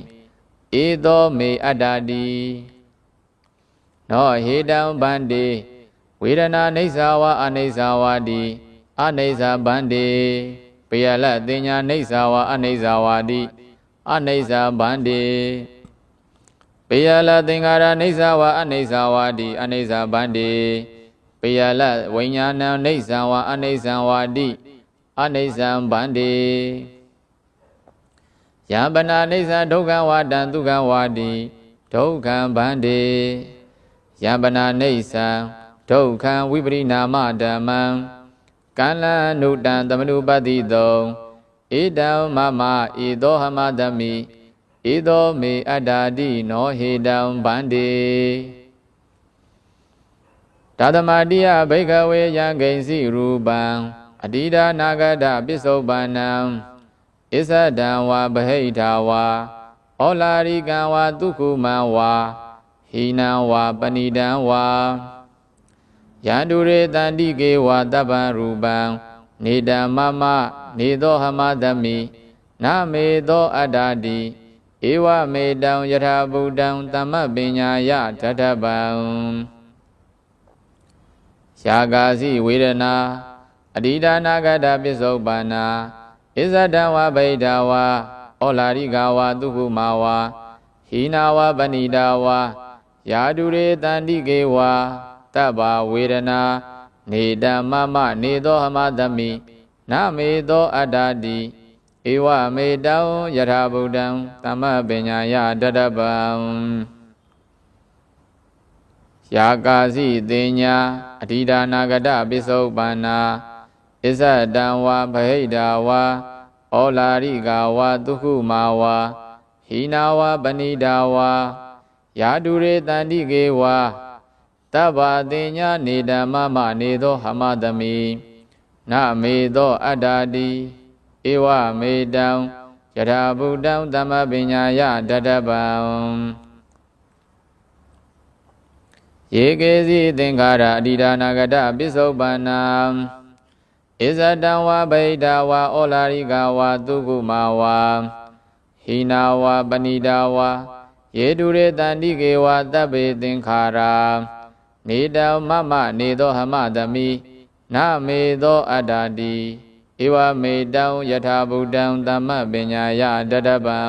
ဧသောမေအတ္တတိနောဟေတံဗန္တိဝေဒနာနေသဝါအနိသဝါတိအနိသဗန္တိပယလတင်ညာနေသဝါအနိသဝါတိအနိသဗန္တိပယလသင်္ခါရနေသဝါအနိသဝါတိအနိသဗန္တိပယလဝိညာဏနေသဝါအနိသဝါတိအနိသဗန္တိယပနာနေသဒုက္ခဝါတံဒုက္ခဝါတိဒုက္ခံဗန္တိယပနာနေသဒုက္ခံဝိပရိနာမဓမ္မံကံလနုတံသမနုပတ္တိတုံဣဒံမမဧသောဟမတမိဧသောမေအတ္တာတိနောဟေတံဗန္တိတသမတိယဘိကဝေယံဂိဉ္စီရူပံအတိဒာနာဂတပစ္စုပ္ပန္နံဣဇဒံဝါဗဟိထာဝါဩလာရိကံဝါတုခုမံဝါဟိနံဝါပဏိတံဝါယန္တုရေတန္တိကေဝါတပ္ပံရူပံနေတံမမနေသောဟမတမိနမေသောအတ္တတိဧဝမေတံယထာဗုဒ္ဓံသမ္မပညာယတထဗံရှာကာစီဝေဒနာအတိဒါနာဂတပစ္စုပ္ပန္နာဣဇဒံဝဗိဒာဝါဩလာရိကဝါတုခုမာဝါဟိနာဝပဏိတာဝါယာတုရေတန္တိကေဝါတဗ္ဗဝေဒနာနေတမမနေသောဟမတမိနမေသောအတ္တတိဧဝမေတံယထာဗုဒ္ဓံသမ္မပညာယတတဗံယာကာစီတင်ညာအတိဒါနာဂတပစ္စုပ္ပန္နာဣဇဒံဝါဗဟိတာဝါဩလာရိကဝါတုခုမာဝါဟိနာဝါပဏိတာဝါယာတုရေတန္တိကေဝါတဗ္ဗတင်ညာနေဓမ္မမနေသောဟမတမိနမေသောအတ္တာတိဧဝမေတံယထာဗုဒ္ဓံသမ္မပညာယတတဗံယေကေစီသင်္ခါရအတိဒါနာဂတပစ္စုပ္ပန္နံဣဇဒံဝါဗိဒာဝါဩလာရိကဝါတုကုမာဝါဟိနာဝါပဏိတာဝါယေတုရေတန္တိကေဝါတဗ္ဗေသင်္ခါရာနေတံမမနေသောဟမတမိနမေသောအတ္တတိဧဝမေတံယထာဗုဒ္ဓံသမ္မပညာယတတဗံ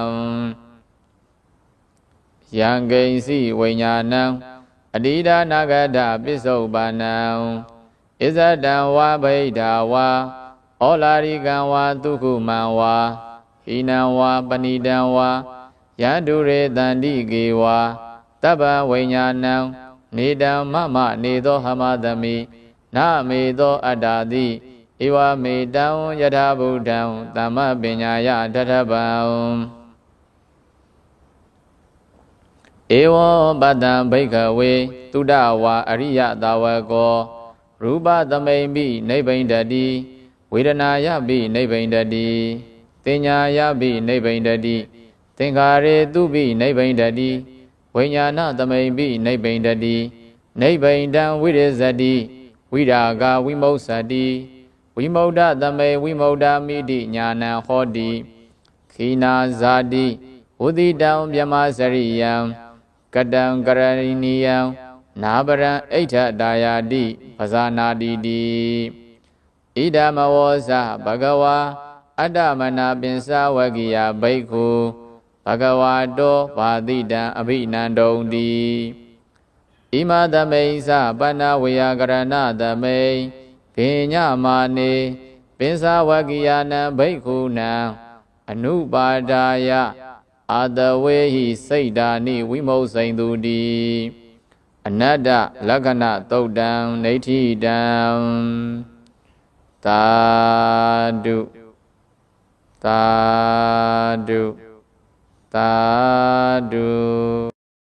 ယံဂိဉ္စီဝိညာဏံအတိဒါနာဂတပစ္စုပ္ပန္နံဣဇဒံဝါဗိဒာဝါဩလာရိကံဝါတုခုမံဝါဟိနံဝါပဏိတံဝါယန္တုရေတန္တိကေဝါတဗ္ဗဝိညာဏံနေတံမမနေသောဟမတမိနမေသောအတ္တာတိဧဝမေတံယထာဗုဒ္ဓံသမ္မပညာယတထဗံဧဝံပတံဘိကဝေတုဒ္ဒဝါအရိယသာဝကောရူပသမိန်ပိနိဗ္ဗိန္ဒတိဝေဒနာယပိနိဗ္ဗိန္ဒတိတင်ညာယပိနိဗ္ဗိန္ဒတိသင်္ခါရေတုပိနိဗ္ဗိန္ဒတိဝိညာဏသမိန်ပိနိဗ္ဗိန္ဒတိနိဗ္ဗိန္ဒံဝိရဇတိဝိရာဂဝိမုဿတိဝိမုဒ္ဒသမိန်ဝိမုဒ္ဒမိတိညာဏံဟောတိခိနာဇာတိဝုတိတံမြမစရိယံကတံကရဏီနိယံနာပရံအိဋ္ဌဒါယာတိပဇာနာတိတိဣဒမဝောဇဘဂဝါအတ္တမနာပင်စဝကိယဘိက္ခုဘဂဝါတောဘာတိတံအဘိနန္တုံတိဣမသမိန်စပဏဝေယကရဏသမိန်ပညမာနေပင်စဝကိယနံဘိက္ခုနံအနုပါဒာယအာတဝေဟိစိတ်ဓာနိဝိမုတ်စိန်သူတိအနတ္တလက္ခဏသုတ်တံနေဋ္ဌိတံသာဓုသာဓု သာဓု